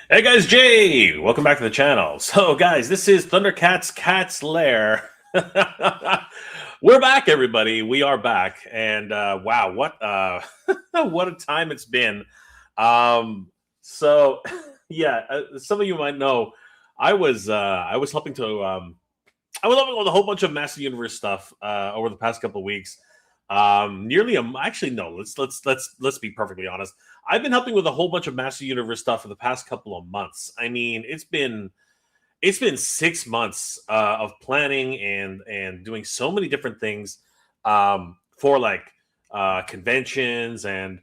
Hey guys, Jay! Welcome back to the channel. So guys, this is Thundercats Lair. We're back, everybody. We are back. And wow, what what a time it's been. So yeah, some of you might know I was helping to I was helping with a whole bunch of Master Universe stuff over the past couple of weeks. Nearly a actually no. Let's be perfectly honest. I've been helping with a whole bunch of Master Universe stuff for the past couple of months. I mean, it's been 6 months of planning and doing so many different things for like conventions and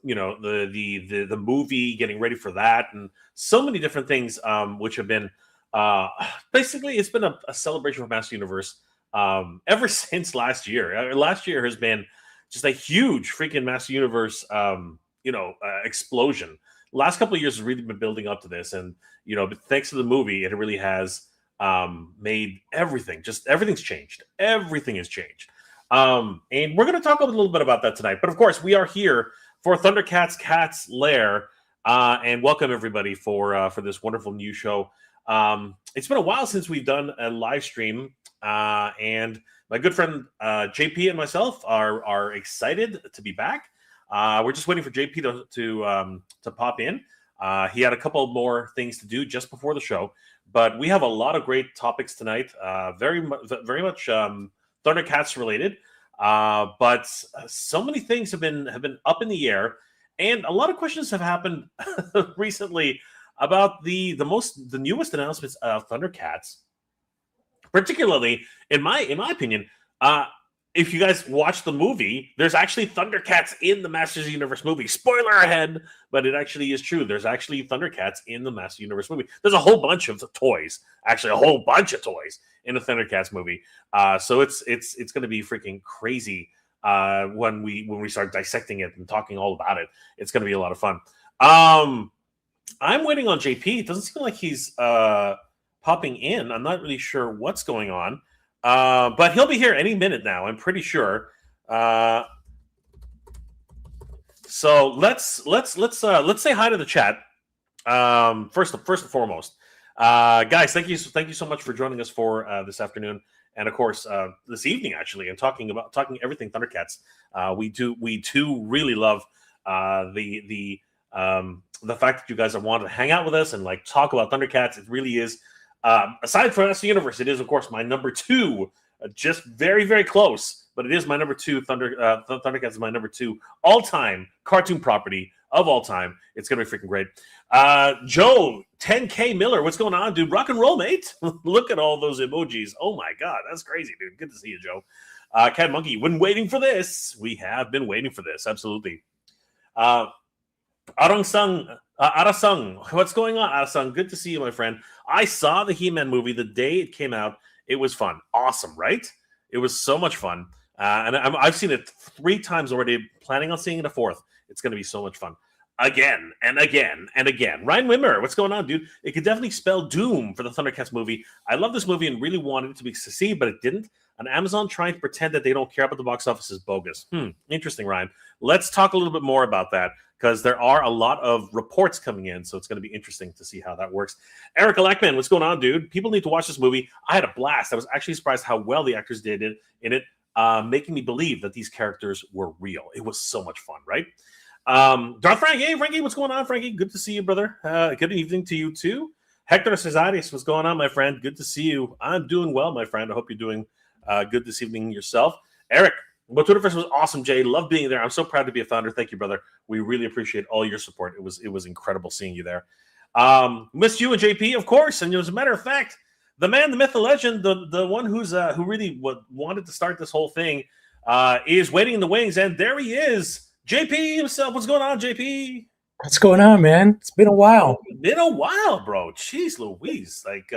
the movie, getting ready for that, and so many different things which have been uh, basically it's been a celebration for Master Universe ever since last year. Last year has been just a huge freaking Master Universe explosion. Last couple of years has really been building up to this, and but thanks to the movie, it really has made everything's changed. Everything has changed. And we're going to talk a little bit about that tonight. But of course, we are here for Thundercats Lair, and welcome everybody for this wonderful new show. It's been a while since we've done a live stream, and my good friend JP and myself are excited to be back. We're just waiting for JP to pop in. He had a couple more things to do just before the show, but we have a lot of great topics tonight. Very much Thundercats related, but so many things have been up in the air, and a lot of questions have happened recently about the newest announcements of Thundercats, particularly in my opinion. If you guys watch the movie, there's actually Thundercats in the Masters Universe movie. Spoiler ahead, but it actually is true. There's actually Thundercats in the Masters Universe movie. There's a whole bunch of toys, actually a whole bunch of toys in the Thundercats movie. So it's going to be freaking crazy when we start dissecting it and talking all about it. It's going to be a lot of fun. I'm waiting on JP. It doesn't seem like he's popping in. I'm not really sure what's going on. But he'll be here any minute now, I'm pretty sure. So let's say hi to the chat. First and foremost, guys, thank you so much for joining us for this afternoon, and of course this evening actually, and talking everything Thundercats. We do really love the fact that you guys have wanted to hang out with us and like talk about Thundercats. It really is. Aside from Master Universe, it is, of course, my number two, just very, very close, but it is my number two. Thundercats is my number two all-time cartoon property of all time. It's going to be freaking great. Joe, 10K Miller, what's going on, dude? Rock and roll, mate. Look at all those emojis. Oh, my God. That's crazy, dude. Good to see you, Joe. Cat Monkey, been waiting for this. We have been waiting for this. Absolutely. Arasung, what's going on, Arasung? Good to see you, my friend. I saw the He-Man movie the day it came out. It was fun. Awesome, right? It was so much fun. And I've seen it 3 times already, planning on seeing it a 4th. It's going to be so much fun. Again and again and again. Ryan Wimmer, what's going on, dude? It could definitely spell doom for the Thundercats movie. I love this movie and really wanted it to be succeed, but it didn't. And Amazon trying to pretend that they don't care about the box office is bogus. Interesting, Ryan. Let's talk a little bit more about that, because there are a lot of reports coming in, so it's going to be interesting to see how that works. Eric Lackman, what's going on, dude? People need to watch this movie. I had a blast. I was actually surprised how well the actors did it in it, making me believe that these characters were real. It was so much fun, right? Darth Frank, hey, Frankie, what's going on, Frankie? Good to see you, brother. Good evening to you, too. Hector Cesares, what's going on, my friend? Good to see you. I'm doing well, my friend. I hope you're doing good this evening yourself. Eric, MOTU Movie Flops was awesome, Jay. Love being there. I'm so proud to be a founder. Thank you, brother. We really appreciate all your support. It was incredible seeing you there. Missed you and JP, of course. And as a matter of fact, the man, the myth, the legend, the one who really wanted to start this whole thing is waiting in the wings, and there he is, JP himself. What's going on, JP? What's going on, man? It's been a while. Been a while, bro. Jeez Louise. Like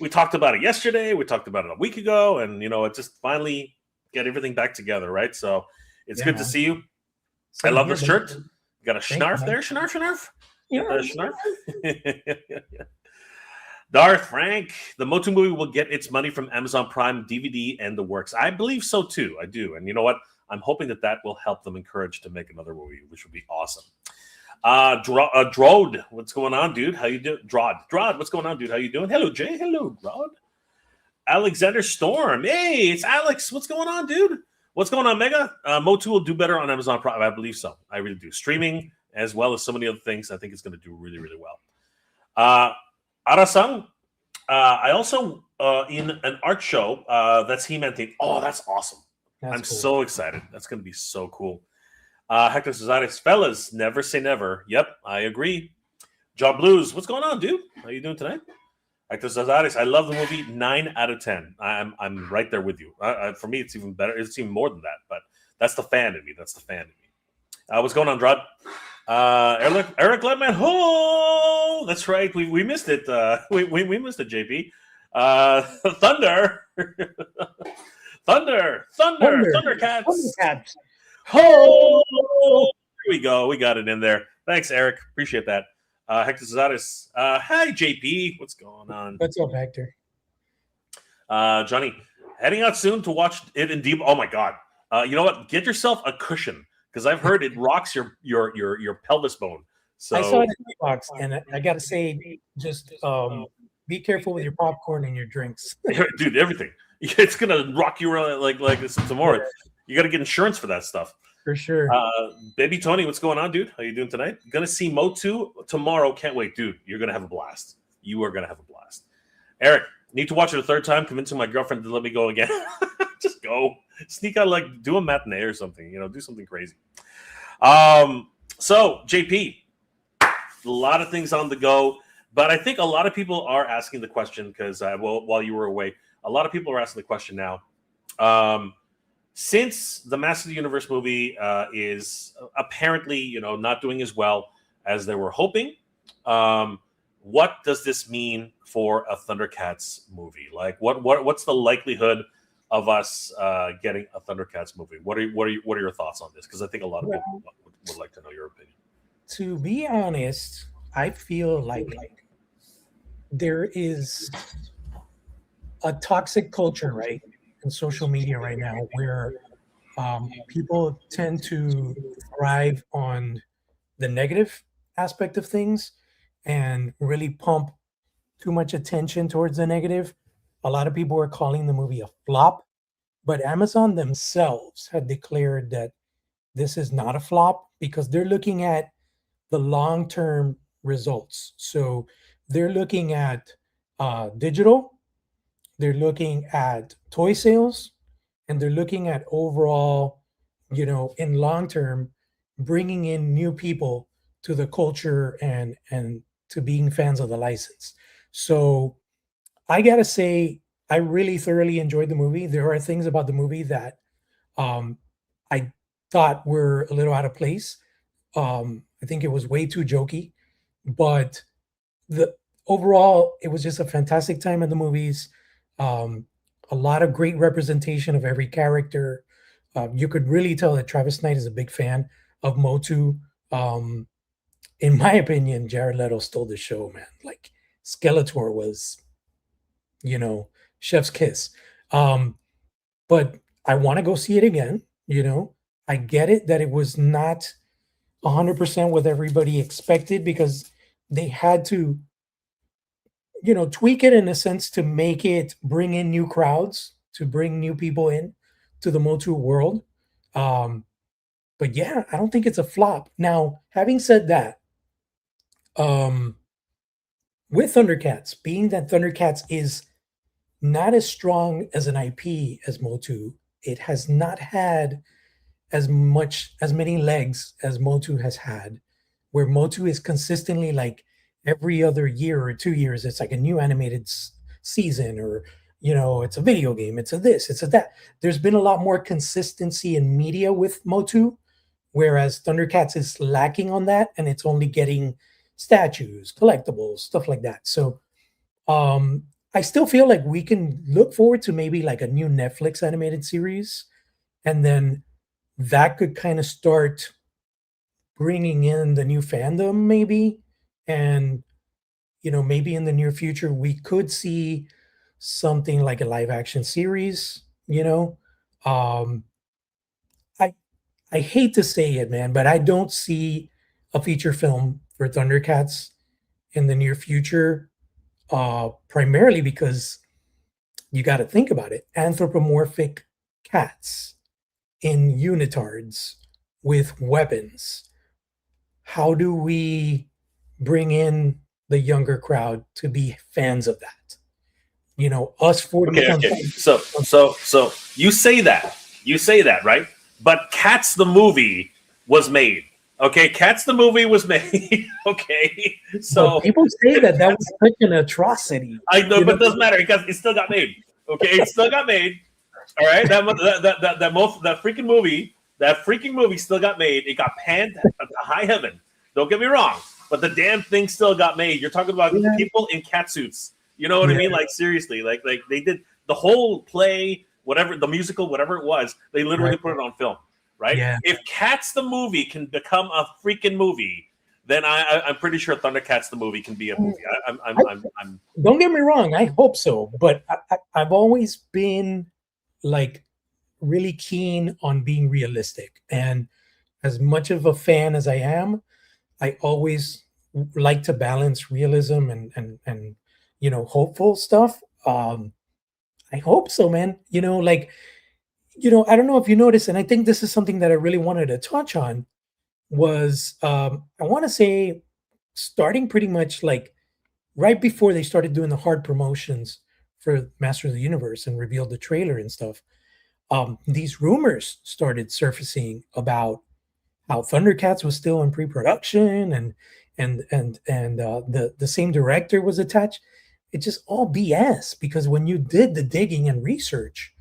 we talked about it yesterday. We talked about it a week ago, and it just finally get everything back together, right? So it's good to see you. I love this shirt. You got a schnarf there, schnarf. Yeah, schnarf. Darth Frank, the MOTU movie will get its money from Amazon Prime, DVD, and the works. I believe so too. I do, and you know what? I'm hoping that will help them encourage to make another movie, which would be awesome. Drod, what's going on, dude? How you doing? Drod, what's going on, dude? How you doing? Hello, Jay. Hello, Drod. Alexander Storm. Hey, it's Alex. What's going on, dude? What's going on, Mega? MOTU will do better on Amazon Prime. I believe so. I really do. Streaming as well as so many other things. I think it's going to do really, really well. Arasang. I also in an art show that's He-Man themed. Oh, that's awesome. I'm cool. So excited. That's going to be so cool. Hector Cesares, fellas, never say never. Yep, I agree. Job Blues, what's going on, dude? How you doing tonight? Hector Cesares, I love the movie. 9 out of 10. I'm right there with you. For me, it's even better. It's even more than that. But that's the fan in me. What's going on, Drod? Eric Ledman. Oh, that's right. We missed it. We missed it, JP. Thunder. Thundercats. Oh, here we go. We got it in there. Thanks, Eric. Appreciate that. Hector Cesares. Hi, JP. What's going on? What's up, Hector? Johnny, heading out soon to watch it in deep. Oh my God. You know what? Get yourself a cushion because I've heard it rocks your pelvis bone. So I saw it in the box, and I got to say, just be careful with your popcorn and your drinks, dude. Everything. It's gonna rock you like some more. You got to get insurance for that stuff. For sure. Baby Tony, what's going on, dude? How you doing tonight? Gonna see MOTU tomorrow. Can't wait, dude. You're gonna have a blast. You are gonna have a blast. Eric, need to watch it a third time. Convincing my girlfriend to let me go again. Just go. Sneak out, like do a matinee or something. Do something crazy. So JP, a lot of things on the go, but I think a lot of people are asking the question because while you were away, a lot of people are asking the question now. Since the Master of the Universe movie is apparently, not doing as well as they were hoping, what does this mean for a Thundercats movie? Like, what's the likelihood of us getting a Thundercats movie? What are your thoughts on this? Because I think a lot of people would like to know your opinion. To be honest, I feel like there is a toxic culture, right, in social media right now where people tend to thrive on the negative aspect of things and really pump too much attention towards the negative. A lot of people are calling the movie a flop, but Amazon themselves had declared that this is not a flop because they're looking at the long-term results. So they're looking at digital, they're looking at toy sales, and they're looking at overall, in long term, bringing in new people to the culture and to being fans of the license. So I gotta say, I really thoroughly enjoyed the movie. There are things about the movie that I thought were a little out of place. I think it was way too jokey, but overall, it was just a fantastic time in the movies. A lot of great representation of every character. You could really tell that Travis Knight is a big fan of MOTU. In my opinion, Jared Leto stole the show, man. Like Skeletor was, chef's kiss. But I want to go see it again. I get it that it was not 100% what everybody expected because they had to tweak it in a sense to make it bring in new crowds, to bring new people in to the MOTU world. But yeah, I don't think it's a flop. Now, having said that, with Thundercats, being that Thundercats is not as strong as an IP as MOTU, it has not had as many legs as MOTU has had, where MOTU is consistently like every other year or 2 years, it's like a new animated season, or it's a video game, it's a this, it's a that. There's been a lot more consistency in media with MOTU, whereas Thundercats is lacking on that, and it's only getting statues, collectibles, stuff like that. So I still feel like we can look forward to maybe like a new Netflix animated series, and then that could kind of start bringing in the new fandom maybe. And maybe in the near future we could see something like a live action series. I hate to say it, man, but I don't see a feature film for Thundercats in the near future, primarily because you got to think about it. Anthropomorphic cats in unitards with weapons. How do we bring in the younger crowd to be fans of that? You know, us 40 Okay, okay. something. So you say that, right? But Cats the movie was made. Okay, Cats the movie was made. Okay, But so people say that that was such an atrocity. I know, You but know, it doesn't matter because it still got made. Okay, it still got made. All right, that freaking movie still got made. It got panned to high heaven. Don't get me wrong, but the damn thing still got made. You're talking about yeah, people in cat suits. You know what I yeah, mean? Like seriously, like they did the whole play, whatever the musical, whatever it was. They literally right, put it on film, right? yeah. If Cats the movie can become a freaking movie, then I'm pretty sure Thundercats the movie can be a movie. I'm Don't get me wrong, I hope so, but I've always been like really keen on being realistic. And as much of a fan as I am, I always like to balance realism and hopeful stuff. I hope so, man. I don't know if you noticed, and I think this is something that I really wanted to touch on was I want to say starting pretty much like right before they started doing the hard promotions for Master of the Universe and revealed the trailer and stuff, these rumors started surfacing about how Thundercats was still in pre-production and the same director was attached. It's just all BS because when you did the digging and research,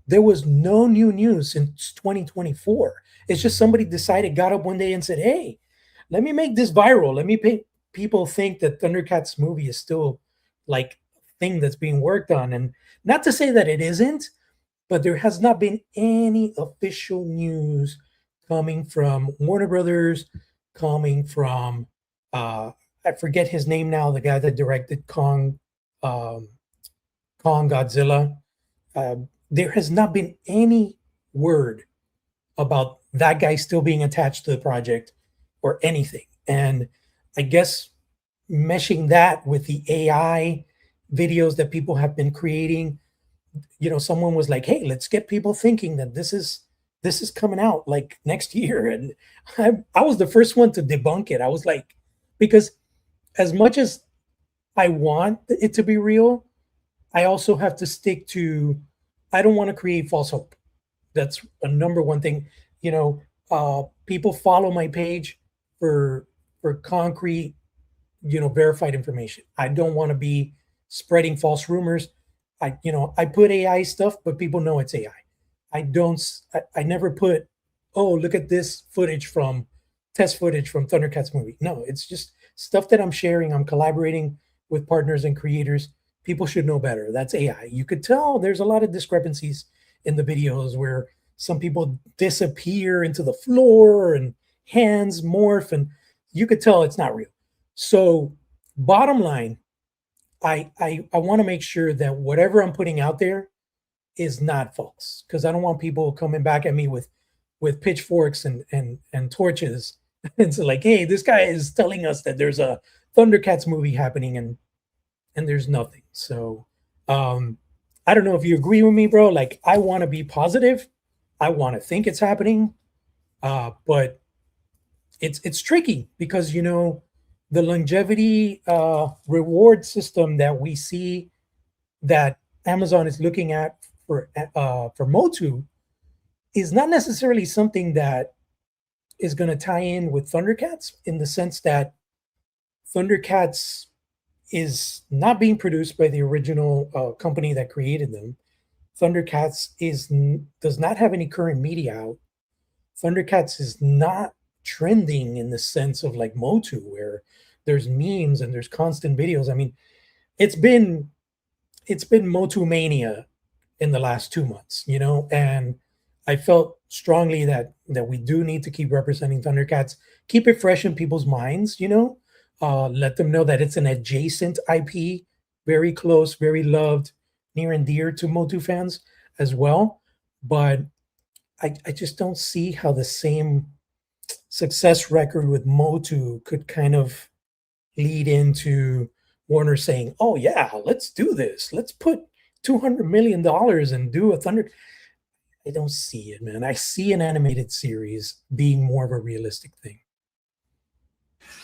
there was no new news since 2024. It's just somebody decided, got up one day and said, "Hey, let me make this viral. Let me make people think that Thundercats movie is still like a thing that's being worked on." And not to say that it isn't, but there has not been any official news coming from Warner Brothers, coming from I forget his name now, the guy that directed um, Kong Godzilla. Uh, there has not been any word about that guy still being attached to the project or anything. And I guess meshing that with the AI videos that people have been creating, someone was like, "Hey, let's get people thinking that this is coming out like next year." And I was the first one to debunk it. I was like, because as much as I want it to be real, I also have to stick to, I don't want to create false hope. That's a number one thing. People follow my page for concrete, verified information. I don't want to be spreading false rumors. I put AI stuff, but people know it's AI. I don't. I never put, "Oh, look at this test footage from Thundercats movie." No, it's just stuff that I'm sharing. I'm collaborating with partners and creators. People should know better. That's AI. You could tell there's a lot of discrepancies in the videos where some people disappear into the floor and hands morph, and you could tell it's not real. So, bottom line, I want to make sure that whatever I'm putting out there is not false because I don't want people coming back at me with pitchforks and torches. It's like, "Hey, this guy is telling us that there's a Thundercats movie happening and there's nothing." So I don't know if you agree with me, bro. Like, I want to be positive. I want to think it's happening. But it's tricky because the longevity reward system that we see that Amazon is looking at for MOTU is not necessarily something that is going to tie in with Thundercats in the sense that Thundercats is not being produced by the original company that created them. Thundercats does not have any current media out. Thundercats is not trending in the sense of like MOTU, where there's memes and there's constant videos. I mean, it's been MOTU mania in the last 2 months, and I felt strongly that we do need to keep representing Thundercats, keep it fresh in people's minds, let them know that it's an adjacent IP, very close, very loved, near and dear to MOTU fans as well. But I just don't see how the same success record with MOTU could kind of lead into Warner saying, "Oh yeah, let's do this. Let's put $200 million and do a Thunder." I don't see it, man. I see an animated series being more of a realistic thing.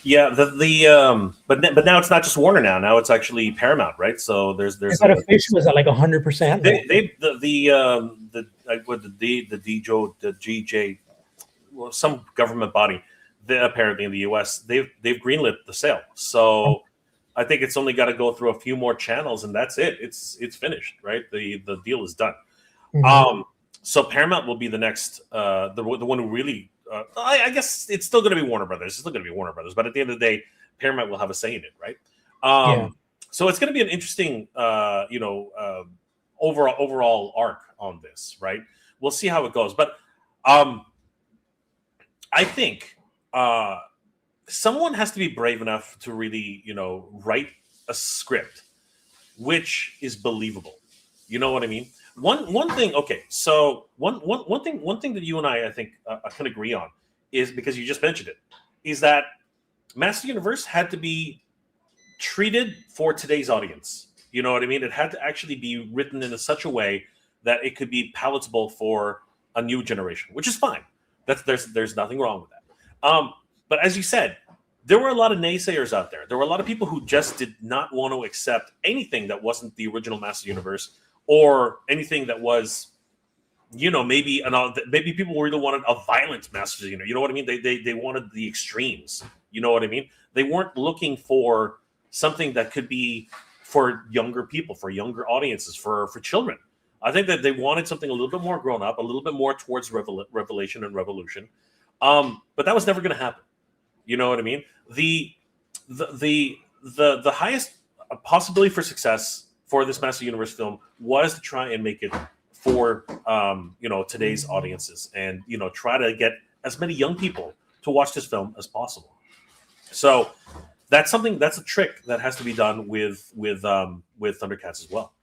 Yeah, but now it's not just Warner now. Now it's actually Paramount, right? So there's Is that official? Is that like 100%? The GJ, well, some government body, apparently in the U.S. they've greenlit the sale. So I think it's only got to go through a few more channels, and that's it. It's finished, right? The deal is done. Mhm. So Paramount will be the next, the one who really. I guess it's still going to be Warner Brothers. It's still going to be Warner Brothers, but at the end of the day, Paramount will have a say in it, right? Yeah. So it's going to be an interesting, overall arc on this, right? We'll see how it goes, but I think someone has to be brave enough to really, write a script which is believable. You know what I mean? One thing. Okay, so one thing that you and I think can agree on is, because you just mentioned it, is that Master Universe had to be treated for today's audience. You know what I mean? It had to actually be written in such a way that it could be palatable for a new generation, which is fine. There's nothing wrong with that. But as you said, there were a lot of naysayers out there. There were a lot of people who just did not want to accept anything that wasn't the original Master Universe, or anything that was, maybe people really wanted a violent Master Universe. You know what I mean? They wanted the extremes. You know what I mean? They weren't looking for something that could be for younger people, for younger audiences, for children. I think that they wanted something a little bit more grown up, a little bit more towards revelation and revolution. But that was never going to happen. You know what I mean? The highest possibility for success for this Master Universe film was to try and make it for today's audiences, and try to get as many young people to watch this film as possible. So that's a trick that has to be done with Thundercats as well.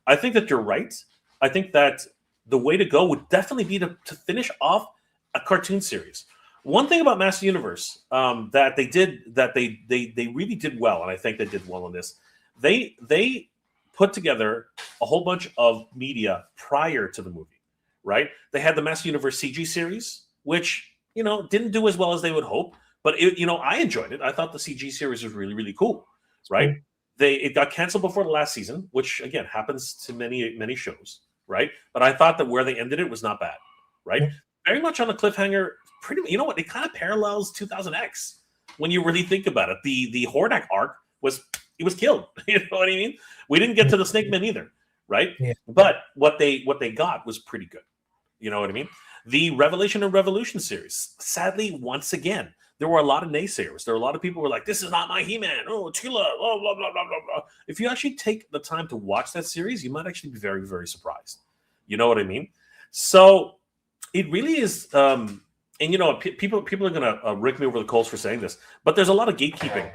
I think that you're right. I think that the way to go would definitely be to finish off a cartoon series. One thing about Master Universe that they really did well, and I think they did well on this, they put together a whole bunch of media prior to the movie, right? They had the Master Universe CG series, which didn't do as well as they would hope, but I enjoyed it. I thought the CG series was really, really cool, right? Cool. It got canceled before the last season, which again happens to many shows, right? But I thought that where they ended it was not bad, right? Yeah. Very much on a cliffhanger. Pretty, it kind of parallels 2000X when you really think about it. The Hordak arc was killed. You know what I mean? We didn't get to the Snake Men either, right? Yeah. But what they got was pretty good. You know what I mean? The Revelation and Revolution series, sadly, once again, there were a lot of naysayers. There were a lot of people who were like, "This is not my He-Man. Oh, Tila. Oh, blah blah blah blah blah." If you actually take the time to watch that series, you might actually be very, very surprised. You know what I mean? So it really is. And people are gonna rake me over the coals for saying this, but there's a lot of gatekeeping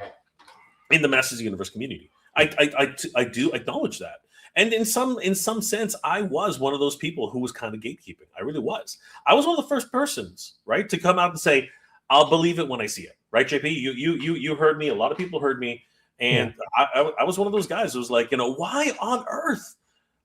in the Masters Universe community. I do acknowledge that, and in some sense, I was one of those people who was kind of gatekeeping. I really was. I was one of the first persons, right, to come out and say, "I'll believe it when I see it." Right, JP? You heard me. A lot of people heard me, and yeah. I was one of those guys who was like, why on earth?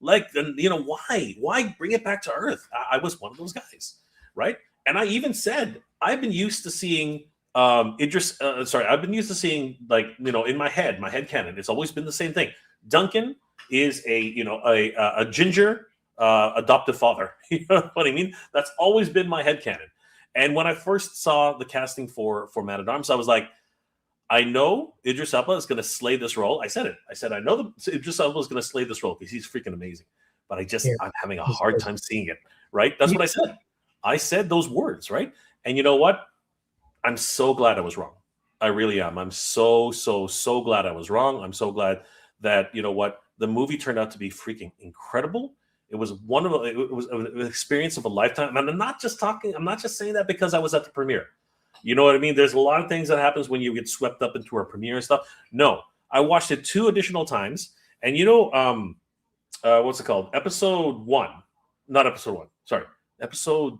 Like, why bring it back to Earth? I was one of those guys, right? And I even said, I've been used to seeing I've been used to seing, like, in my head canon, it's always been the same thing. Duncan is a ginger adoptive father. You know what I mean? That's always been my head canon. And when I first saw the casting for Man at Arms, I was like, I know Idris Elba is going to slay this role. I said it. I said, I know Idris Elba is going to slay this role because he's freaking amazing. But I'm having a hard time seeing it, right? That's what I said. I said those words, right? And you know what? I'm so glad I was wrong. I really am. I'm so glad I was wrong. I'm so glad that, the movie turned out to be freaking incredible. It was it was an experience of a lifetime. And I'm not just saying that because I was at the premiere. You know what I mean? There's a lot of things that happens when you get swept up into a premiere and stuff. No, I watched it 2 additional times. And what's it called? Episode 1. Not episode 1. Sorry. Episode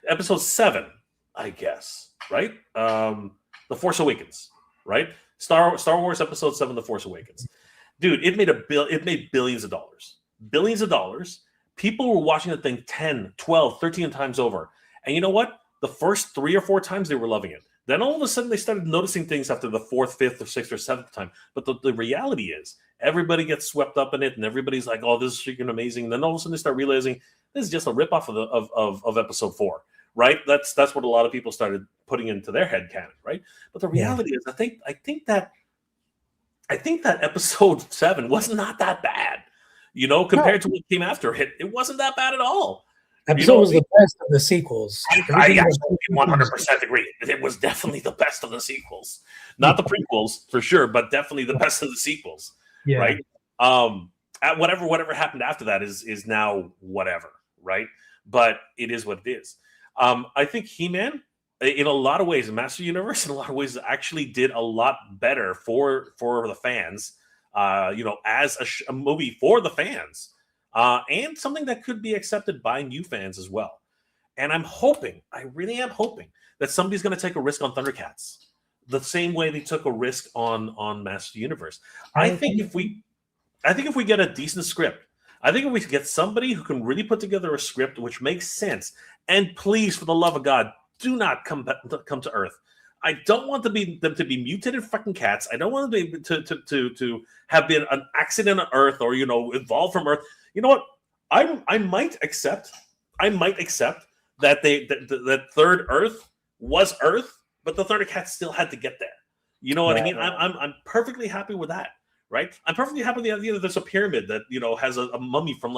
Episode 7, I guess, right? The Force Awakens, right? Star Wars Episode 7, The Force Awakens. Dude, it made billions of dollars. Billions of dollars. People were watching the thing 10, 12, 13 times over. And you know what? The first 3 or 4 times they were loving it. Then all of a sudden they started noticing things after the 4th, 5th, or 6th, or 7th time. But the reality is everybody gets swept up in it and everybody's like, oh, this is freaking amazing. And then all of a sudden they start realizing this is just a ripoff of episode 4, right? That's what a lot of people started putting into their head canon, right? But the reality is I think that episode 7 was not that bad, compared to what came after it. It wasn't that bad at all. Episode was the best of the sequels. I 100% agree. It was definitely the best of the sequels, not the prequels for sure, but definitely the best of the sequels. Yeah. Right. Whatever happened after that is now whatever. Right. But it is what it is. I think He-Man, in a lot of ways, Master Universe, in a lot of ways, actually did a lot better for the fans. As a movie for the fans. And something that could be accepted by new fans as well. And I really am hoping that somebody's going to take a risk on Thundercats the same way they took a risk on Master Universe. I think if we get a decent script, I think if we get somebody who can really put together a script which makes sense, and please, for the love of God, do not come to Earth. I don't want them to be mutated fucking cats. I don't want them to have been an accident on Earth or evolved from Earth. You know what? I might accept that that third Earth was Earth, but the Thundercats still had to get there. You know what I mean? I'm perfectly happy with that, right? I'm perfectly happy with the idea that there's a pyramid that has a mummy from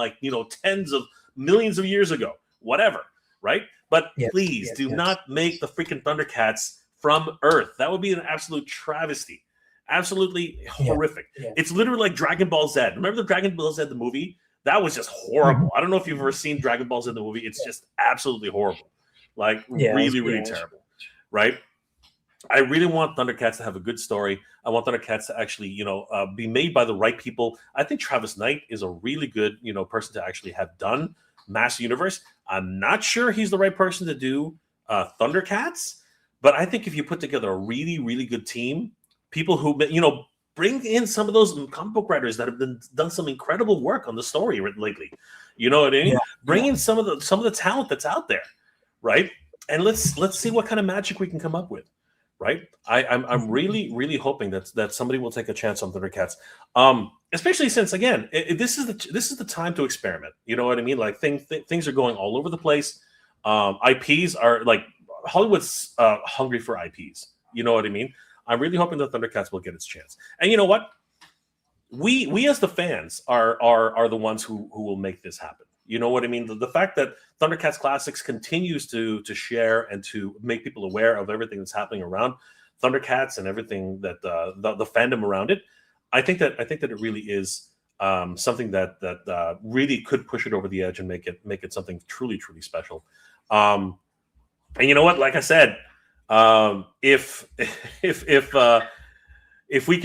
tens of millions of years ago, whatever, right? But please do not make the freaking Thundercats from Earth. That would be an absolute travesty. Absolutely horrific. Yeah. It's literally like Dragon Ball Z. Remember the Dragon Ball Z, the movie? That was just horrible. I don't know if you've ever seen Dragon Ball Z, the movie. It's just absolutely horrible. Like, really terrible. Right? I really want Thundercats to have a good story. I want Thundercats to actually, be made by the right people. I think Travis Knight is a really good, person to actually have done Master Universe. I'm not sure he's the right person to do Thundercats, but I think if you put together a really, really good team, people who, bring in some of those comic book writers that have done some incredible work on the story lately. You know what I mean? Yeah. Bring in some of the talent that's out there, right? And let's see what kind of magic we can come up with, right? I'm really, really hoping that somebody will take a chance on Thundercats, especially since again this is the time to experiment. You know what I mean? Like things are going all over the place. IPs are like Hollywood's hungry for IPs. You know what I mean? I'm really hoping that Thundercats will get its chance. And you know what? We as the fans are the ones who will make this happen. You know what I mean? The fact that Thundercats Classics continues to share and to make people aware of everything that's happening around Thundercats and everything that the fandom around it, I think that it really is something that really could push it over the edge and make it something truly, truly special. And you know what? Like I said, if we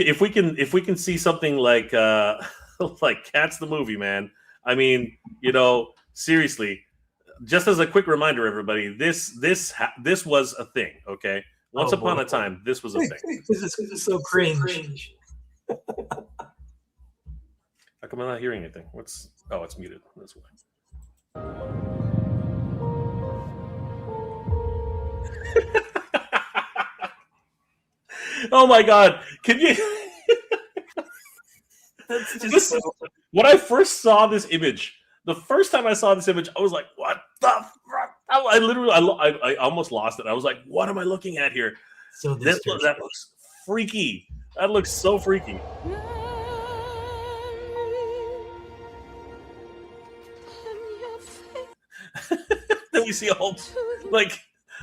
can see something like Cats the Movie, man. I mean, seriously, just as a quick reminder, everybody, this was a thing, okay? Once upon a time, this was a thing. This is so cringe. How come I'm not hearing anything? It's muted. That's why. Oh my God! Can you? When I first saw this image, the first time I saw this image, I was like, "What the fuck?" I literally, I almost lost it. I was like, "What am I looking at here?" So that looks freaky. That looks so freaky. Then we see a whole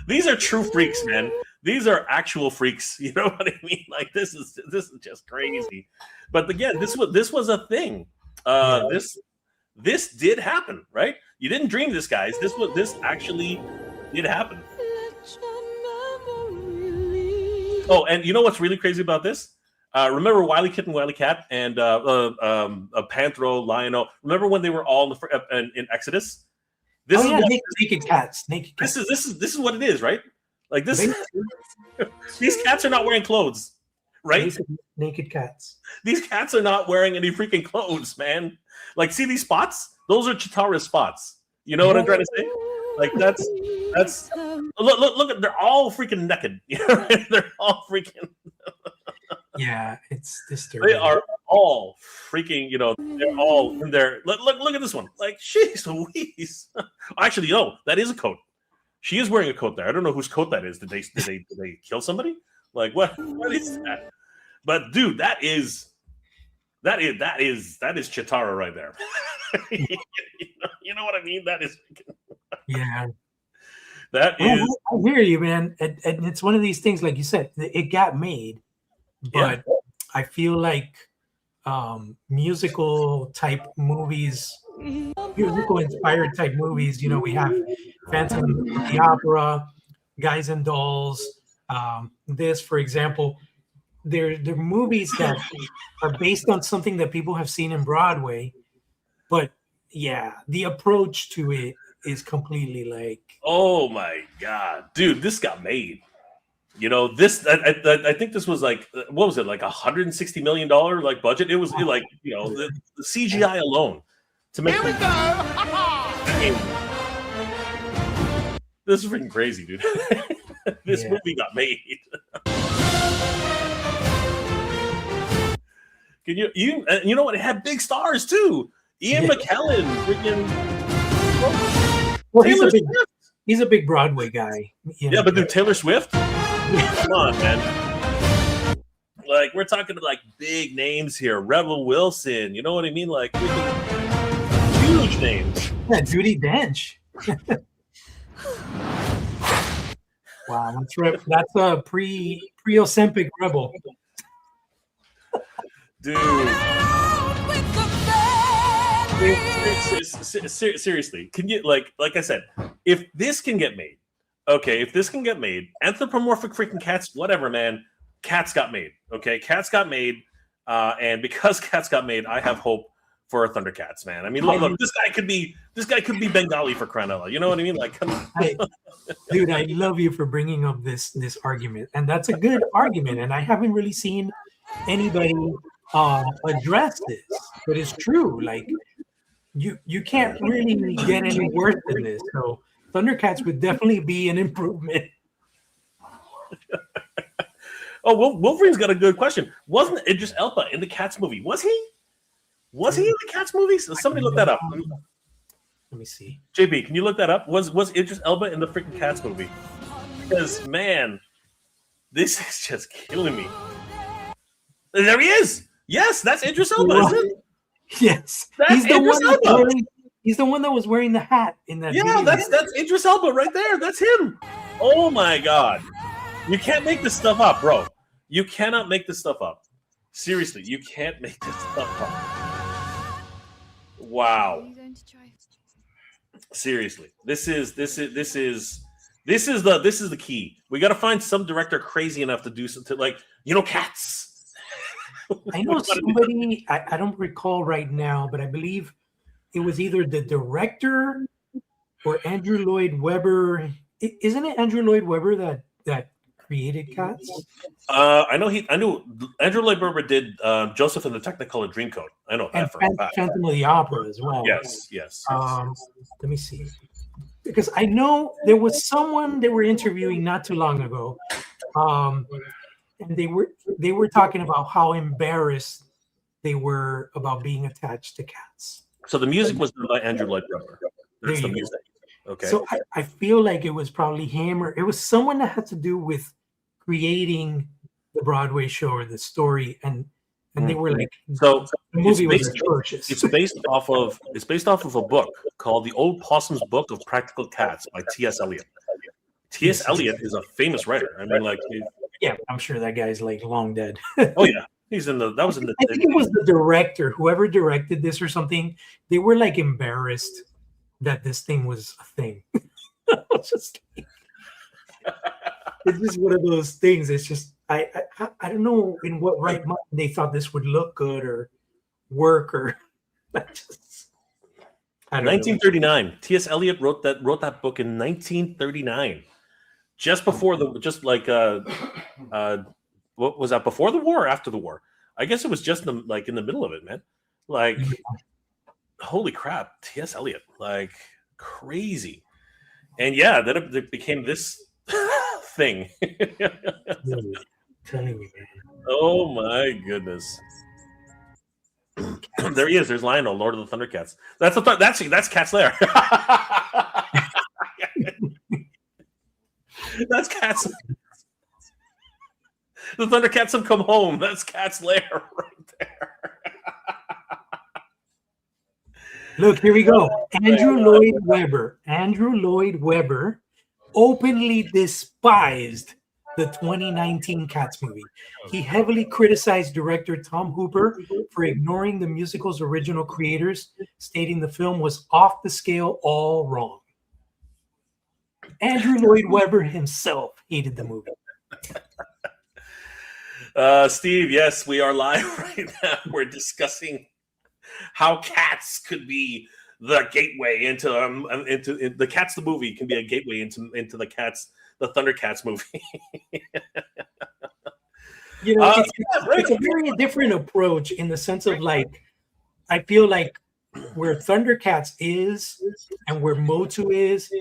these are true freaks, man. These are actual freaks. You know what I mean? Like this is just crazy. But again, this was a thing. This did happen, right? You didn't dream this, guys. This actually did happen. Oh, and you know what's really crazy about this? Remember Wily Kit and Wily Cat and Panthro, Lionel? Remember when they were all in Exodus? This Oh is yeah, what, naked cats. Naked cats. this is what it is, right? Like this. These cats are not wearing clothes, right? Naked cats. These cats are not wearing any freaking clothes, man. Like, see these spots? Those are Chitara's spots. You know what I'm trying to say? Like that's look. They're all freaking naked. They're all freaking. Yeah, it's disturbing. They are all freaking. They're all in there. Look at this one. Like, jeez Louise. Actually, that is a coat. She is wearing a coat there. I don't know whose coat that is. Did they kill somebody? Like, what is that? But dude, that is Chitara right there. You know what I mean? That is. Yeah. That is. I hear you, man. And it's one of these things, like you said, it got made, but I feel like musical type movies, musical inspired type movies. We have Phantom of the Opera, Guys and Dolls. This, for example, they're movies that are based on something that people have seen in Broadway, but yeah, the approach to it is completely like, oh my god, dude, this got made. This I think this was like, what was it, like $160 million like budget? It was like the CGI alone to make. Here we go. This is freaking crazy, dude. This movie got made. Can you know what? It had big stars too. Ian McKellen, freaking. Well, he's a big Broadway guy. Yeah, but then Taylor Swift. Come on, man. Like, we're talking like big names here. Rebel Wilson. You know what I mean? Like, huge names. Yeah, Judi Dench. Wow, that's right. That's a pre-Ozempic Rebel. Dude. Seriously, can you like I said, if this can get made, anthropomorphic freaking cats, whatever, man, cats got made. Okay, cats got made, and because cats got made, I have hope for Thundercats, man. I mean, look, this guy could be Bengali for crying out loud. You know what I mean? Like, come on. Dude, I love you for bringing up this argument, and that's a good argument. And I haven't really seen anybody address this, but it's true. Like, you can't really get any worse than this. So Thundercats would definitely be an improvement. Oh, Wolverine's got a good question. Wasn't Idris Elba in the Cats movie? Was he? Was he in the Cats movie? So somebody look that up. Let me see. JB, can you look that up? Was Idris Elba in the freaking Cats movie? Because, man, this is just killing me. There he is. Yes, that's Idris Elba, isn't it? Yes. He's the one that was wearing the hat in that video. That's Idris Elba right there. That's him. Oh, my God. You can't make this stuff up, bro. You cannot make this stuff up. Seriously, you can't make this stuff up. Wow. Seriously, this is the key. We got to find some director crazy enough to do something like, Cats. I know somebody. I don't recall right now, but I believe it was either the director or Andrew Lloyd Webber. Isn't it Andrew Lloyd Webber that created Cats? I know Andrew Lloyd Webber did Joseph and the Technicolor Dreamcoat. I know that for a fact. Phantom of the Opera as well. Yes. Let me see, because I know there was someone they were interviewing not too long ago, and they were talking about how embarrassed they were about being attached to cats. So the music was done by Andrew Lloyd Webber. That's the music. Okay. So I feel like it was probably him, or it was someone that had to do with creating the Broadway show or the story, and they were like, so the movie was atrocious. It's based off of a book called The Old Possum's Book of Practical Cats by T.S. Eliot. T.S. Eliot is a famous writer. I mean, like, yeah, I'm sure that guy's like long dead. Oh yeah, he's in the. That was in the. I think it was the director, whoever directed this or something. They were like embarrassed that this thing was a thing. It's just one of those things. It's just I don't know in what right mind they thought this would look good or work or. I don't know. 1939. T.S. Eliot wrote that book in 1939, just before what was that, before the war or after the war? I guess it was just in the middle of it, man. Like, holy crap, T.S. Eliot, like crazy. And yeah, then it became this thing. Telling you, man. Oh my goodness. There he is. There's Lionel, Lord of the Thundercats. That's Cat's Lair. That's Cat's. The Thundercats have come home. That's Cat's Lair right there. Look, here we go. Andrew Lloyd Webber openly despised the 2019 Cats movie. He heavily criticized director Tom Hooper for ignoring the musical's original creators, stating the film was off the scale, all wrong. Andrew Lloyd Webber himself hated the movie. Steve, yes, we are live right now. We're discussing how Cats could be the gateway into the Cats the movie can be a gateway into the Thundercats movie. It's a very different approach in the sense of like, I feel like where Thundercats is and where MOTU is,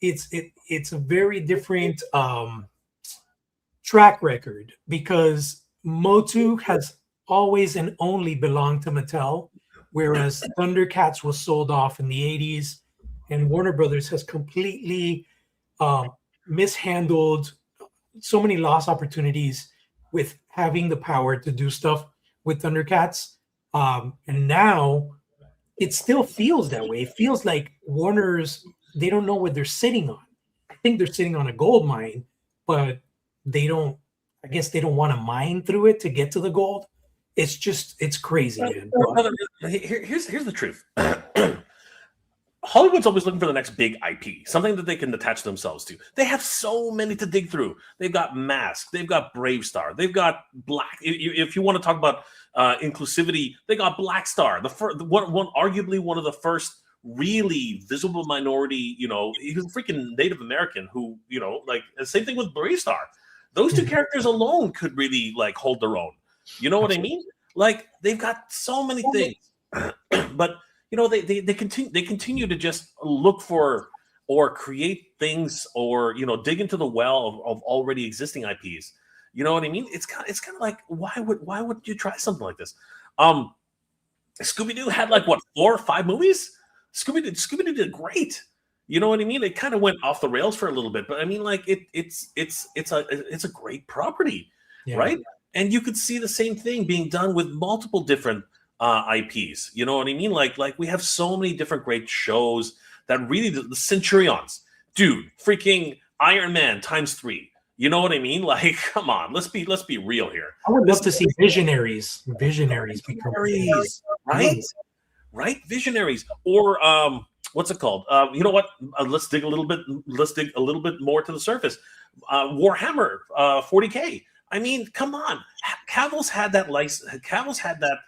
it's a very different track record, because MOTU has always and only belonged to Mattel, whereas Thundercats was sold off in the 80s, and Warner Brothers has completely mishandled so many lost opportunities with having the power to do stuff with Thundercats. And now it still feels that way. It feels like Warner's, they don't know what they're sitting on. I think they're sitting on a gold mine, but I guess they don't want to mine through it to get to the gold. It's crazy, man. Here's the truth. Hollywood's always looking for the next big IP, something that they can attach themselves to. They have so many to dig through. They've got Mask, they've got Brave Star, they've got Black. If you want to talk about inclusivity, they got Black Star, arguably one of the first really visible minority. He was a freaking Native American who, like the same thing with Brave Star. Those two characters alone could really like hold their own. You know what I mean? Like they've got so many things, but they continue to just look for or create things or dig into the well of already existing IPs. You know what I mean? It's kind of like why would you try something like this? Scooby-Doo had like what 4 or 5 movies. Scooby-Doo did great. You know what I mean? It kind of went off the rails for a little bit, but I mean, like it's a great property, right? And you could see the same thing being done with multiple different IPs. You know what I mean? Like we have so many different great shows that really the Centurions, dude, freaking Iron Man ×3. You know what I mean? Like, come on, let's be real here. I would love to see visionaries become right? Visionaries or what's it called? You know what? Let's dig a little bit more to the surface. Warhammer 40K. I mean, come on. Cavill's had that license. Cavill's had that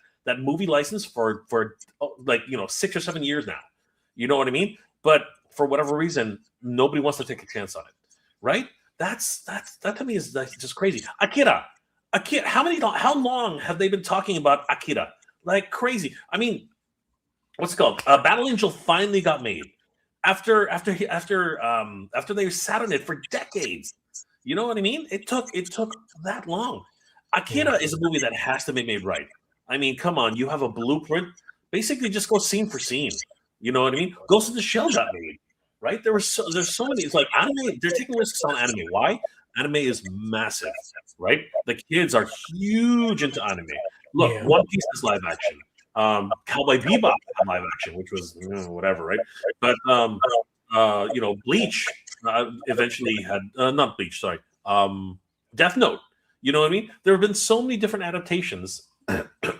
movie license for 6 or 7 years now. You know what I mean? But for whatever reason, nobody wants to take a chance on it, right? That to me is just crazy. Akira. How long have they been talking about Akira? Like crazy. I mean, what's it called? Battle Angel finally got made after they sat on it for decades. You know what I mean? It took that long. Akira is a movie that has to be made right. I mean, come on, you have a blueprint. Basically, just go scene for scene. You know what I mean? Ghost in the Shell got made, right? There's so many. It's like anime. They're taking risks on anime. Why? Anime is massive, right? The kids are huge into anime. Look, One Piece is live action. Cowboy Bebop had live action, which was whatever, right? But Bleach eventually had not Bleach, sorry, Death Note. You know what I mean? There have been so many different adaptations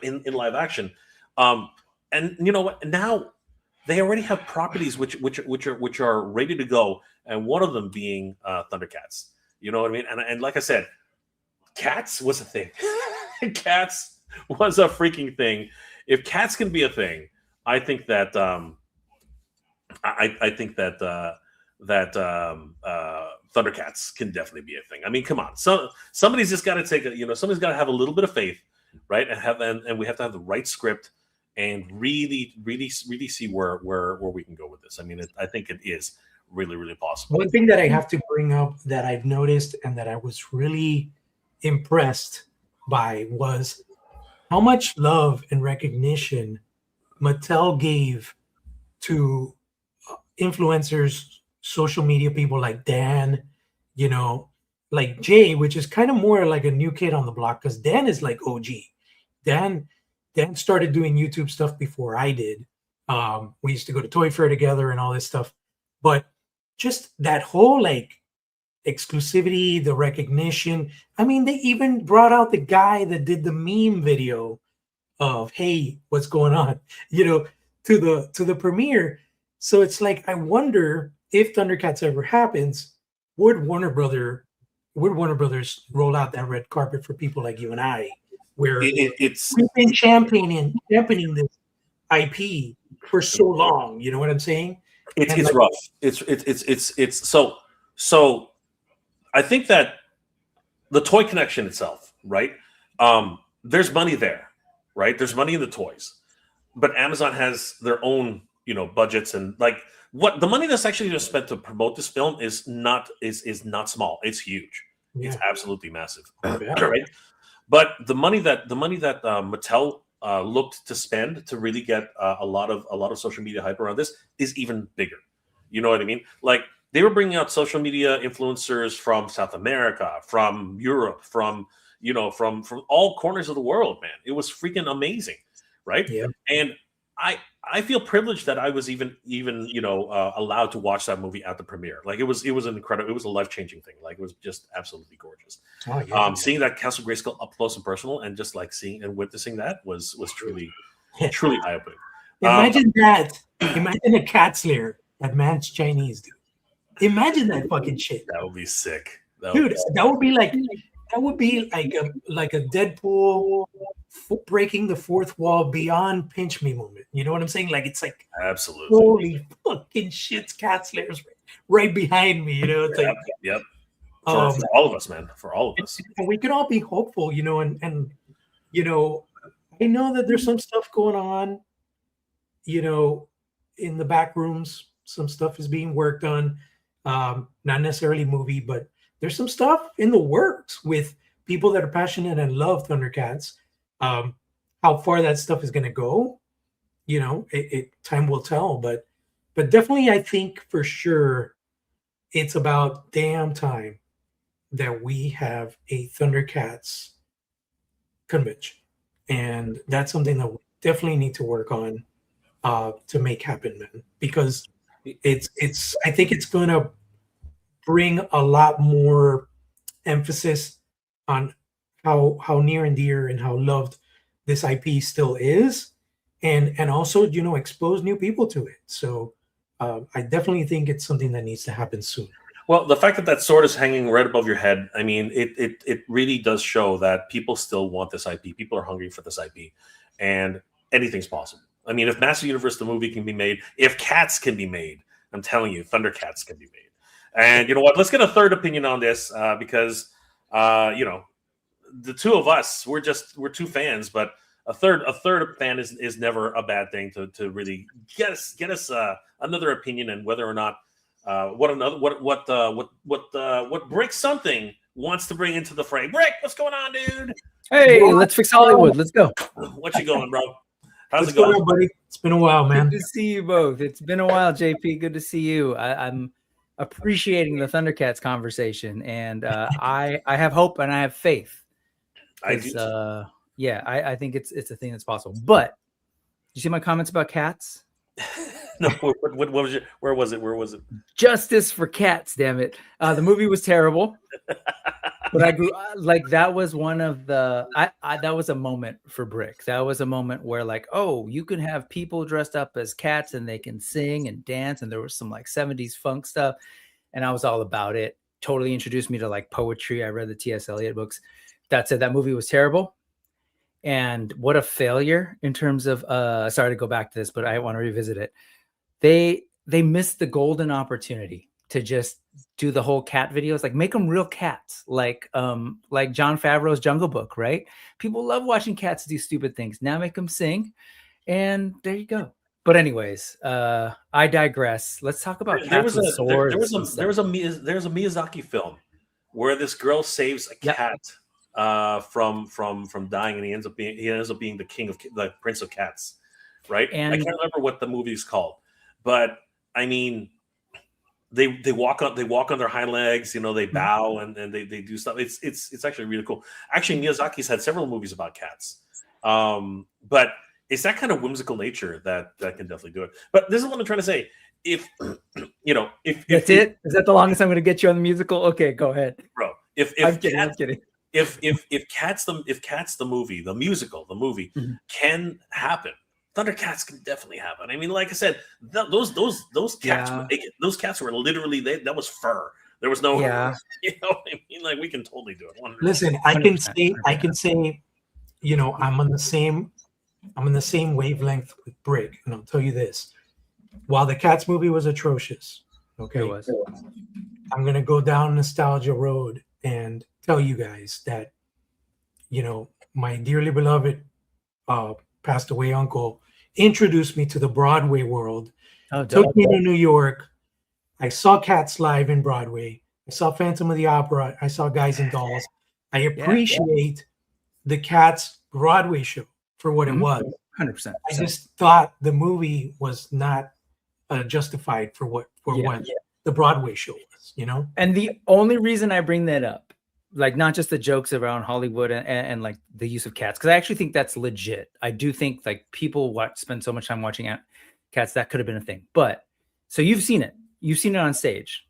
in live action, and you know what? Now they already have properties which are ready to go, and one of them being Thundercats. You know what I mean? And like I said, Cats was a thing. Cats was a freaking thing. If Cats can be a thing, I think that I think that Thundercats can definitely be a thing. I mean, come on, somebody's just got to take somebody's got to have a little bit of faith, right? And we have to have the right script and really see where we can go with this. I mean, I think it is really possible. One thing that I have to bring up that I've noticed and that I was really impressed by was how much love and recognition Mattel gave to influencers, social media people like Dan, like Jay, which is kind of more like a new kid on the block because Dan is like OG. Dan started doing YouTube stuff before I did. We used to go to Toy Fair together and all this stuff, but just that whole like exclusivity, the recognition. I mean, they even brought out the guy that did the meme video of "Hey, what's going on?" to the premiere. So it's like I wonder if Thundercats ever happens, would Warner Brothers roll out that red carpet for people like you and I, where it's we've been championing this IP for so long. You know what I'm saying? It's rough. It's so. I think that the toy connection itself, right? There's money there, right? There's money in the toys, but Amazon has their own, budgets and like what the money that's actually just spent to promote this film is not small. It's huge. Yeah. It's absolutely massive, right? But the money that Mattel looked to spend to really get a lot of social media hype around this is even bigger. You know what I mean? Like they were bringing out social media influencers from South America, from Europe, from all corners of the world, man. It was freaking amazing, right? Yeah. And I feel privileged that I was even allowed to watch that movie at the premiere. Like it was an incredible, it was a life-changing thing. Like it was just absolutely gorgeous. Oh, yeah. Seeing that Castle Grayskull up close and personal, and just like seeing and witnessing that was truly eye-opening. Imagine that. Imagine a Cat's Lair that man's Chinese, dude. Imagine that fucking shit. That would be sick. That would be like a Deadpool breaking the fourth wall beyond pinch me moment. You know what I'm saying? Like it's like absolutely holy fucking shit, Cat's Lair's right behind me. It's like yep. For all of us, man. For all of us. And we can all be hopeful, and I know that there's some stuff going on, in the back rooms. Some stuff is being worked on. Not necessarily movie, but there's some stuff in the works with people that are passionate and love Thundercats. How far that stuff is going to go, time will tell. But definitely, I think for sure, it's about damn time that we have a Thundercats convention, and that's something that we definitely need to work on to make happen, man. Because it's I think it's going to bring a lot more emphasis on how near and dear and how loved this IP still is, and also expose new people to it. So I definitely think it's something that needs to happen soon. Well, the fact that sword is hanging right above your head, I mean, it really does show that people still want this IP. People are hungry for this IP, and anything's possible. I mean, if Master Universe the movie can be made, if Cats can be made, I'm telling you, Thundercats can be made. And you know what? Let's get a third opinion on this because the two of us, we're two fans, but a third fan is never a bad thing to really get us another opinion and whether or not what Brick something wants to bring into the fray. Brick, what's going on, dude? Hey, let's fix Hollywood. Let's go. What you going, bro? How's it going, buddy? It's been a while, man. Good to see you both. It's been a while, JP. Good to see you. I'm appreciating the Thundercats conversation, and I have hope and I have faith. I do. I think it's a thing that's possible. But you see my comments about cats? No, what was it? Where was it? Justice for cats, damn it. The movie was terrible. But I grew like that was one of the that was a moment for Brick. That was a moment where like, oh, you can have people dressed up as cats and they can sing and dance, and there was some like 70s funk stuff, and I was all about it. Totally introduced me to like poetry. I read the T.S. Eliot books. That said, that movie was terrible. And what a failure in terms of sorry to go back to this, but I want to revisit it. they missed the golden opportunity to just do the whole cat videos, like make them real cats, like Jon Favreau's Jungle Book, right? People love watching cats do stupid things. Now make them sing, and there you go. But anyways, I digress. Let's talk about cats with swords. There's a Miyazaki film where this girl saves a cat from dying, and he ends up being the prince of cats, right? And I can't remember what the movie is called, but I mean, they walk on their hind legs, you know, they bow and they do stuff. It's actually really cool. Actually, Miyazaki's had several movies about cats, but it's that kind of whimsical nature that can definitely do it. But this is what I'm trying to say. If that's it, is that the longest I'm going to get you on the musical? Okay, go ahead, bro. I'm kidding. If Cats the movie, the musical, the movie can happen, Thundercats can definitely happen. I mean, like I said, those cats, those cats were literally that was fur. There was no, you know, I mean, like we can totally do it. 100%. Listen, I can say, you know, I'm on the same wavelength with Brick, and I'll tell you this: while the Cats movie was atrocious, okay, I'm gonna go down nostalgia road and tell you guys that, you know, my dearly beloved passed away uncle introduced me to the Broadway world. Took me to New York. I saw Cats live in Broadway. I saw Phantom of the Opera. I saw Guys and Dolls. I appreciate the Cats Broadway show for what it was. 100%. I just thought the movie was not justified for what the Broadway show was, you know? And the only reason I bring that up, like not just the jokes around Hollywood and like the use of cats, because I actually think that's legit. I do think like people spend so much time watching cats, that could have been a thing. But so you've seen it on stage.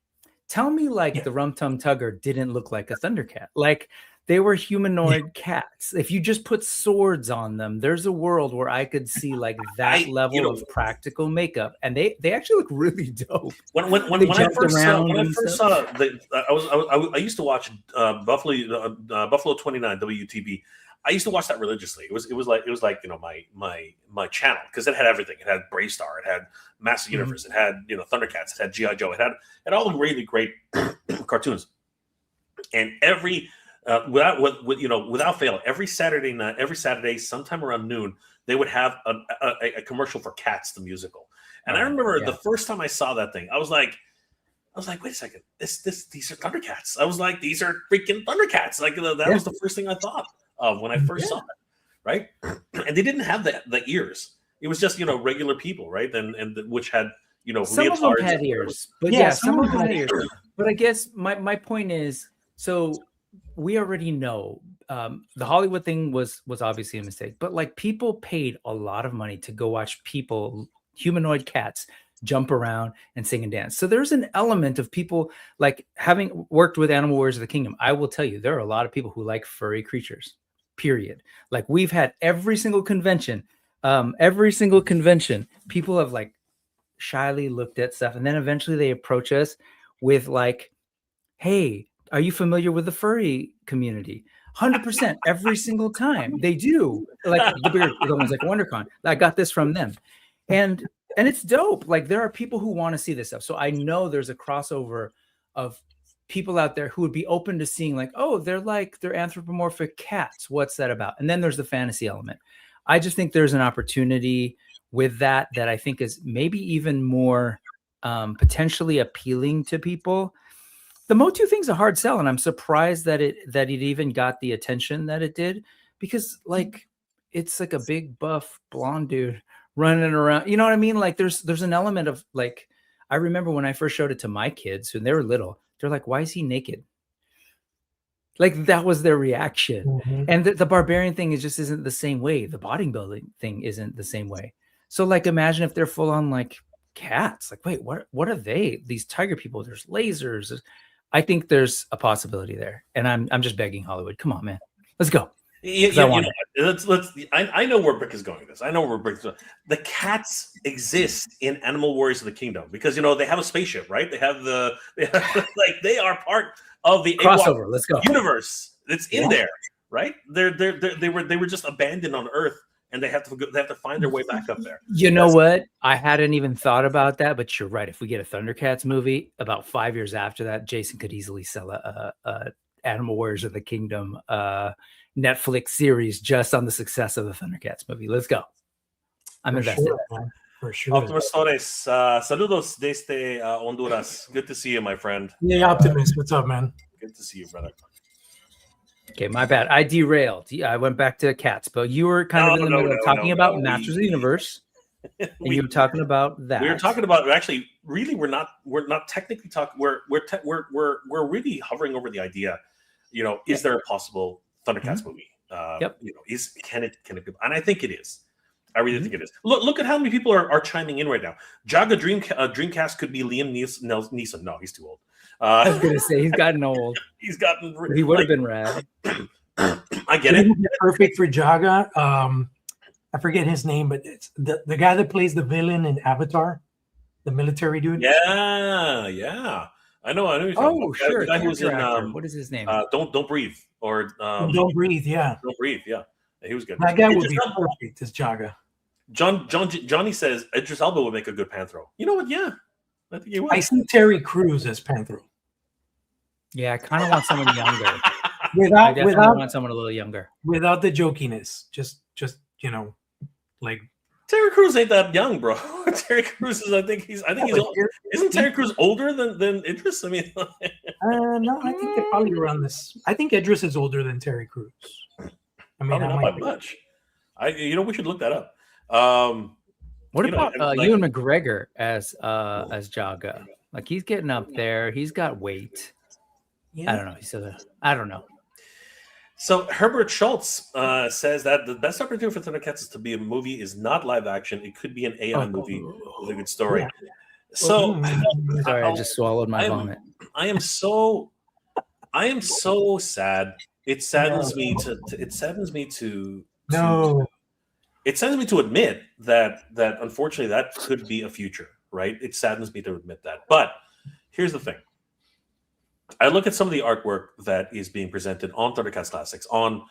Tell me like the Rum Tum Tugger didn't look like a Thundercat. Like they were humanoid cats. If you just put swords on them, there's a world where I could see like that level of practical makeup, and they actually look really dope. When I first saw, I used to watch Buffalo 29 WTB. I used to watch that religiously. It was like you know my channel, because it had everything. It had Brave Star, it had Master Universe, it had, you know, Thundercats, it had G.I. Joe, it had all the really great cartoons, and without fail, every Saturday night, every Saturday, sometime around noon, they would have a commercial for Cats the musical. And I remember the first time I saw that thing, I was like, wait a second, these are Thundercats. I was like, these are freaking Thundercats. Like that was the first thing I thought of when I first saw it, right? And they didn't have the ears. It was just, you know, regular people, right? And which had, you know, some of them had ears, but some of them had ears. But I guess my point is, so we already know the Hollywood thing was obviously a mistake, but like people paid a lot of money to go watch humanoid cats jump around and sing and dance. So there's an element of people, like having worked with Animal Warriors of the Kingdom, I will tell you, there are a lot of people who like furry creatures, period. Like we've had every single convention, people have like shyly looked at stuff. And then eventually they approach us with like, hey, are you familiar with the furry community? 100% every single time they do. Like the bigger ones, like WonderCon. I got this from them, and it's dope. Like there are people who want to see this stuff. So I know there's a crossover of people out there who would be open to seeing like, oh, they're anthropomorphic cats. What's that about? And then there's the fantasy element. I just think there's an opportunity with that I think is maybe even more potentially appealing to people. The MOTU thing's a hard sell, and I'm surprised that it even got the attention that it did, because like it's like a big buff blonde dude running around. You know what I mean? Like there's an element of like, I remember when I first showed it to my kids when they were little, they're like, why is he naked? Like that was their reaction. Mm-hmm. And the barbarian thing isn't the same way. The bodybuilding thing isn't the same way. So like imagine if they're full on like cats. Like, wait, what are they? These tiger people, there's lasers. I think there's a possibility there, and I'm just begging Hollywood. Come on, man, let's go. I know where Brick is going with this. I know where Brick is going. The cats exist in Animal Warriors of the Kingdom because, you know, they have a spaceship, right? They have like they are part of the crossover. Let's go universe that's in there, right? They were just abandoned on Earth and they have to find their way back up there. You know what? I hadn't even thought about that, but you're right. If we get a Thundercats movie, about 5 years after that, Jason could easily sell a Animal Warriors of the Kingdom Netflix series just on the success of the Thundercats movie. Let's go. I'm invested. Sure, man. For sure. Optimus Torres, saludos desde Honduras. Good to see you, my friend. Yeah, Optimus. What's up, man? Good to see you, brother. Okay, my bad. I derailed. I went back to Cats, but you were kind of in the middle of talking about Masters of the Universe, and you were talking about that. We were talking about actually. Really, we're not technically talking. We're really hovering over the idea. You know, is there a possible Thundercats movie? Yep. You know, can it be? And I think it is. I really think it is. Look at how many people are chiming in right now. Jaga Dreamcast could be Liam Neeson. No, he's too old. I was gonna say he's gotten old. He's gotten. He would have been rad. I get it. Perfect for Jaga. I forget his name, but it's the guy that plays the villain in Avatar, the military dude. Yeah. I know. Oh, sure. The guy who's in what is his name? Don't Breathe or Don't Breathe. Yeah. Don't Breathe. Yeah, he was good. That guy would be perfect as Jaga. Johnny says Idris Elba would make a good Panthro. You know what? Yeah, I think he would. I see Terry Crews as Panthro. Yeah, I kind of want someone younger. Without want someone a little younger. Without the jokiness. Just you know, like Terry Crews ain't that young, bro. Terry Crews is. I think he's. Old. Isn't Terry Crews older than Idris? I mean, no, I think they're probably around this. I think Idris is older than Terry Crews. I mean, not by much. We should look that up. What about Ewan McGregor as Jaga? Like he's getting up there. He's got weight. Yeah. I don't know. I don't know. So Herbert Schultz says that the best opportunity for Thundercats to be a movie is not live action. It could be an AI movie with a good story. Yeah. So sorry, I just swallowed my vomit. I am so sad. It saddens me to. It saddens me to. It saddens me to admit that unfortunately that could be a future, right? It saddens me to admit that. But here's the thing. I look at some of the artwork that is being presented on Thundercats Classics, on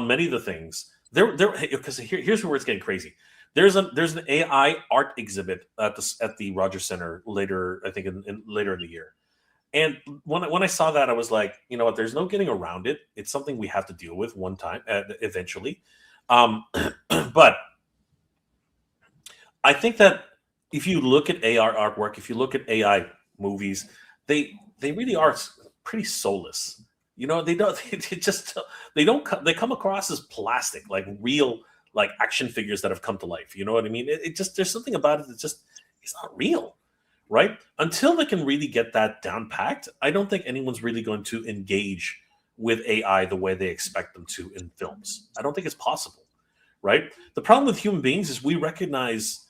many of the things. Because here's where it's getting crazy. There's an AI art exhibit at the Rogers Center later, I think later in the year. And when I saw that, I was like, you know what? There's no getting around it. It's something we have to deal with one time, eventually. But I think that if you look at AR artwork, if you look at AI movies, they really are pretty soulless. You know, they come across as plastic, like real, like action figures that have come to life. You know what I mean? It just, there's something about it that just, it's not real, right? Until they can really get that down packed, I don't think anyone's really going to engage with AI the way they expect them to in films. I don't think it's possible, right? The problem with human beings is we recognize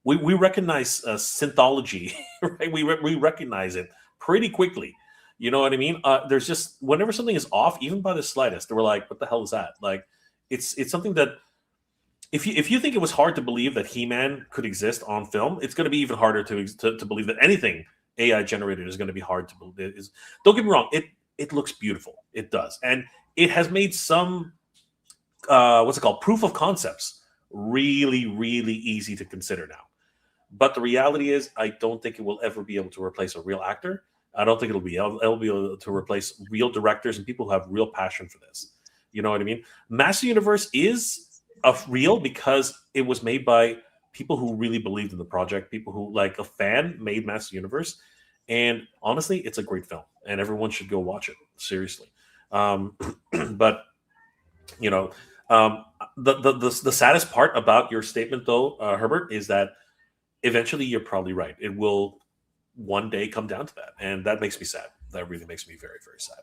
we recognize synthology, right? We recognize it pretty quickly. You know what I mean? There's just whenever something is off, even by the slightest, we're like, "What the hell is that?" Like, it's something that if you think it was hard to believe that He-Man could exist on film, it's going to be even harder to believe that anything AI generated is going to be hard to believe. Don't get me wrong; it looks beautiful. It does. And it has made some, proof of concepts really, really easy to consider now. But the reality is, I don't think it will ever be able to replace a real actor. I don't think it'll be able to replace real directors and people who have real passion for this. You know what I mean? Master Universe is real because it was made by people who really believed in the project, people who, like a fan, made Master Universe. And honestly, it's a great film, and everyone should go watch it. Seriously, but you know, the saddest part about your statement, though, Herbert, is that eventually you're probably right. It will one day come down to that, and that makes me sad. That really makes me very, very sad.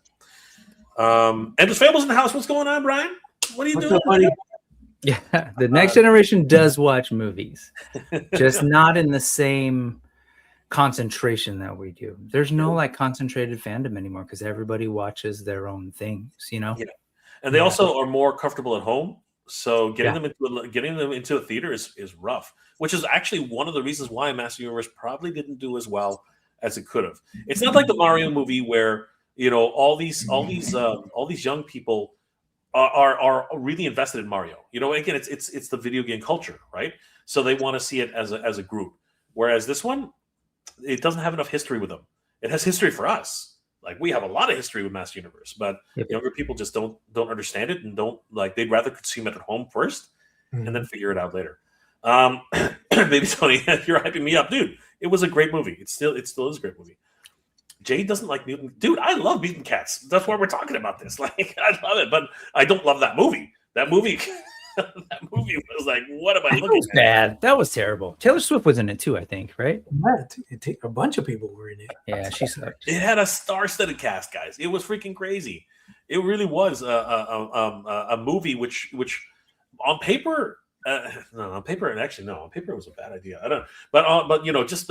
And the Fables in the house. What's going on, Brian? What are you doing, buddy? Yeah, the next generation does watch movies, just not in the same concentration that we do. There's no like concentrated fandom anymore because everybody watches their own things, you know. Yeah, and they also are more comfortable at home. So getting them into a theater is rough, which is actually one of the reasons why Master Universe probably didn't do as well as it could have. It's not like the Mario movie where, you know, all these young people are really invested in Mario. You know, again, it's the video game culture, right? So they want to see it as a group. Whereas this one, it doesn't have enough history with them. It has history for us. Like, we have a lot of history with Master Universe, but younger people just don't understand it and don't like. They'd rather consume it at home first and then figure it out later. Baby Tony, you're hyping me up, dude. It was a great movie. It still is a great movie. Jay doesn't like mutant. Dude, I love mutant cats. That's why we're talking about this. Like, I love it, but I don't love that movie. That movie was like, what am I looking at? Bad. That was terrible. Taylor Swift was in it too, I think, right? What? A bunch of people were in it. Yeah, she sucked. It had a star-studded cast, guys. It was freaking crazy. It really was a movie which on paper. On paper it was a bad idea. I don't, but you know, just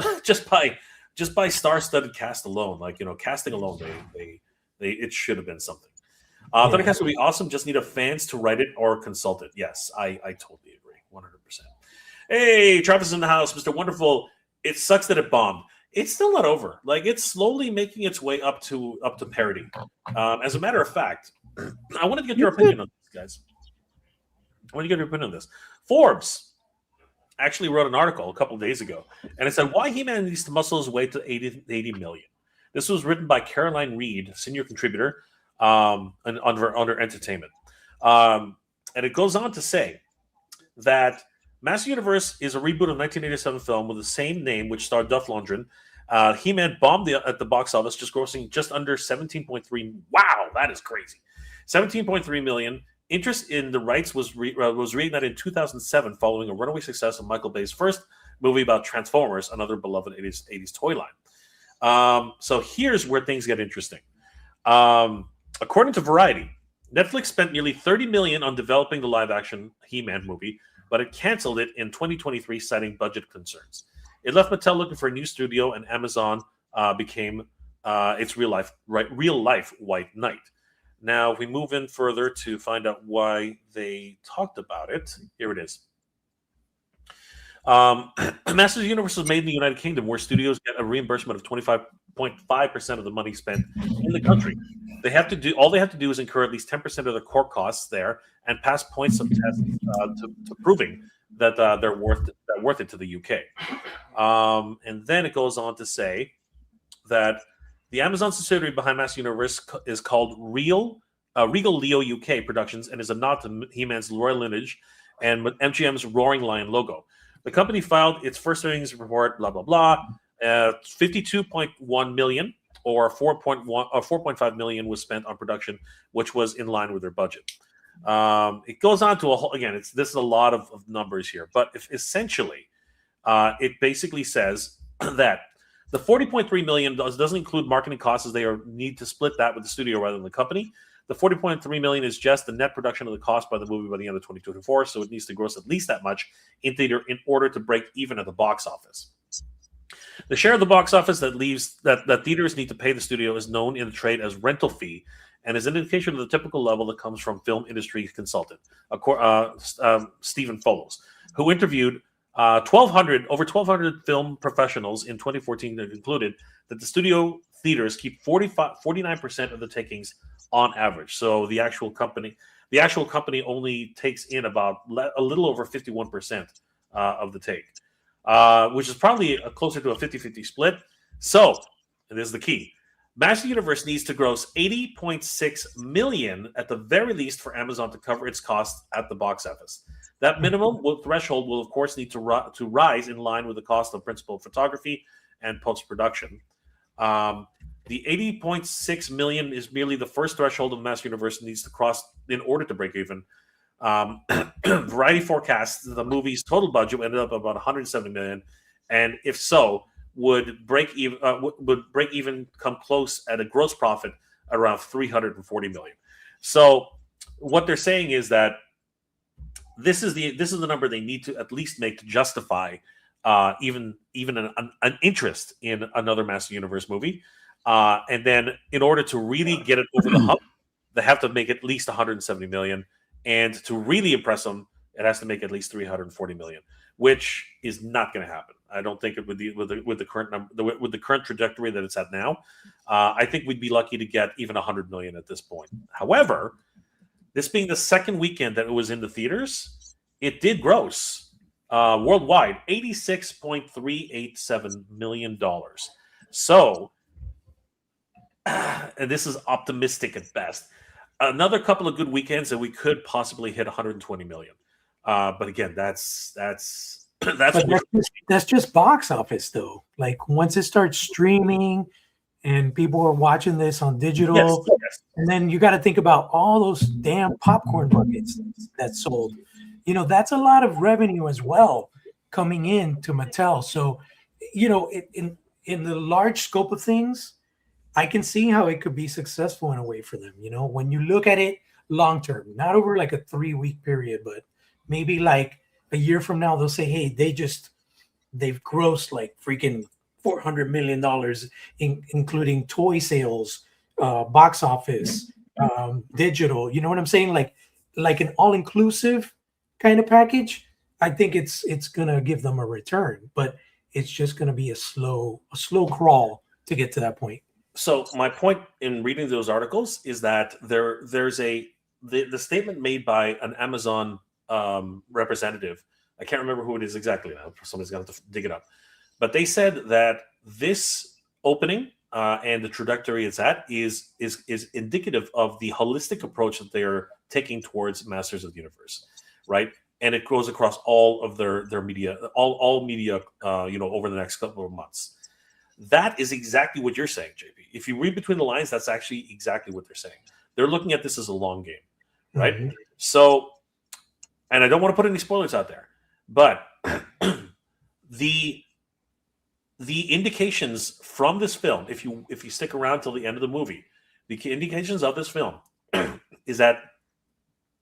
by star-studded cast alone, like, you know, casting alone, they it should have been something. Thundercats would be awesome. Just need a fans to write it or consult it. Yes, I totally agree, 100%. Hey, Travis in the house, Mr. Wonderful. It sucks that it bombed. It's still not over. Like, it's slowly making its way up to parody. As a matter of fact, I want to get your opinion on this, guys. I want to get your opinion on this. Forbes actually wrote an article a couple of days ago, and it said why He-Man needs to muscle his way to 80 million. This was written by Caroline Reed, senior contributor, and under entertainment. And it goes on to say that Master Universe is a reboot of 1987 film with the same name, which starred Duff Lundgren. He-Man bombed at the box office, just grossing just under 17.3. Wow, that is crazy. 17.3 million. Interest in the rights was reignited in 2007 following a runaway success of Michael Bay's first movie about Transformers, another beloved 80s toy line. So here's where things get interesting. According to Variety, Netflix spent nearly $30 million on developing the live-action He-Man movie, but it canceled it in 2023, citing budget concerns. It left Mattel looking for a new studio, and Amazon became its real-life White Knight. Now, if we move in further to find out why they talked about it, here it is. Masters Universe was made in the United Kingdom, where studios get a reimbursement of 25.5% of the money spent in the country. All they have to do is incur at least 10% of the core costs there and pass points of tests to proving that they're worth it to the UK. And then it goes on to say that the Amazon subsidiary behind Master Universe is called Regal Leo UK Productions and is a nod to He-Man's royal lineage and MGM's Roaring Lion logo. The company filed its first earnings report, blah, blah, blah. 52.1 million or 4.5 million was spent on production, which was in line with their budget. It goes on to this is a lot of numbers here, but essentially it basically says that the 40.3 million doesn't include marketing costs, as they need to split that with the studio rather than the company. The 40.3 million is just the net production of the cost by the movie by the end of 2024, so it needs to gross at least that much in theater in order to break even at the box office. The share of the box office that theaters need to pay the studio is known in the trade as rental fee and is an indication of the typical level that comes from film industry consultant Stephen Follows, who interviewed over 1,200 film professionals in 2014 that concluded that the studio theaters keep 49% of the takings on average. So the actual company only takes in about a little over 51% of the take, which is probably closer to a 50-50 split. So, and this is the key, Master Universe needs to gross $80.6 million at the very least for Amazon to cover its costs at the box office. That minimum threshold will, of course, need to rise in line with the cost of principal photography and post-production. The $80.6 million is merely the first threshold of Master Universe needs to cross in order to break even. Variety forecasts the movie's total budget ended up about $170 million, and if so, would break even come close at a gross profit around $340 million. So what they're saying is that this is the number they need to at least make to justify even an interest in another Master Universe movie. And then in order to really get it over the hump, they have to make at least $170 million. And to really impress them, it has to make at least $340 million, which is not going to happen. I don't think it would be with the current number, with the current trajectory that it's at now. I think we'd be lucky to get even $100 million at this point. However, This being the second weekend that it was in the theaters, it did gross worldwide $86.387 million. So, and this is optimistic at best. Another couple of good weekends that we could possibly hit 120 million. But again, that's just box office though. Like once it starts streaming and people are watching this on digital, yes. And then you got to think about all those damn popcorn buckets that sold. You know, that's a lot of revenue as well coming in to Mattel. So, you know, in the large scope of things, I can see how it could be successful in a way for them. You know, when you look at it long term, not over like a 3-week period, but maybe like a year from now, they'll say, hey, they've grossed like freaking $400 million, including toy sales, box office, digital. You know what I'm saying? Like an all-inclusive kind of package. I think it's gonna give them a return, but it's just gonna be a slow crawl to get to that point. So my point in reading those articles is that there's the statement made by an Amazon representative. I can't remember who it is exactly now. Somebody's got to dig it up. But they said that this opening and the trajectory it's at is indicative of the holistic approach that they are taking towards Masters of the Universe, right? And it goes across all of their media, all media, over the next couple of months. That is exactly what you're saying, JP. If you read between the lines, that's actually exactly what they're saying. They're looking at this as a long game, right? Mm-hmm. So, and I don't want to put any spoilers out there, but the indications from this film, if you stick around till the end of the movie, the indications of this film is that,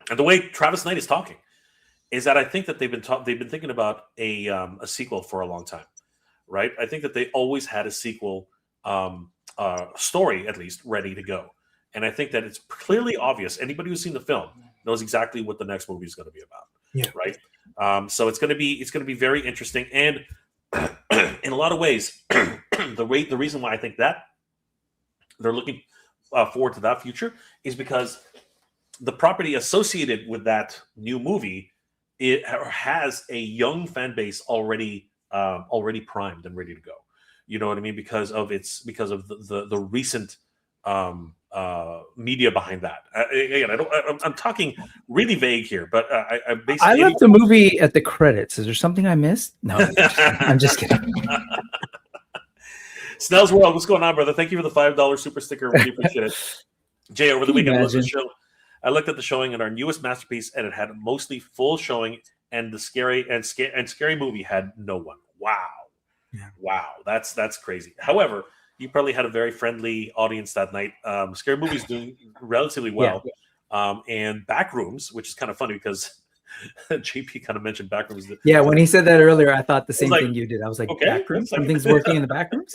and the way Travis Knight is talking, is that I think that they've been thinking about a sequel for a long time, right? I think that they always had a sequel story, at least, ready to go. And I think that it's clearly obvious. Anybody who's seen the film knows exactly what the next movie is going to be about. Yeah. Right. So it's going to be very interesting. And in a lot of ways, the reason why I think that they're looking forward to that future is because the property associated with that new movie, it has a young fan base already primed and ready to go. You know what I mean? Because of the recent media behind that. Again, I'm talking really vague here, but I basically left the movie at the credits. Is there something I missed? No, I'm just kidding. Snell's World, what's going on, brother? Thank you for the $5 super sticker. Really appreciate it. Jay, over the weekend, I looked at the showing and our newest masterpiece, and it had mostly full showing, and the scary movie had no one. Wow. Yeah. Wow, that's crazy. However, you probably had a very friendly audience that night. Scary Movie's doing relatively well. Yeah. And Backrooms, which is kind of funny because JP kind of mentioned Backrooms. Yeah, when he said that earlier, I thought the same thing you did. I was like, okay, Backrooms? Something's working in the Backrooms?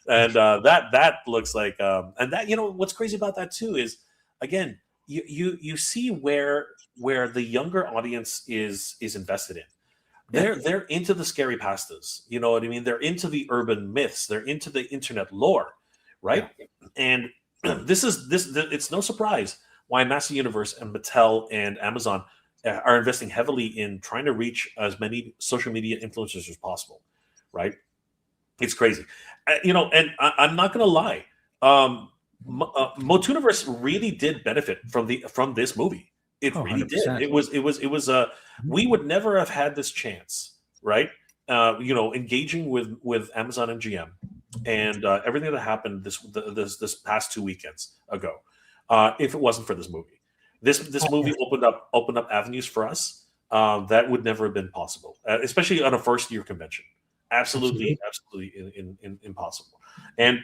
And that looks like, and that, what's crazy about that too is, again, you see where the younger audience is invested in. They're into the scary pastas. You know what I mean? They're into the urban myths. They're into the internet lore, right? Yeah. And it's no surprise why Master Universe and Mattel and Amazon are investing heavily in trying to reach as many social media influencers as possible, right? It's crazy. And I'm not going to lie. MOTU Universe really did benefit from this movie. It really 100%. Did. It was we would never have had this chance, right? Engaging with Amazon and GM and everything that happened this past 2 weekends ago, if it wasn't for this movie. This movie opened up avenues for us that would never have been possible, especially on a first year convention. Absolutely impossible. And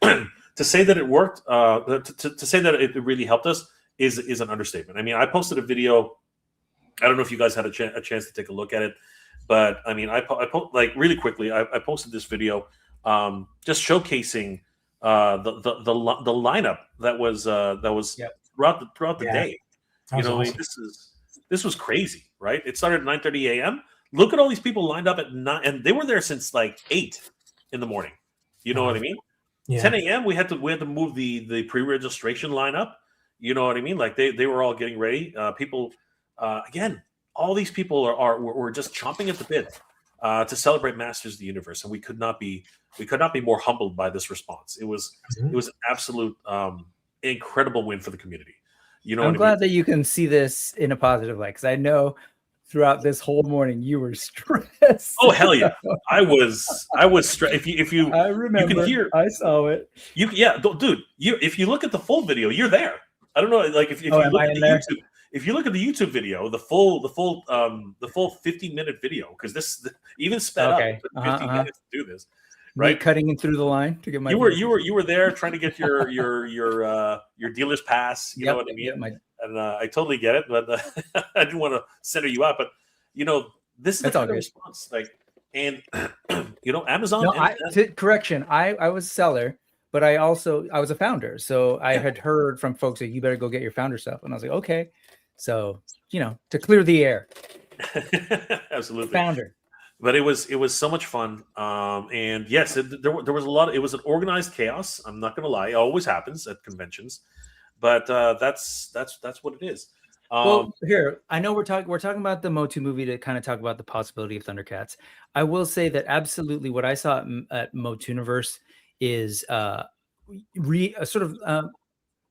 to say that it worked, to say that it really helped us is an understatement. I mean, I posted a video. I don't know if you guys had a chance to take a look at it, but I mean, I really quickly. I posted this video, just showcasing the lineup that was throughout the day. Awesome. This was crazy, right? It started at 9:30 a.m. Look at all these people lined up at 9, and they were there since like 8 in the morning. You know what I mean? Yeah. 10 a.m. we had to move the pre-registration line up. You know what I mean? Like they were all getting ready. People, again, all these people were just chomping at the bit to celebrate Masters of the Universe, and we could not be more humbled by this response. It was an absolute incredible win for the community. You know, I'm what glad I mean? that you can see this in a positive light, because I know throughout this whole morning you were stressed. Oh hell yeah, I was stressed. If you I remember, you can hear, I saw it. Dude, if you look at the full video, you're there. I don't know, like if you look at the YouTube. If you look at the YouTube video, the full 15-minute video, because this even sped up. It took 15 minutes to do this, right? Me cutting in through the line to get my. You were there trying to get your dealer's pass. You know what I mean? And I totally get it, but I didn't want to center you out. But this is the kind of response, like, and Amazon. No, correction, I was a seller. But I was a founder. So I had heard from folks that you better go get your founder stuff. And I was like, okay. So, to clear the air. Absolutely. Founder. But it was so much fun. And yes, there was a lot. It was an organized chaos. I'm not going to lie. It always happens at conventions. But that's what it is. Well, here, I know we're talking about the MOTU movie to kind of talk about the possibility of Thundercats. I will say that absolutely what I saw at MOTU Universe is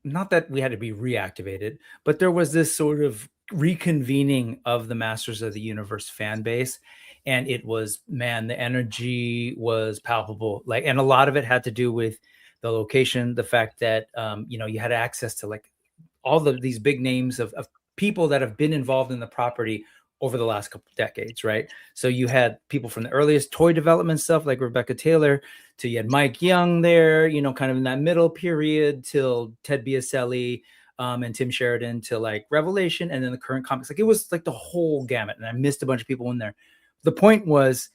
not that we had to be reactivated, but there was this sort of reconvening of the Masters of the Universe fan base, and it was, man, the energy was palpable. Like, and a lot of it had to do with the location, the fact that you had access to like all these big names of people that have been involved in the property over the last couple of decades, right? So you had people from the earliest toy development stuff like Rebecca Taylor, to you had Mike Young there, kind of in that middle period, till Ted Biaselli and Tim Sheridan, to like Revelation, and then the current comics. Like, it was like the whole gamut, and I missed a bunch of people in there. The point was,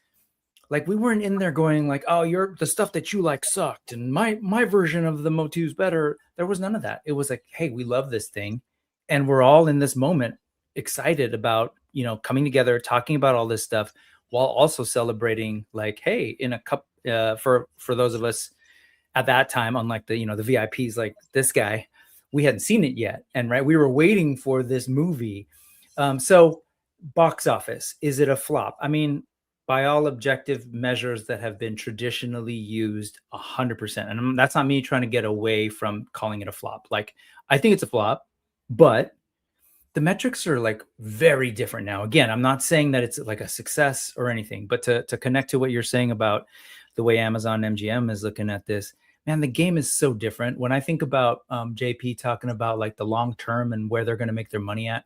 like, we weren't in there going like, oh, the stuff that you like sucked, and my version of the MOTU's better. There was none of that. It was like, hey, we love this thing, and we're all in this moment excited about coming together, talking about all this stuff, while also celebrating, like, hey, in a cup for those of us at that time, unlike the the VIPs like this guy, we hadn't seen it yet, and we were waiting for this movie. So box office, is it a flop? I mean, by all objective measures that have been traditionally used, 100%, and that's not me trying to get away from calling it a flop. Like, I think it's a flop, but the metrics are like very different now. Again, I'm not saying that it's like a success or anything, but to connect to what you're saying about the way Amazon MGM is looking at this, man, the game is so different. When I think about JP talking about like the long term and where they're going to make their money at,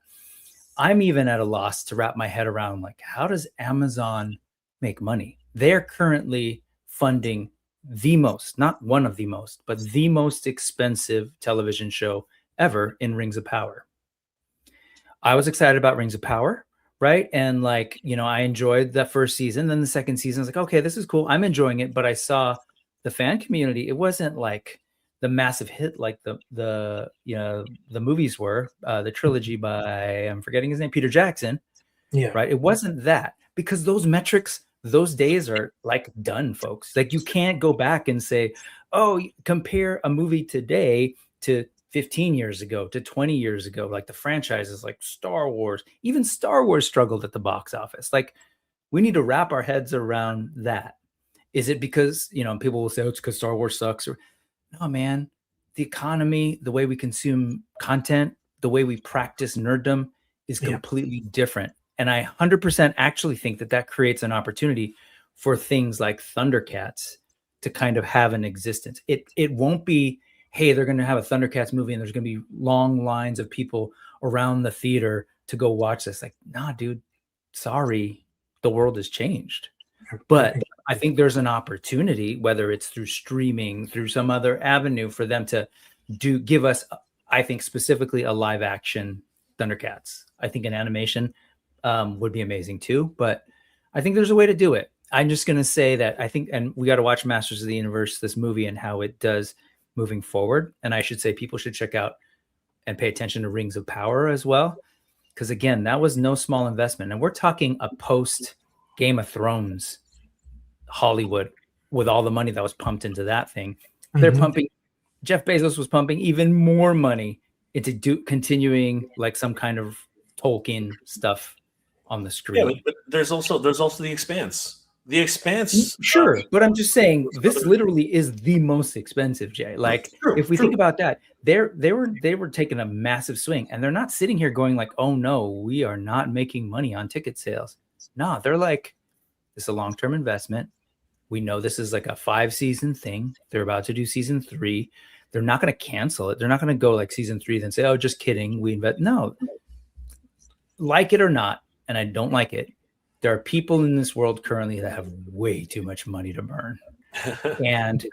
I'm even at a loss to wrap my head around, like, how does Amazon make money? They're currently funding the most, not one of the most, but the most expensive television show ever in Rings of Power. I was excited about Rings of Power, right? And like, I enjoyed the first season. Then the second season, I was like, okay, this is cool. I'm enjoying it. But I saw the fan community. It wasn't like the massive hit like the movies were. The trilogy by, I'm forgetting his name, Peter Jackson. Yeah. Right. It wasn't that, because those metrics, those days are like done, folks. Like, you can't go back and say, oh, compare a movie today to 15 years ago, to 20 years ago. Like, the franchises like Star Wars, even Star Wars struggled at the box office. Like, we need to wrap our heads around that. Is it because, people will say, oh, it's because Star Wars sucks? Or no, man, the economy, the way we consume content, the way we practice nerddom is completely different. And I 100% actually think that creates an opportunity for things like Thundercats to kind of have an existence. It won't be, hey, they're going to have a Thundercats movie and there's going to be long lines of people around the theater to go watch this. Like, nah, dude, sorry, the world has changed. But I think there's an opportunity, whether it's through streaming, through some other avenue, for them to give us, I think, specifically a live action Thundercats. I think an animation would be amazing too, but I think there's a way to do it. I'm just going to say that I think, and we got to watch Masters of the Universe, this movie, and how it does moving forward. And I should say people should check out and pay attention to Rings of Power as well. Because again, that was no small investment. And we're talking a post Game of Thrones Hollywood with all the money that was pumped into that thing. They're pumping, Jeff Bezos was pumping even more money into continuing like some kind of Tolkien stuff on the screen. Yeah, but there's also the Expanse. The Expanse, sure, but I'm just saying this literally is the most expensive, Jay. Like, if we think about that, they were taking a massive swing, and they're not sitting here going like, "Oh no, we are not making money on ticket sales." No, they're like, "This is a long-term investment. We know this is like a 5-season thing. They're about to do season 3. They're not going to cancel it. They're not going to go like season 3 then say, "Oh, just kidding. We invest." No, like it or not, and I don't like it. There are people in this world currently that have way too much money to burn. And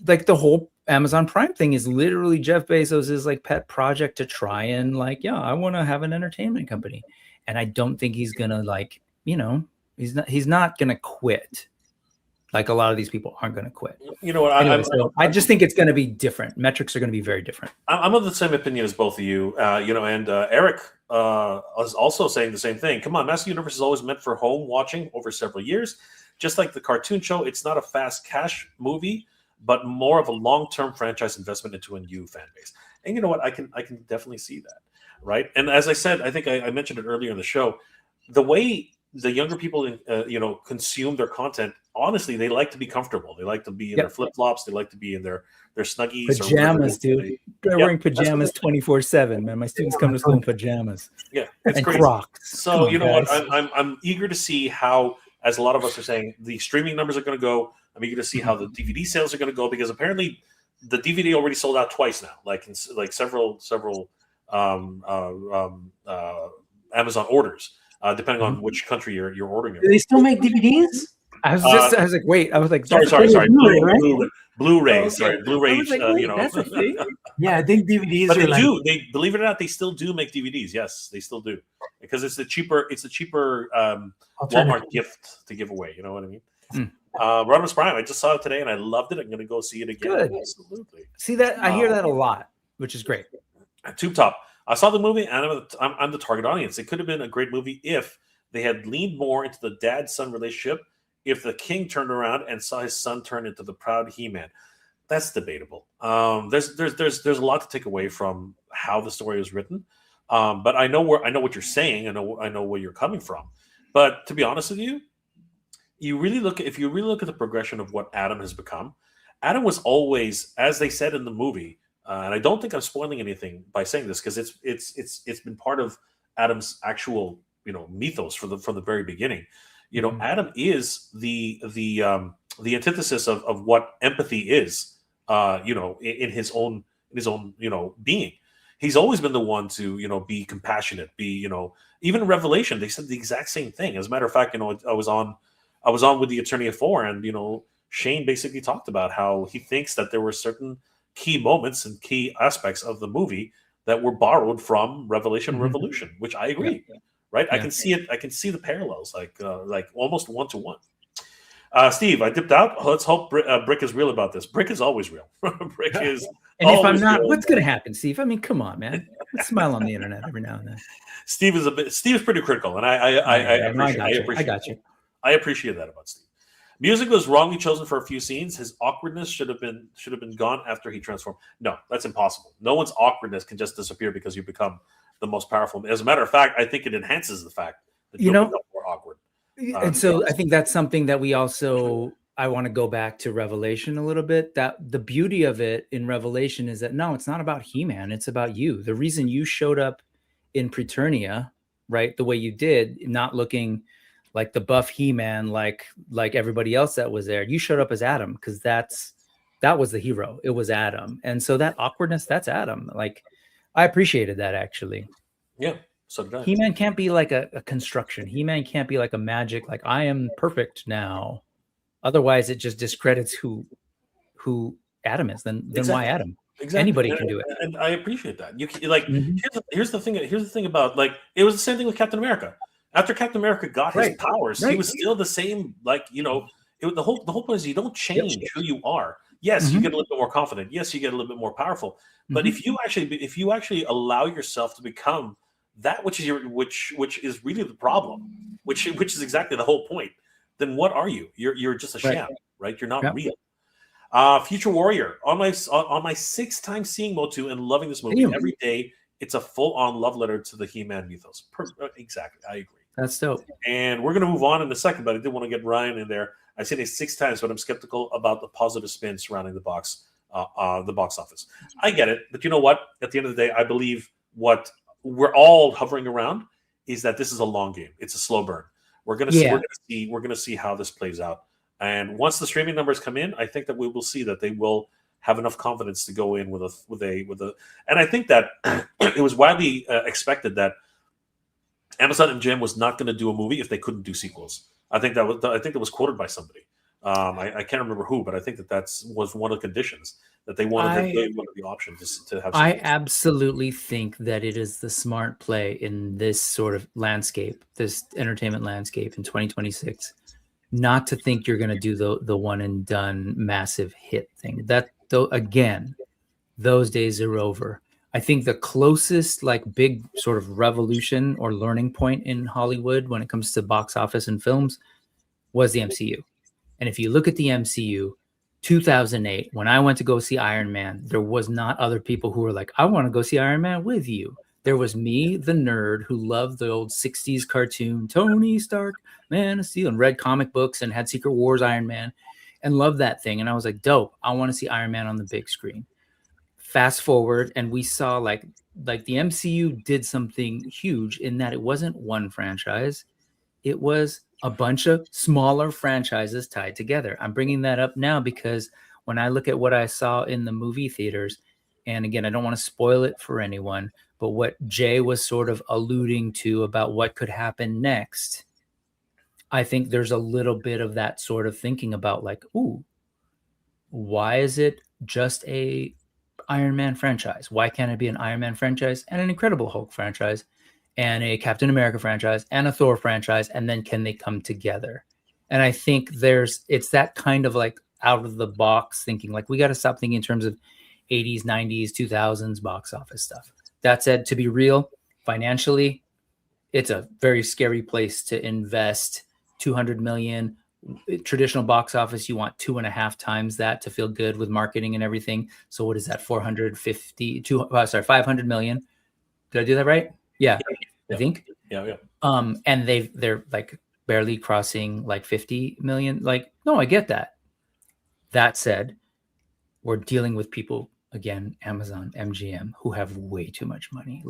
like the whole Amazon Prime thing is literally Jeff Bezos' like pet project to try and like, yeah, I want to have an entertainment company. And I don't think he's going to like, he's not going to quit. Like a lot of these people aren't going to quit. You know what? I just think it's going to be different. Metrics are going to be very different. I'm of the same opinion as both of you. And Eric was also saying the same thing. Come on, Master Universe is always meant for home watching over several years. Just like the cartoon show, it's not a fast cash movie, but more of a long-term franchise investment into a new fan base. And you know what? I can definitely see that, right? And as I said, I think I mentioned it earlier in the show, the way the younger people, consume their content. Honestly, they like to be comfortable. They like to be in their flip flops. They like to be in their snuggies, pajamas, dude. They're wearing pajamas 24/7. Man, my students come to school in pajamas. Yeah, it's and crazy. Crocs. So you know what? I'm eager to see how, as a lot of us are saying, the streaming numbers are going to go. I'm eager to see how the DVD sales are going to go, because apparently the DVD already sold out twice now, like in several Amazon orders. Depending on which country you're ordering it. Do they still make DVDs? I was like, wait. I was like, sorry. Blu-ray, right? Blu-ray, okay. sorry, Blu-ray. Like, that's a thing. Yeah, I think DVDs. But are they do. They, believe it or not, they still do make DVDs. Yes, they still do, because it's a cheaper Walmart gift to give away. You know what I mean? Rodimus Prime. I just saw it today and I loved it. I'm going to go see it again. Good. Absolutely. See that? I hear that a lot, which is great. Tube Top. I saw the movie, and I'm the target audience. It could have been a great movie if they had leaned more into the dad-son relationship. If the king turned around and saw his son turn into the proud He-Man, that's debatable. There's a lot to take away from how the story was written. But I know what you're saying. I know where you're coming from. But to be honest with you, if you really look at the progression of what Adam has become, Adam was always, as they said in the movie. And I don't think I'm spoiling anything by saying this, because it's been part of Adam's actual mythos from the very beginning. Adam is the antithesis of what empathy is. In his own being. He's always been the one to be compassionate. Even in Revelation they said the exact same thing. As a matter of fact, I was on with the Attorney of Four, and Shane basically talked about how he thinks that there were certain key moments and key aspects of the movie that were borrowed from Revelation and Revolution, which I agree. Yeah. Right? Yeah. I can see it. I can see the parallels, like almost 1-to-1. Steve, I dipped out. Let's hope Brick is real about this. Brick is always real. Brick is. And if I'm not, what's going to happen, Steve? I mean, come on, man. Let's smile on the internet every now and then. Steve's pretty critical, and I got you. I appreciate that about Steve. Music was wrongly chosen for a few scenes. His awkwardness should have been gone after he transformed. No, that's impossible. No one's awkwardness can just disappear because you become the most powerful. As a matter of fact, I think it enhances the fact that you become more awkward. And so I think that's something that we also, I want to go back to Revelation a little bit. That the beauty of it in Revelation is that no, it's not about He-Man. It's about you. The reason you showed up in Preternia, right, the way you did, not looking like the buff He-Man, like everybody else that was there. You showed up as Adam because that was the hero. It was Adam. And so that awkwardness, that's Adam. Like, I appreciated that, actually. Yeah. So did I. He-Man can't be like a construction. He-Man can't be like a magic, like I am perfect now. Otherwise, it just discredits who Adam is. Then exactly. Why Adam? Exactly. Anybody can do it. And I appreciate that. You like here's the thing about, like, it was the same thing with Captain America. After Captain America got his powers, he was still the same. Like, the whole point is you don't change who you are. Yes, you get a little bit more confident. Yes, you get a little bit more powerful. But if you actually allow yourself to become that which is really the problem, which is exactly the whole point, then what are you? You're just a sham, right? You're not real. Future Warrior, on my 6th time seeing MOTU and loving this movie. Every day it's a full-on love letter to the He-Man mythos. Exactly, I agree. That's dope. And we're going to move on in a second, but I did want to get Ryan in there. I said it 6 times, but I'm skeptical about the positive spin surrounding the box office. I get it, but you know what? At the end of the day, I believe what we're all hovering around is that this is a long game. It's a slow burn. We're going to see how this plays out. And once the streaming numbers come in, I think that we will see that they will have enough confidence to go in with a. And I think that it was widely expected that Amazon MGM was not going to do a movie if they couldn't do sequels. I think that was quoted by somebody. I can't remember who, but I think that was one of the conditions that they wanted the option to have. I absolutely think that it is the smart play in this sort of landscape, this entertainment landscape in 2026, not to think you're going to do the one and done massive hit thing. That though, again, those days are over. I think the closest big sort of revolution or learning point in Hollywood when it comes to box office and films was the MCU. And if you look at the MCU, 2008, when I went to go see Iron Man, there was not other people who were like, I want to go see Iron Man with you. There was me, the nerd, who loved the old 60s cartoon, Tony Stark, Man of Steel, and read comic books and had Secret Wars Iron Man and loved that thing. And I was like, dope, I want to see Iron Man on the big screen. Fast forward, and we saw like the MCU did something huge in that it wasn't one franchise. It was a bunch of smaller franchises tied together. I'm bringing that up now because when I look at what I saw in the movie theaters, and again, I don't want to spoil it for anyone, but what Jay was sort of alluding to about what could happen next, I think there's a little bit of that sort of thinking about ooh, why is it just a Iron Man franchise? Why can't it be an Iron Man franchise and an Incredible Hulk franchise and a Captain America franchise and a Thor franchise? And then can they come together? And I think it's that kind of out of the box thinking, we got to stop thinking in terms of 80s, 90s, 2000s box office stuff. That said, to be real, financially, it's a very scary place to invest $200 million. Traditional box office, you want 2.5 times that to feel good with marketing and everything. So what is that? 500 million. Did I do that right? Yeah. I think. Yeah. And they're barely crossing 50 million. No, I get that. That said, we're dealing with people, again, Amazon, MGM, who have way too much money.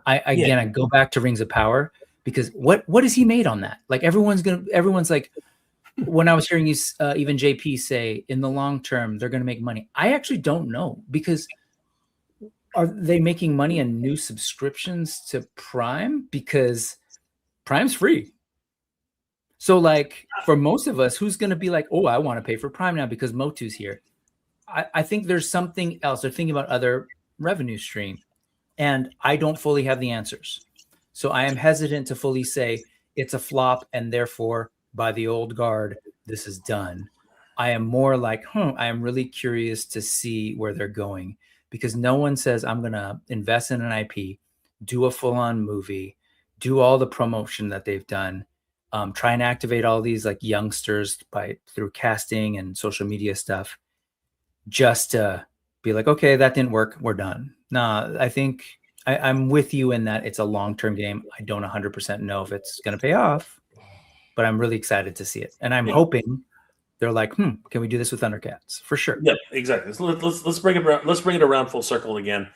I go back to Rings of Power because what is he made on that? Everyone's when I was hearing you, even JP say in the long term, they're going to make money. I actually don't know, because are they making money on new subscriptions to Prime? Because Prime's free. So for most of us, who's going to be oh, I want to pay for Prime now because MOTU's here. I think there's something else. They're thinking about other revenue stream, and I don't fully have the answers. So I am hesitant to fully say it's a flop and therefore by the old guard, this is done. I am more I am really curious to see where they're going, because no one says I'm going to invest in an IP, do a full-on movie, do all the promotion that they've done, try and activate all these youngsters through casting and social media stuff, just to be okay, that didn't work, we're done. Nah, I think I'm with you in that it's a long-term game. I don't 100% know if it's going to pay off, but I'm really excited to see it. And I'm hoping they're can we do this with Thundercats? For sure. Yeah, exactly. So let's bring it around. Let's bring it around full circle again.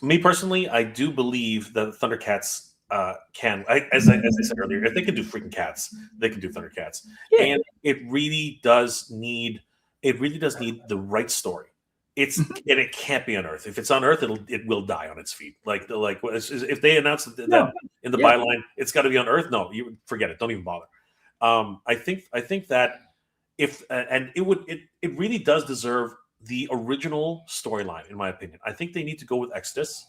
Me personally, I do believe that Thundercats can, as I said earlier, if they can do freaking cats, they can do Thundercats. Yeah. And it really does need the right story. And it can't be on Earth. If it's on Earth, it will die on its feet. If they announce that in the byline, it's got to be on Earth. No, you forget it. Don't even bother. I think that it really does deserve the original storyline, in my opinion. I think they need to go with Exodus.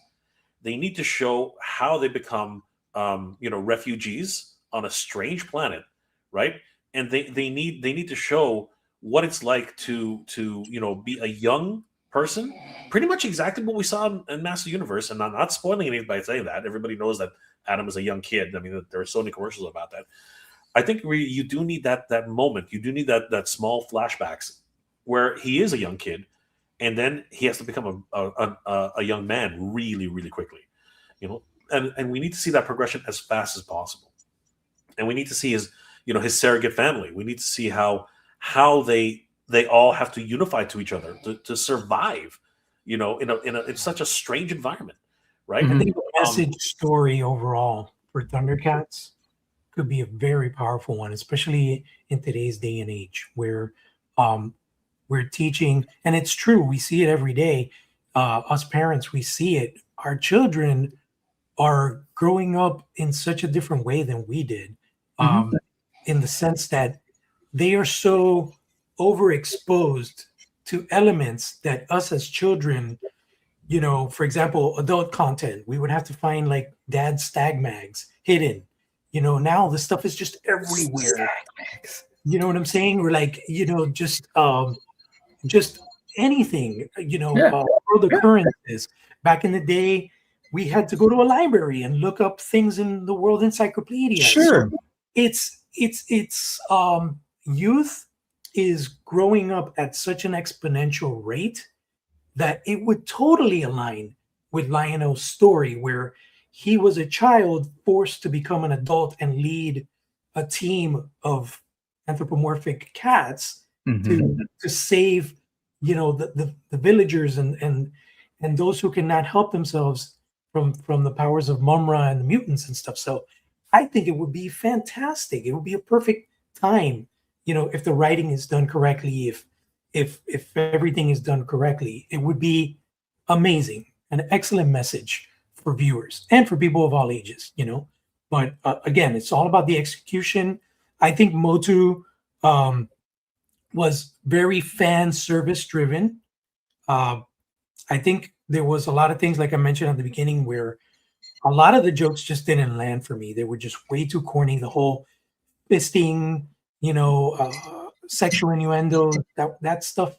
They need to show how they become refugees on a strange planet, right? And they need to show what it's like to be a young person, pretty much exactly what we saw in Master Universe. And I'm not spoiling anything by saying that. Everybody knows that Adam is a young kid. I mean, there are so many commercials about that. I think you do need that moment. You do need that small flashbacks where he is a young kid, and then he has to become a young man really, really quickly. And we need to see that progression as fast as possible. And we need to see his surrogate family. We need to see how they all have to unify to each other to survive, in such a strange environment, right? I think the message story overall for Thundercats could be a very powerful one, especially in today's day and age where we're teaching, and it's true, we see it every day. Us parents, we see it. Our children are growing up in such a different way than we did, in the sense that they are so overexposed to elements that us as children, for example, adult content, we would have to find like dad's stag mags hidden. Now the stuff is just everywhere. You know what I'm saying? Or like, just anything, world occurrences. Back in the day, we had to go to a library and look up things in the World Encyclopedia. Sure. So it's youth is growing up at such an exponential rate that it would totally align with Lionel's story, where he was a child forced to become an adult and lead a team of anthropomorphic cats to save, the villagers and those who cannot help themselves from the powers of Mumra and the mutants and stuff. So I think it would be fantastic. It would be a perfect time, if the writing is done correctly, if everything is done correctly, it would be amazing. An excellent message for viewers and for people of all ages, But again, it's all about the execution. I think MOTU was very fan service driven. I think there was a lot of things, like I mentioned at the beginning, where a lot of the jokes just didn't land for me. They were just way too corny. The whole fisting, sexual innuendo, that stuff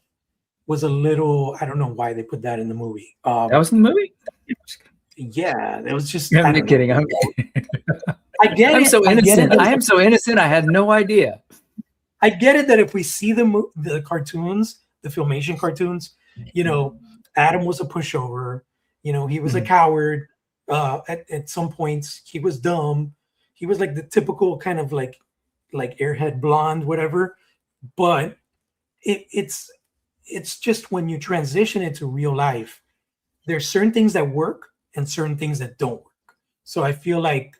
was a little, I don't know why they put that in the movie. That was in the movie? Yeah, it was just. I'm kidding. I'm kidding. I get it. I'm so innocent. I am so innocent. I had no idea. I get it that if we see the cartoons, the Filmation cartoons, Adam was a pushover. He was a coward. At some points, he was dumb. He was like the typical kind of like airhead blonde, whatever. But it's just when you transition it to real life, there's certain things that work and certain things that don't work. So I feel like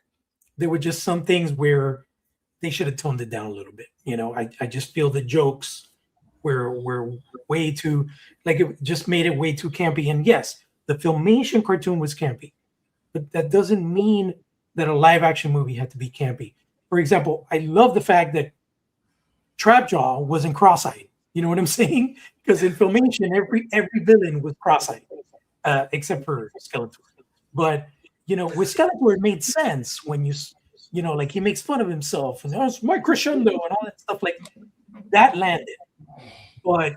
there were just some things where they should have toned it down a little bit. I just feel the jokes were way too, like, it just made it way too campy. And yes, the Filmation cartoon was campy, but that doesn't mean that a live action movie had to be campy. For example, I love the fact that Trapjaw wasn't cross-eyed. You know what I'm saying? Because in Filmation, every villain was cross-eyed, except for Skeletor. But with Skeletor, it made sense when like he makes fun of himself and that's my crescendo and all that stuff, like that landed. But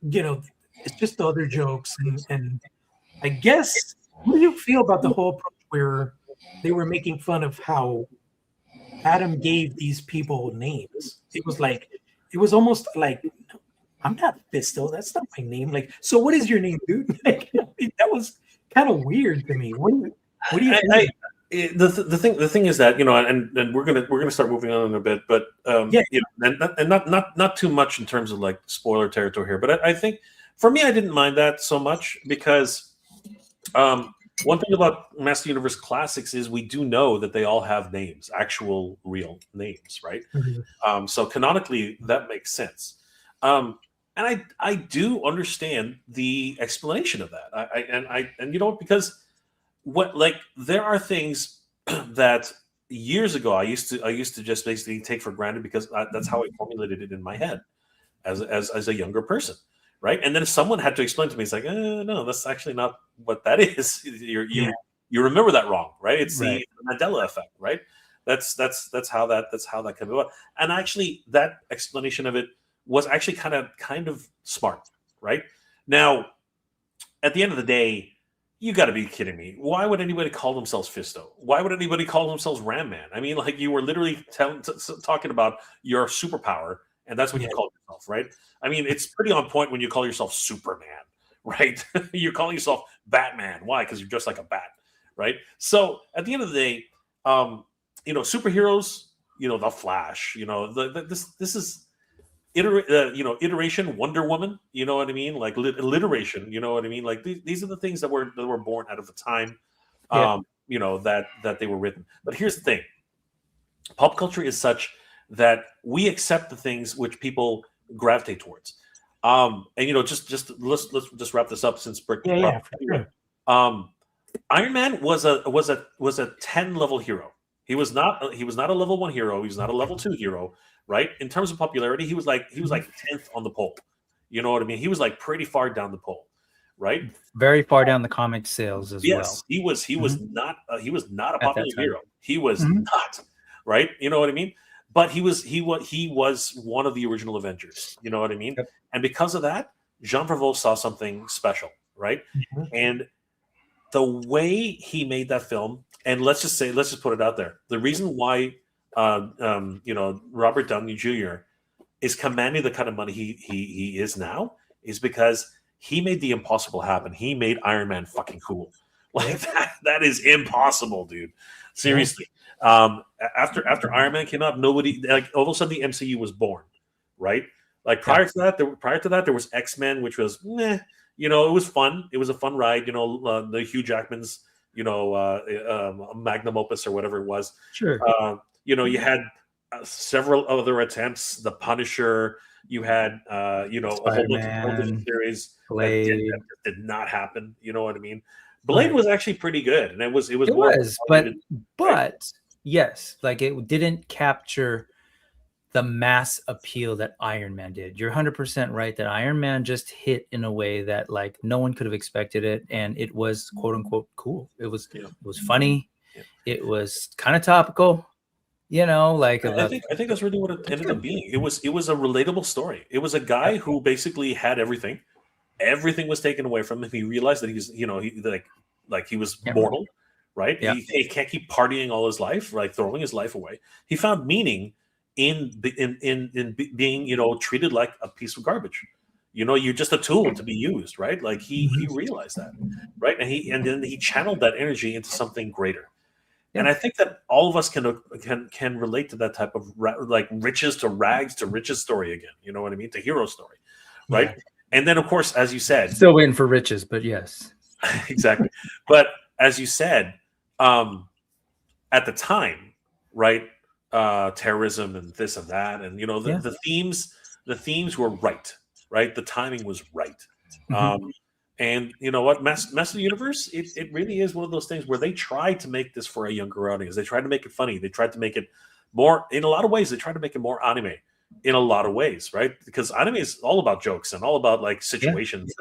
it's just the other jokes, and I guess, what do you feel about the whole approach where they were making fun of how Adam gave these people names? It was almost like, I'm not Fisto, that's not my name. Like, so what is your name, dude? Like, that was kind of weird to me. What do you think? The thing is that, and we're gonna start moving on in a bit, but and not too much in terms of like spoiler territory here, but I think for me, I didn't mind that so much because one thing about Master Universe Classics is we do know that they all have names, actual real names, right? So canonically, that makes sense. And I do understand the explanation of that. Because there are things that years ago I used to just basically take for granted because that's how I formulated it in my head as a younger person, right? And then if someone had to explain to me, it's like, no, that's actually not what that is. You remember that wrong, right? It's the Mandela effect, right? That's how that came about. And actually, that explanation of it was actually kind of smart, right? Now, at the end of the day, you got to be kidding me. Why would anybody call themselves Fisto? Why would anybody call themselves Ram Man? I mean, like, you were literally talking about your superpower, and that's what you called yourself, right? I mean, it's pretty on point when you call yourself Superman, right? You're calling yourself Batman. Why? Because you're just like a bat, right? So at the end of the day, superheroes, the Flash, this is iteration Wonder Woman, you know what I mean? Like alliteration, you know what I mean? Like these are the things that were born out of the time, that they were written. But here's the thing: pop culture is such that we accept the things which people gravitate towards. Just let's just wrap this up since Brick. Yeah, for sure. Iron Man was a 10 level hero. He was not a level 1 hero. He was not a level 2 hero, right? In terms of popularity, he was like 10th on the pole. You know what I mean? He was like pretty far down the pole, right? Very far down the comic sales as well. Yes, he was not a popular hero. He was not, right? You know what I mean? But he was one of the original Avengers. You know what I mean? Yep. And because of that, Jean Favreau saw something special, right? And the way he made that film, and let's just put it out there. The reason why Robert Downey Jr. is commanding the kind of money he is now is because he made the impossible happen. He made Iron Man fucking cool. Like that is impossible, dude. Seriously. After Iron Man came out, nobody, like, all of a sudden the MCU was born, right? Like prior to that, there was X-Men, which was it was fun. It was a fun ride. The Hugh Jackman's magnum opus or whatever it was. Sure. You had several other attempts. The Punisher. You had a whole bunch of television series that did not happen. You know what I mean? Blade was actually pretty good, and it was but yes, like it didn't capture the mass appeal that Iron Man did. You're 100% right that Iron Man just hit in a way that like no one could have expected it, and it was quote unquote cool. It was funny. Yeah. It was kind of topical. I think that's really what it ended up being. It was a relatable story. It was a guy who basically had everything. Everything was taken away from him. He realized that he was mortal, right? Yeah. He can't keep partying all his life, like throwing his life away. He found meaning in being, treated like a piece of garbage. You're just a tool to be used, right? Like he realized that, right? And then he channeled that energy into something greater. Yeah. And I think that all of us can relate to that type of like riches to rags to riches story again. You know what I mean? To hero story, right? Yeah. And then, of course, as you said, still waiting for riches, but yes, exactly. But as you said, at the time, right? Terrorism and this and that, and the themes were right? The timing was right. And you know what, Master of the Universe, it really is one of those things where they tried to make this for a younger audience. They tried to make it funny. They tried to make it more, in a lot of ways, they tried to make it more anime in a lot of ways, right? Because anime is all about jokes and all about like situations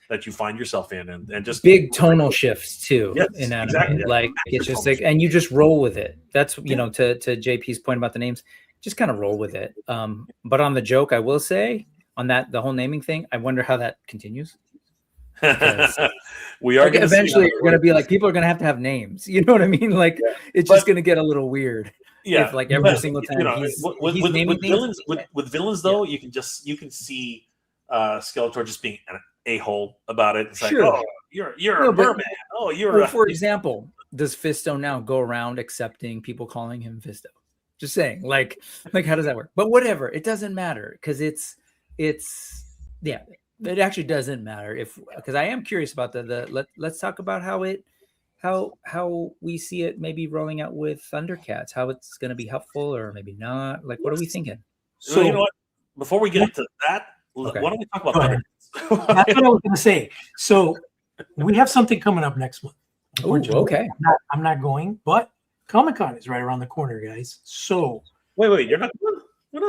that you find yourself in, and just big tonal shifts too in anime. Exactly. Like it's just like, and you just roll with it. That's to JP's point about the names, just kind of roll with it. But on the joke, I will say on that, the whole naming thing, I wonder how that continues. We are eventually going to be like, people are going to have names. You know what I mean? Like it's just going to get a little weird. Yeah, if, like every single time with villains though, you can see Skeletor just being an a-hole about it. It's like, oh, you're a merman. Oh, you're for example, does Fisto now go around accepting people calling him Fisto? Just saying, like how does that work? But whatever, it doesn't matter because it's it actually doesn't matter because I am curious about let's talk about how we see it maybe rolling out with Thundercats, how it's going to be helpful or maybe not. Like, what are we thinking? So you know what? Before we get into that, why don't we talk about Thundercats? That's what I was going to say. So we have something coming up next month. Ooh, okay. I'm not going, but Comic-Con is right around the corner, guys. So wait, you're not going?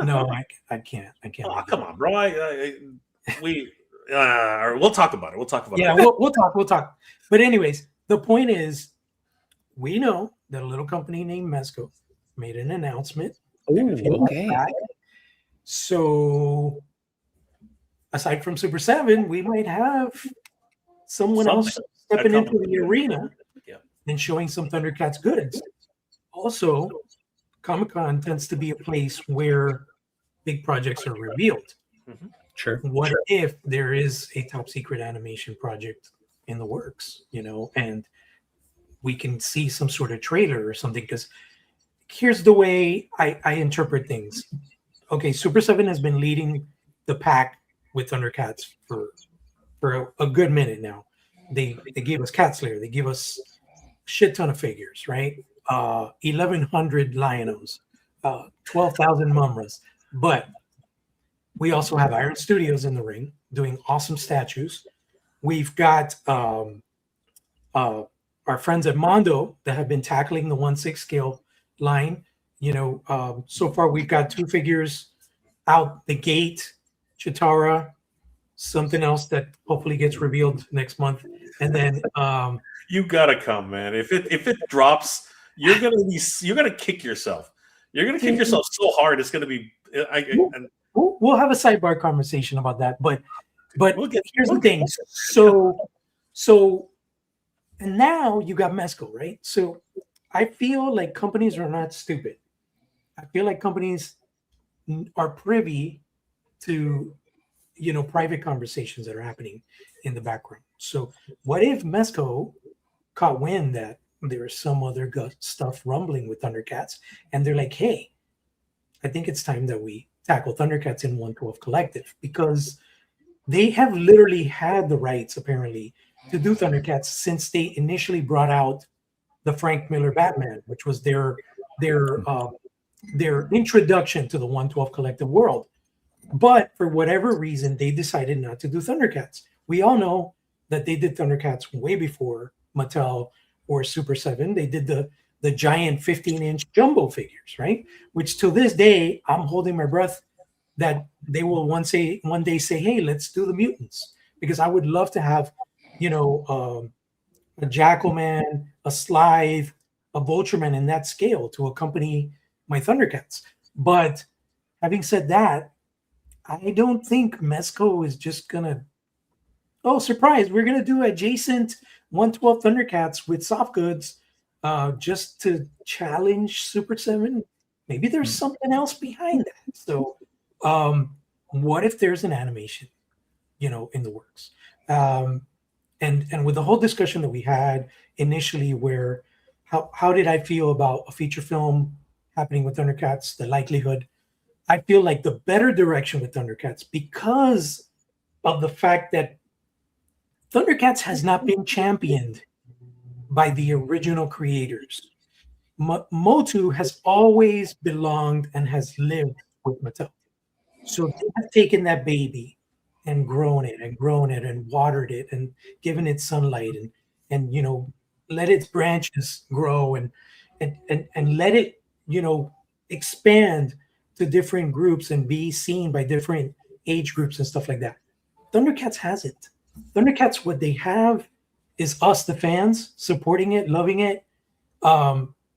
No, I can't. Oh, come on, bro. We'll talk about it. We'll talk about it. Yeah, we'll talk. But anyways, the point is, we know that a little company named Mezco made an announcement. Oh, okay. So, aside from Super 7, we might have someone else stepping into the arena and showing some Thundercats goods. Also, Comic-Con tends to be a place where big projects are revealed. Sure. What if there is a top secret animation project in the works, and we can see some sort of trailer or something? Because here's the way I interpret things. Okay, Super 7 has been leading the pack with Thundercats for a good minute now. They gave us Cat Lair. They gave us a shit ton of figures, right? 1,100 Lionos, 12,000 Mumras. But we also have Iron Studios in the ring doing awesome statues. We've got our friends at Mondo that have been tackling the 1/6 scale line. So far we've got 2 figures out the gate, Chitara, something else that hopefully gets revealed next month, and then You gotta come, man. If it drops, you're gonna kick yourself. You're gonna kick yourself so hard. It's gonna be. We'll have a sidebar conversation about that, but here's the thing. So, and now you got Mezco, right? So I feel like companies are not stupid. I feel like companies are privy to, private conversations that are happening in the background. So what if Mezco caught wind that there is some other stuff rumbling with Thundercats, and they're like, hey, I think it's time that we tackle Thundercats in 112 Collective, because they have literally had the rights, apparently, to do Thundercats since they initially brought out the Frank Miller Batman, which was their introduction to the 112 Collective world. But for whatever reason, they decided not to do Thundercats. We all know that they did Thundercats way before Mattel or Super 7. They did the giant 15-inch jumbo figures, right? Which to this day, I'm holding my breath that they will one day say, hey, let's do the mutants. Because I would love to have, a Jackalman, a Slithe, a Vultureman in that scale to accompany my Thundercats. But having said that, I don't think Mezco is just gonna, oh, surprise, we're gonna do adjacent 112 Thundercats with soft goods just to challenge Super 7. Maybe there's something else behind that. So what if there's an animation, in the works? And with the whole discussion that we had initially, where how did I feel about a feature film happening with Thundercats, the likelihood, I feel like the better direction with Thundercats, because of the fact that Thundercats has not been championed by the original creators. MOTU has always belonged and has lived with Mattel. So they have taken that baby and grown it and watered it and given it sunlight and let its branches grow and let it expand to different groups and be seen by different age groups and stuff like that. Thundercats hasn't. Thundercats, what they have is us, the fans, supporting it, loving it,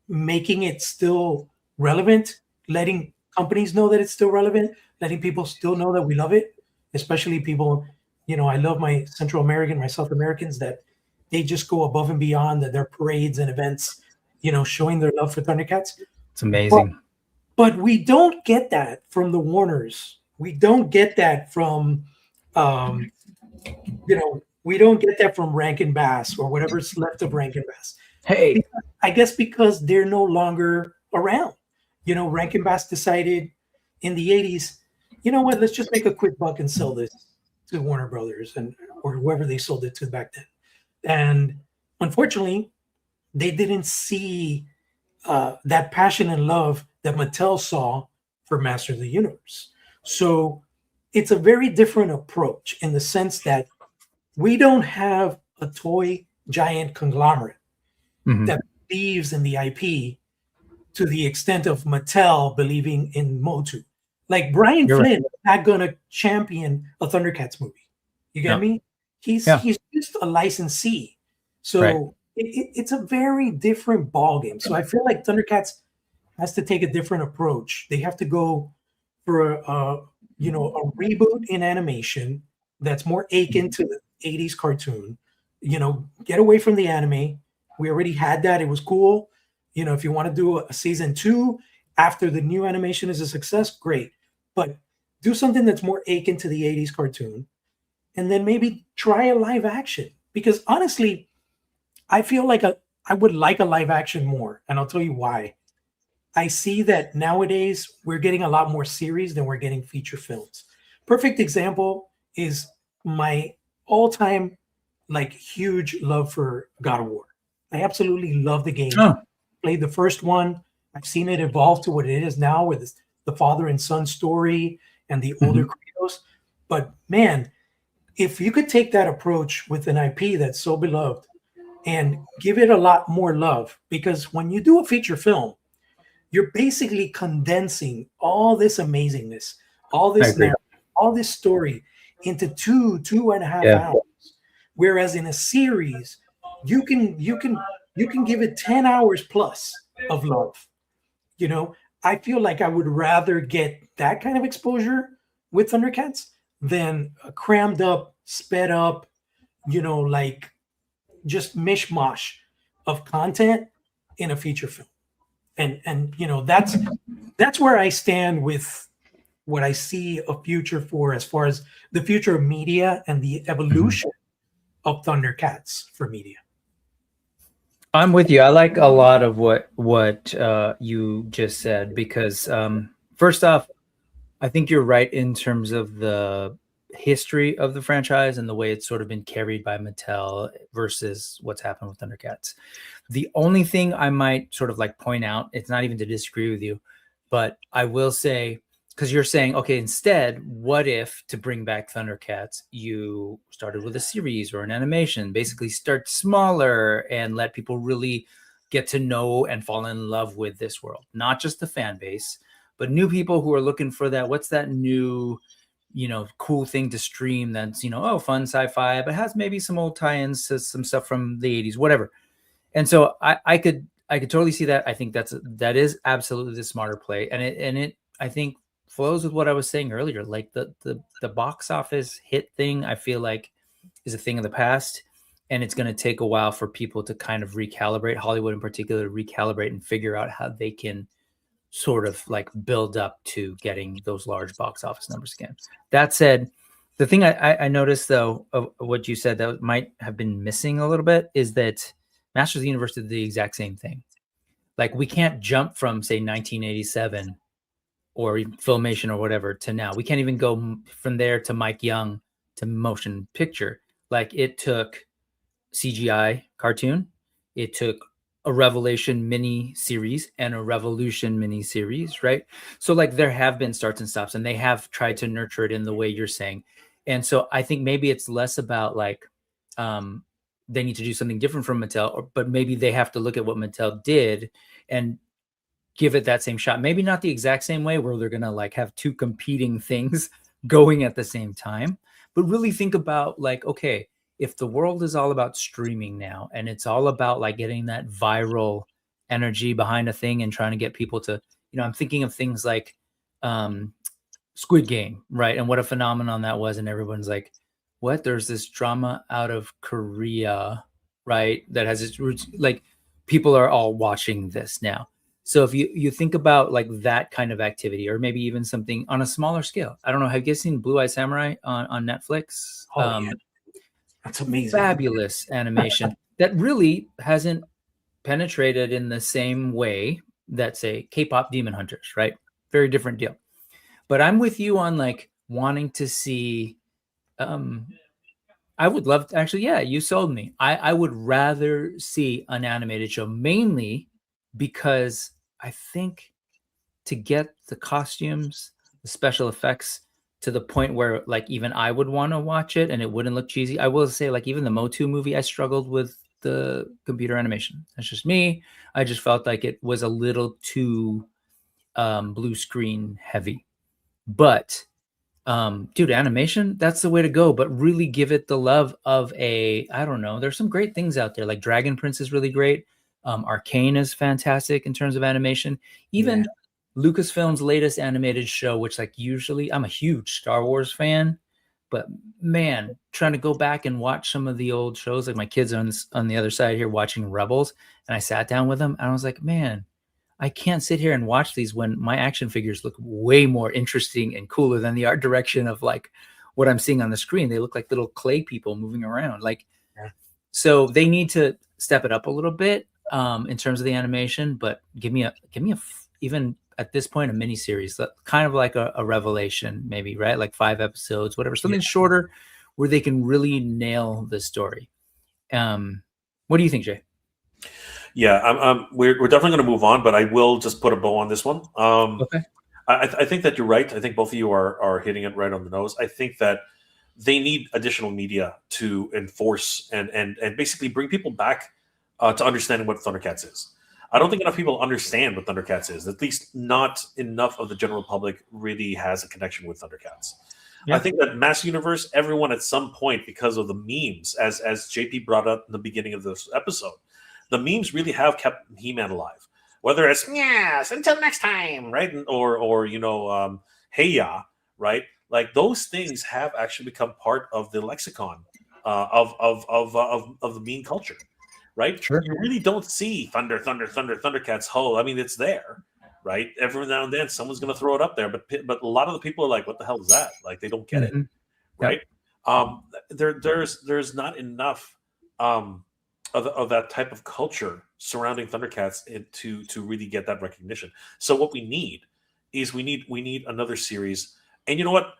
making it still relevant, letting companies know that it's still relevant, letting people still know that we love it, especially people, I love my Central American, my South Americans, that they just go above and beyond their parades and events, showing their love for Thundercats. It's amazing. But we don't get that from the Warners. We don't get that from, we don't get that from Rankin Bass or whatever's left of Rankin Bass. Hey, I guess because they're no longer around. Rankin Bass decided in the 80s, you know what, let's just make a quick buck and sell this to Warner Brothers or whoever they sold it to back then. And unfortunately, they didn't see that passion and love that Mattel saw for Master of the Universe. So it's a very different approach in the sense that we don't have a toy giant conglomerate that believes in the IP to the extent of Mattel believing in MOTU. Like Brian Flynn is not going to champion a Thundercats movie. You get me? He's just a licensee. So it's a very different ballgame. So I feel like Thundercats has to take a different approach. They have to go for a reboot in animation that's more akin to the 80s cartoon. Get away from the anime. We already had that. It was cool. If you want to do a season 2 after the new animation is a success, great. But do something that's more akin to the 80s cartoon, and then maybe try a live action. Because honestly, I feel like I would like a live action more, and I'll tell you why. I see that nowadays we're getting a lot more series than we're getting feature films. Perfect example is my all-time like huge love for God of War. I absolutely love the game. Oh. Played the first one. I've seen it evolve to what it is now with the father and son story and the older Kratos. But man, if you could take that approach with an IP that's so beloved and give it a lot more love, because when you do a feature film, you're basically condensing all this amazingness, all this narrative, all this story into 2.5 hours. Whereas in a series, you can give it 10 hours plus of love. You know, I feel like I would rather get that kind of exposure with Thundercats than a crammed up, sped up, like just mishmash of content in a feature film. And that's where I stand with what I see a future for, as far as the future of media and the evolution of Thundercats for media. I'm with you. I like a lot of what you just said, because first off, I think you're right in terms of the history of the franchise and the way it's sort of been carried by Mattel versus what's happened with Thundercats. The only thing I might sort of like point out, it's not even to disagree with you, but I will say, because you're saying, okay, instead, what if, to bring back Thundercats, you started with a series or an animation, basically start smaller and let people really get to know and fall in love with this world, not just the fan base, but new people who are looking for that. What's that new, cool thing to stream that's, fun sci-fi, but has maybe some old tie-ins to some stuff from the 80s, whatever. And so I could totally see that. I think that is absolutely the smarter play. And it I think flows with what I was saying earlier. Like the box office hit thing, I feel like is a thing of the past. And it's going to take a while for people to kind of recalibrate, Hollywood in particular, to recalibrate and figure out how they can sort of like build up to getting those large box office numbers again. That said, the thing I noticed though of what you said that might have been missing a little bit is that Masters of the Universe did the exact same thing. Like we can't jump from say 1987 or Filmation or whatever to now. We can't even go from there to Mike Young to motion picture. Like it took CGI cartoon, it took a Revelation mini series and a Revolution mini series, right? So like there have been starts and stops, and they have tried to nurture it in the way you're saying. And so I think maybe it's less about like they need to do something different from Mattel, but maybe they have to look at what Mattel did and give it that same shot. Maybe not the exact same way where they're going to like have two competing things going at the same time, but really think about like, okay, if the world is all about streaming now and it's all about like getting that viral energy behind a thing and trying to get people to, I'm thinking of things like Squid Game, right? And what a phenomenon that was. And everyone's like, what? There's this drama out of Korea, right? That has its roots. Like people are all watching this now. So if you think about like that kind of activity, or maybe even something on a smaller scale, I don't know. Have you guys seen Blue Eye Samurai on Netflix? Yeah. That's amazing. Fabulous animation that really hasn't penetrated in the same way that say K-pop Demon Hunters, right? Very different deal. But I'm with you on like wanting to see, I would love to actually, yeah, you sold me. I would rather see an animated show, mainly because I think to get the costumes, the special effects to the point where like even I would want to watch it and it wouldn't look cheesy. I will say like even the MOTU movie, I struggled with the computer animation. That's just me. I just felt like it was a little too blue screen heavy. But dude, animation, that's the way to go. But really give it the love of I don't know. There's some great things out there. Like Dragon Prince is really great. Arcane is fantastic in terms of animation. Even Lucasfilm's latest animated show, which like usually I'm a huge Star Wars fan, but man, trying to go back and watch some of the old shows, like my kids are on the other side here watching Rebels, and I sat down with them and I was like, man, I can't sit here and watch these when my action figures look way more interesting and cooler than the art direction of like what I'm seeing on the screen. They look like little clay people moving around. Like, so they need to step it up a little bit in terms of the animation, but give me even at this point, a mini series, kind of like a Revelation, maybe, right? Like 5 episodes, whatever, something shorter where they can really nail the story. What do you think, Jay? Yeah, we're definitely going to move on, but I will just put a bow on this one. Okay. I think that you're right. I think both of you are hitting it right on the nose. I think that they need additional media to enforce and basically bring people back to understanding what Thundercats is. I don't think enough people understand what Thundercats is. At least not enough of the general public really has a connection with Thundercats. Yeah. I think that Mass Universe, everyone at some point, because of the memes, as JP brought up in the beginning of this episode, the memes really have kept He-Man alive. Whether it's yes, until next time, right, or hey ya, right, like those things have actually become part of the lexicon of the meme culture, right? Sure. You really don't see Thundercats ho. I mean, it's there, right? Every now and then, someone's going to throw it up there, but a lot of the people are like, "What the hell is that?" Like they don't get it, right? Yep. There's not enough of that type of culture surrounding Thundercats to really get that recognition. So what we need is we need another series. And you know what?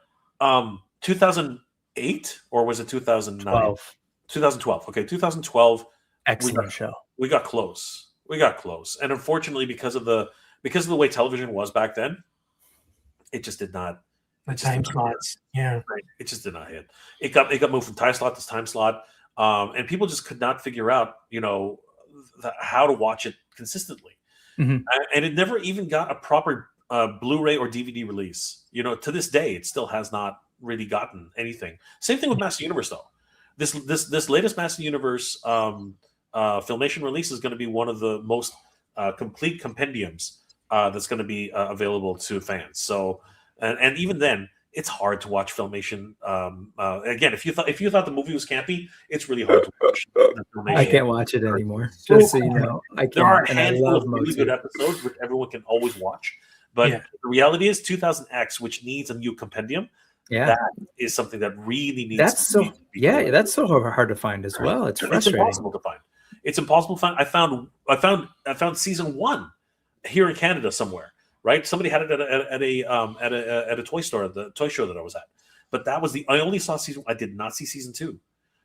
2008 or was it 2009? 2012. Okay, 2012. Excellent show. We got close. And unfortunately, because of the way television was back then, it just did not. The time slots. Yeah. Right, it just did not hit. It got moved from time slot to time slot. And people just could not figure out, how to watch it consistently. Mm-hmm. And it never even got a proper Blu-ray or DVD release. To this day, it still has not really gotten anything. Same thing with Master Universe, though. This latest Master Universe Filmation release is going to be one of the most complete compendiums that's going to be available to fans. So, and even then, it's hard to watch Filmation. Again, if you thought the movie was campy, it's really hard to watch. I can't watch it anymore. Just so you know, I can't. There are a handful of really good episodes which everyone can always watch. But the reality is, 2000X, which needs a new compendium, that is something that really needs. That's so hard to find as well. It's frustrating. It's impossible to find. It's impossible to find. I found season 1 here in Canada somewhere. Right, somebody had it at a toy store, the toy show that I was at. But that was I only saw season. I did not see season 2.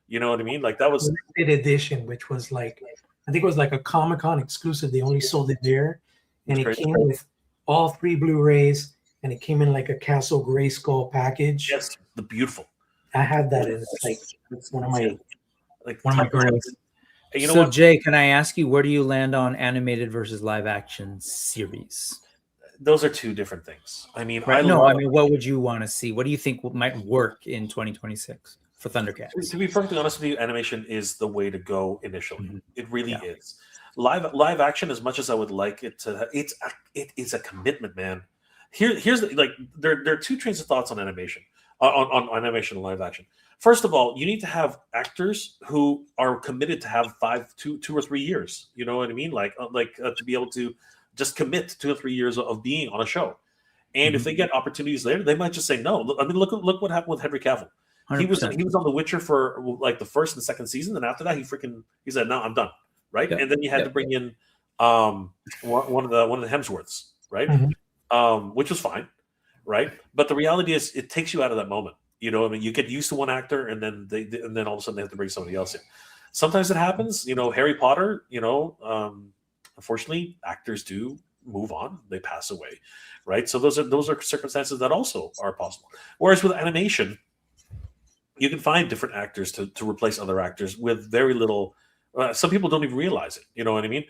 You know what I mean? Like that was limited edition, which was like I think it was like a Comic-Con exclusive. They only sold it there, and it came with all 3 Blu-rays, and it came in like a Castle Grayskull package. Yes, the beautiful. I had that, and it's one of my graves. You know so, what? Jay, can I ask you, where do you land on animated versus live action series? Those are 2 different things. I mean, I mean, what would you want to see? What do you think might work in 2026 for Thundercats? To be perfectly honest with you, animation is the way to go initially. Mm-hmm. It really is. Live action, as much as I would like it to, it is a commitment, man. Here's there are 2 trains of thoughts on animation, on animation and live action. First of all, you need to have actors who are committed to have 2 or 3 years. You know what I mean? To be able to just commit 2 or 3 years of being on a show. And if they get opportunities later, they might just say no. I mean, look what happened with Henry Cavill. 100%. He was on The Witcher for like the first and second season, and after that he said, "No, I'm done." Right? Yep. And then you had to bring in one of the Hemsworths, right? Mm-hmm. Which was fine, right? But the reality is it takes you out of that moment. I mean, you get used to one actor and then all of a sudden they have to bring somebody else in. Sometimes it happens, Harry Potter, unfortunately, actors do move on; they pass away, right? So those are circumstances that also are possible. Whereas with animation, you can find different actors to replace other actors with very little. Some people don't even realize it. You know what I mean?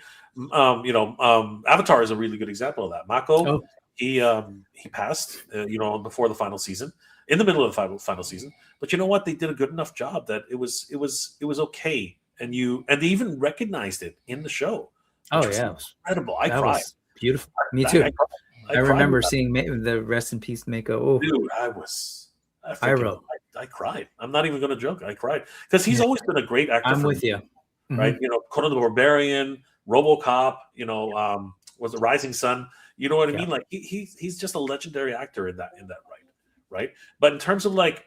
Avatar is a really good example of that. Mako, he passed, before the final season, in the middle of the final season. But you know what? They did a good enough job that it was okay, and they even recognized it in the show. Oh yeah, incredible! I cried. Beautiful. Me too. I remember seeing the Rest in Peace Mako. Dude, I cried. I'm not even going to joke. I cried because he's always been a great actor. I'm with you. Right? Conan the Barbarian, RoboCop. was it Rising Sun? You know what I Yeah. mean? Like he's just a legendary actor in that right. But in terms of like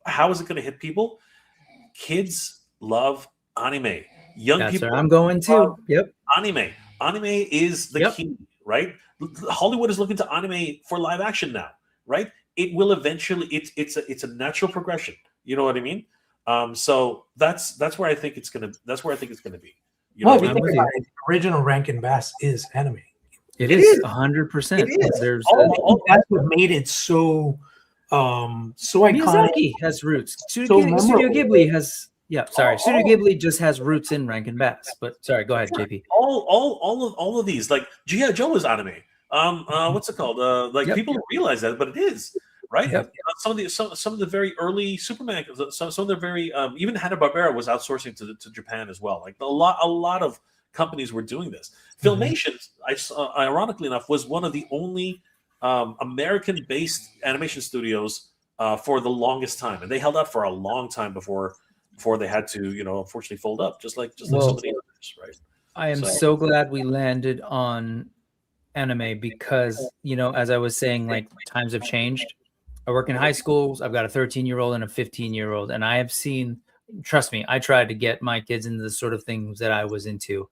how is it going to hit people? Kids love anime. Young That's people where I'm going love too. Yep. anime. Anime is the Yep. key, right? Hollywood is looking to anime for live action now, right? It will eventually. It's a natural progression. You know what I mean? So that's where I think it's gonna. That's where I think it's gonna be. You know Well, what if I you mean? think about it, the original Rankin Bass is anime. It It is is. 100%. It is. There's That's what made it so iconic. Miyazaki has roots. So Studio memorable. Ghibli has sorry. Studio Oh. Ghibli just has roots in Rankin Bass. But sorry, go ahead, JP. All of these, like G.I. Joe is anime. What's it called? Like Yep. people don't realize that, but it is, right? Yep. Some of the very early Superman, some of the very even Hanna-Barbera was outsourcing to Japan as well. Like a lot of companies were doing this. Filmation, ironically enough, was one of the only American-based animation studios for the longest time, and they held out for a long time before they had to, unfortunately fold up, just like so Well, many others, right? I am So- so glad we landed on anime because, as I was saying, like times have changed. I work in high schools. I've got a 13-year-old and a 15-year-old, and I have seen, trust me, I tried to get my kids into the sort of things that I was into.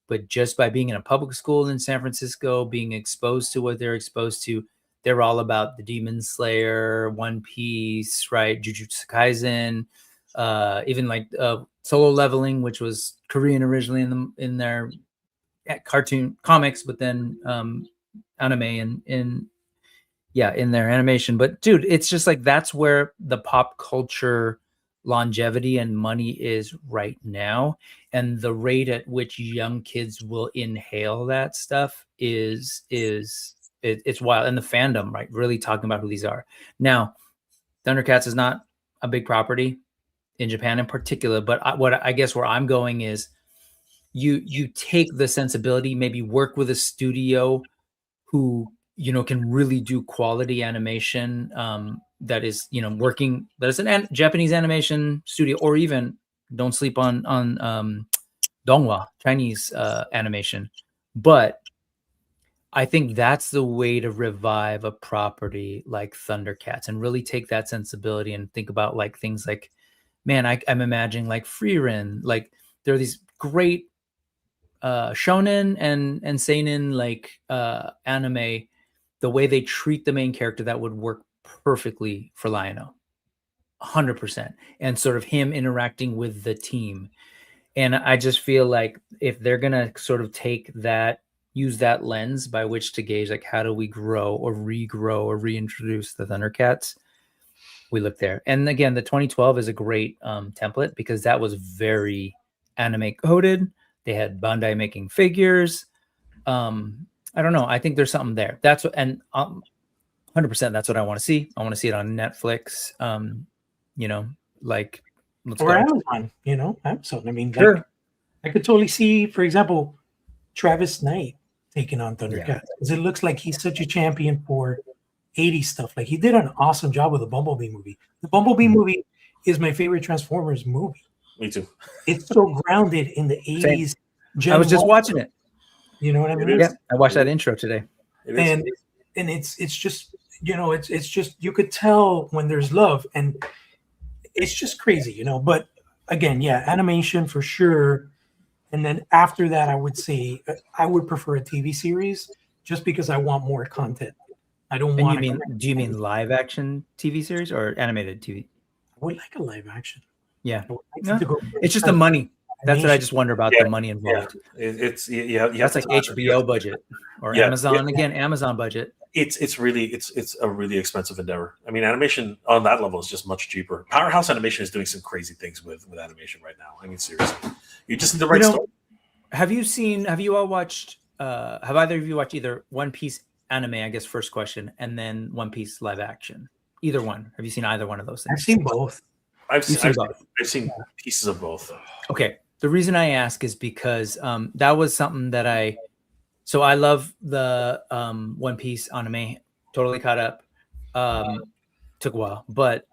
But just by being in a public school in San Francisco, being exposed to what they're exposed to, they're all about the Demon Slayer, One Piece, right? Jujutsu Kaisen, even like Solo Leveling, which was Korean originally in their cartoon comics, but then anime in their animation. But dude, it's just like that's where the pop culture longevity and money is right now, and the rate at which young kids will inhale that stuff is it's wild. And the fandom, right, really talking about who these are. Now Thundercats is not a big property in Japan in particular, but what I guess where I'm going is you take the sensibility, maybe work with a studio who can really do quality animation, that is working, that is an Japanese animation studio, or even don't sleep on Donghua, Chinese animation. But I think that's the way to revive a property like Thundercats and really take that sensibility and think about like things like, man, I'm imagining like Frieren, like there are these great shonen and seinen like anime, the way they treat the main character that would work perfectly for Lion-O, 100%, and sort of him interacting with the team. And I just feel like if they're gonna sort of take that, use that lens by which to gauge like how do we grow or regrow or reintroduce the Thundercats, we look there. And again, the 2012 is a great template because that was very anime coded. They had Bandai making figures. I don't know. I think there's something there. That's what, and 100%. That's what I want to see. I want to see it on Netflix. Like let's Or go. Amazon, Amazon. I mean, Sure. like, I could totally see, for example, Travis Knight taking on Thundercats because it looks like he's such a champion for 80s stuff. Like he did an awesome job with the Bumblebee movie. The Bumblebee movie is my favorite Transformers movie. Me too. It's so grounded in the 80s. I was just Gen watching it. You know what I mean? is. Yeah, I watched that intro today. It is. And it's just it's just you could tell when there's love, and it's just crazy, But again, animation for sure. And then after that, I would say I would prefer a TV series just because I want more content. I don't And want. do you mean live action TV series or animated TV? I would like a live action. Yeah, I would like Yeah. to go it's just the money. That's what I animation. just wonder about, Yeah, the money involved. It's That's like HBO budget or Yeah, Amazon yeah. again. Amazon budget. It's a really expensive endeavor. I mean, animation on that level is just much cheaper. Powerhouse Animation is doing some crazy things with animation right now. I mean, seriously, you just need the right story. Have you all watched? Have either of you watched either One Piece anime? I guess first question, and then One Piece live action. Either one. Have you seen either one of those things? I've seen both. I've seen both. I've seen pieces of both. Okay. The reason I ask is because that was something that I love the One Piece anime, totally caught up. Took a while, but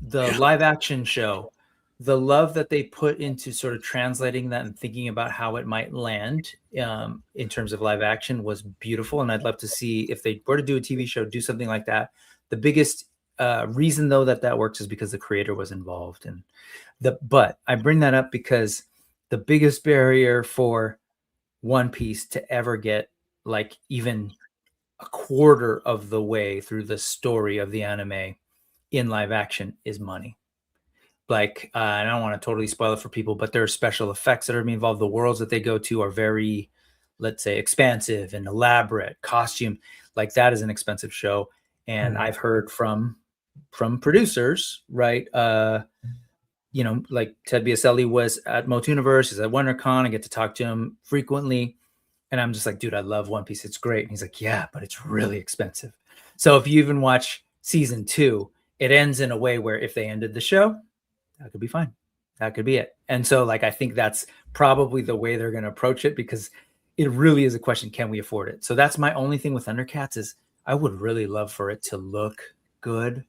the live action show the love that they put into sort of translating that and thinking about how it might land in terms of live action was beautiful. And I'd love to see if they were to do a TV show, do something like that. The biggest reason though that works is because the creator was involved. And but I bring that up because the biggest barrier for One Piece to ever get like even a quarter of the way through the story of the anime in live action is money. Like, I don't want to totally spoil it for people, but there are special effects that are involved. The worlds that they go to are very, let's say, expansive and elaborate. Costume, like that is an expensive show. And I've heard from producers, right? You know, like Ted Biaselli was at MOTU Universe, he's at WonderCon. I get to talk to him frequently. And I'm just like, dude, I love One Piece. It's great. And he's like, yeah, but it's really expensive. So if you even watch season 2, it ends in a way where if they ended the show, that could be fine. That could be it. And so like, I think that's probably the way they're going to approach it, because it really is a question, can we afford it? So that's my only thing with Thundercats is I would really love for it to look good.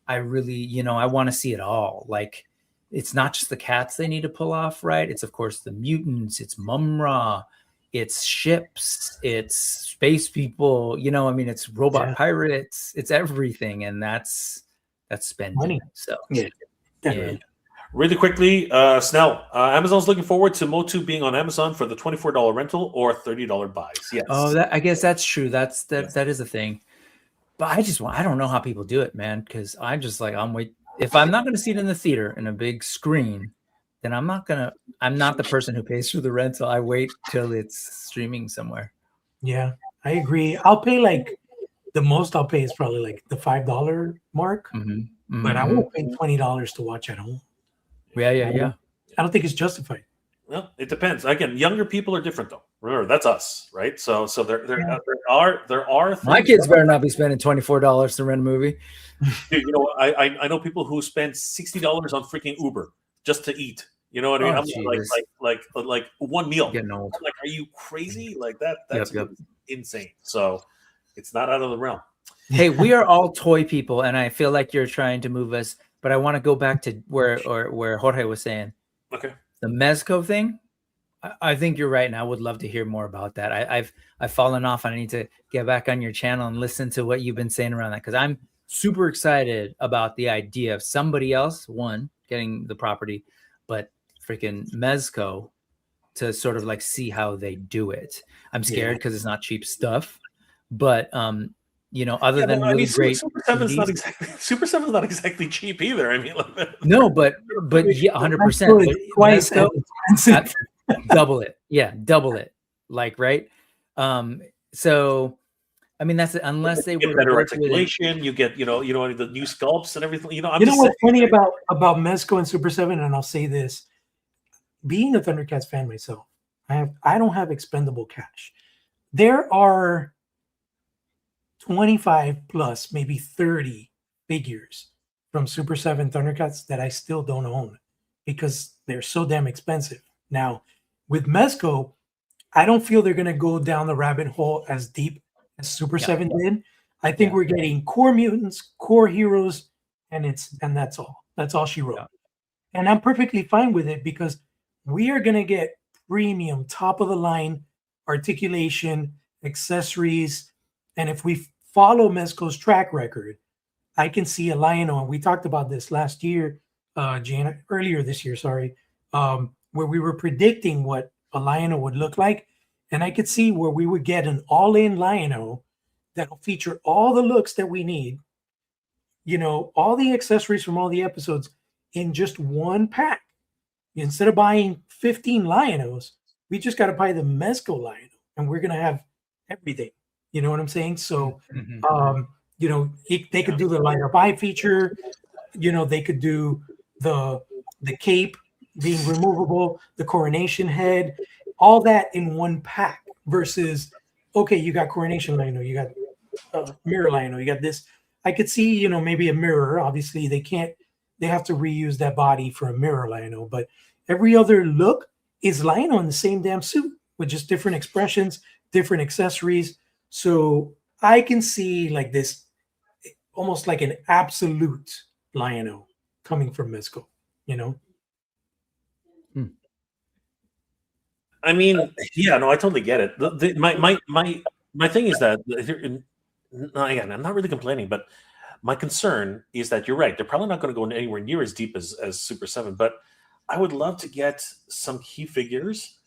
I really, you know, I want to see it all. Like, it's not just the cats they need to pull off, right? It's of course the mutants, it's Mumra, it's ships, it's space people, you know, I mean, it's robot pirates, it's everything. And that's spending money. So yeah. Really quickly, Snell, Amazon's looking forward to MOTU being on Amazon for the $24 rental or $30 buys. Yes. Oh, I guess that's true. That is a thing. But I don't know how people do it, man. Because I'm just like, if I'm not going to see it in the theater in a big screen, then I'm not the person who pays for the rental. I wait till it's streaming somewhere. Yeah, I agree. I'll pay like the most I'll pay is probably like the $5 mark, but I won't pay $20 to watch at home. Yeah. I don't think it's justified. Well, it depends. Again, younger people are different, though. Remember, that's us, right? So there are things. My kids better not be spending $24 to rent a movie. Dude, you know, I know people who spend $60 on freaking Uber just to eat. You know what I mean? I'm like one meal. Getting old. I'm like, are you crazy? Like that's insane. So it's not out of the realm. Hey, we are all toy people, and I feel like you're trying to move us. But I want to go back to where Jorge was saying. Okay. The Mezco thing. I think you're right, and I would love to hear more about that. I've fallen off, and I need to get back on your channel and listen to what you've been saying around that, because I'm super excited about the idea of somebody else, getting the property, but freaking Mezco to sort of like see how they do it. I'm scared because it's not cheap stuff, but you know, other than really great Super 7's not exactly cheap either. I mean, no, but yeah, 100%. Twice expensive. Double it. Yeah, double it. Like, right. So I mean, that's it. Unless they get better articulation, you get, you know, the new sculpts and everything. You know, what's funny about Mezco and Super 7, and I'll say this: being a Thundercats fan myself, I don't have expendable cash. There are 25 plus, maybe 30 figures from Super 7 Thundercats that I still don't own because they're so damn expensive. Now, with Mezco, I don't feel they're going to go down the rabbit hole as deep as Super 7 did. I think we're getting core mutants, core heroes, and that's all. That's all she wrote. And I'm perfectly fine with it because we are going to get premium, top of the line articulation, accessories. And if we follow Mezco's track record, I can see a Lion-O, and we talked about this last year, earlier this year, where we were predicting what a Lion-O would look like. And I could see where we would get an all-in Lion-O that will feature all the looks that we need, you know, all the accessories from all the episodes in just one pack. Instead of buying 15 Lion-Os, we just got to buy the Mezco Lion-O, and we're going to have everything. You know what I'm saying? So, you know, they could do the light-up eye feature. You know, they could do the cape being removable, the coronation head, all that in one pack versus, okay, you got coronation Lion-O, you got mirror Lion-O, you got this. I could see, you know, maybe a mirror. Obviously, they have to reuse that body for a mirror Lion-O, but every other look is Lion-O in the same damn suit with just different expressions, different accessories. So I can see like this, almost like an absolute Lion-O coming from Mezco, you know? I mean, yeah, no, I totally get it. My thing is that again, I'm not really complaining, but my concern is that you're right. They're probably not going to go anywhere near as deep as Super 7, but I would love to get some key figures,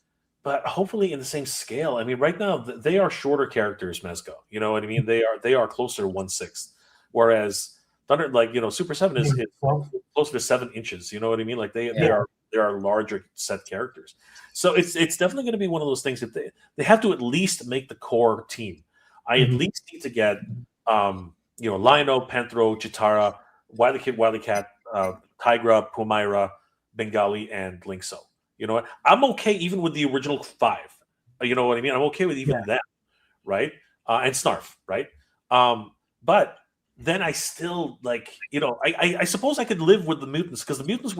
but hopefully in the same scale. I mean, right now they are shorter characters, Mezco. You know what I mean? They are closer to 1/6, whereas Super 7 is closer to 7 inches. You know what I mean? Like they are larger set characters. So it's definitely going to be one of those things that they have to at least make the core team. I at least need to get Lionel, Panthro, Chitara, Wily Cat, Tigra, Pumaira, Bengali, and Linkso. You know what? I'm okay even with the original 5. You know what I mean? I'm okay with even that, right? And Snarf, right? But then I still I suppose I could live with the mutants because the mutants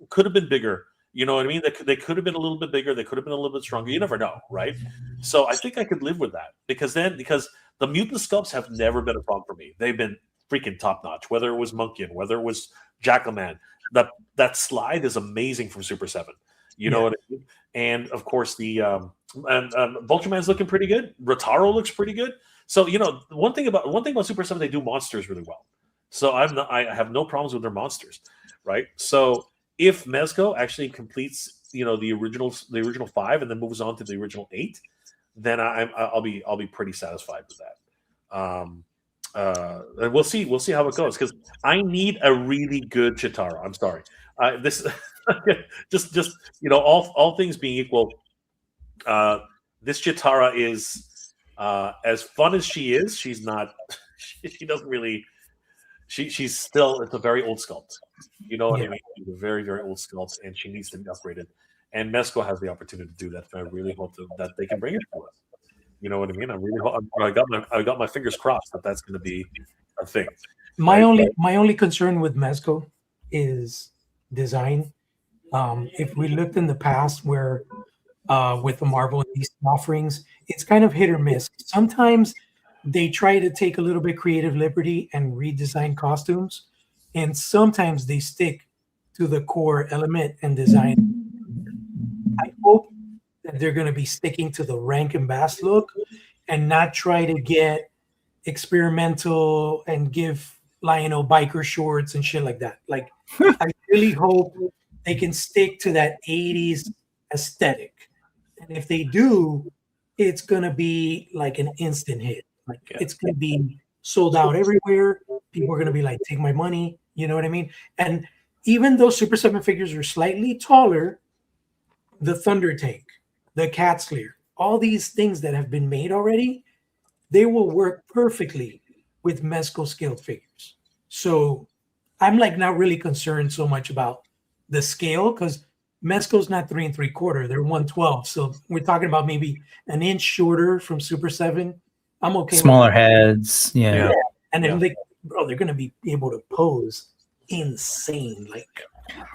could have been bigger. You know what I mean? They could have been a little bit bigger. They could have been a little bit stronger. You never know, right? So I think I could live with that because the mutant sculpts have never been a problem for me. They've been freaking top notch. Whether it was Monkian, whether it was Jackalman, that slide is amazing from Super 7. You know what I mean? And of course the Vultureman's looking pretty good. Rotaro looks pretty good. So one thing about Super 7, they do monsters really well. So I have no problems with their monsters, right? So if Mezco actually completes the original 5 and then moves on to the original 8, then I'll be pretty satisfied with that. And we'll see how it goes because I need a really good Chitara. I'm sorry, this just all things being equal, this Chitara is as fun as she is. She's not. She doesn't really. She's still. It's a very old sculpt. You know what I mean? She's a very very old sculpt, and she needs to be upgraded. And Mezco has the opportunity to do that. So I really hope that they can bring it to us. You know what I mean? I really hope. I got my fingers crossed that that's going to be a thing. My only concern with Mezco is design. If we looked in the past where with the Marvel and DC offerings, it's kind of hit or miss. Sometimes they try to take a little bit creative liberty and redesign costumes, and sometimes they stick to the core element and design. I hope that they're going to be sticking to the Rankin Bass look and not try to get experimental and give Lionel biker shorts and shit like that. Like, I really hope they can stick to that 80s aesthetic. And if they do, it's going to be like an instant hit. Like, it's going to be sold out everywhere. People are going to be like, take my money. You know what I mean? And even though Super 7 figures are slightly taller, the Thunder Tank, the Cats Lair, all these things that have been made already, they will work perfectly with Mezco scaled figures. So I'm like not really concerned so much about the scale because Mezco's not 3 3/4, they're 1/12. So we're talking about maybe an inch shorter from Super 7. I'm okay. Smaller heads, yeah. And then they're gonna be able to pose insane. Like,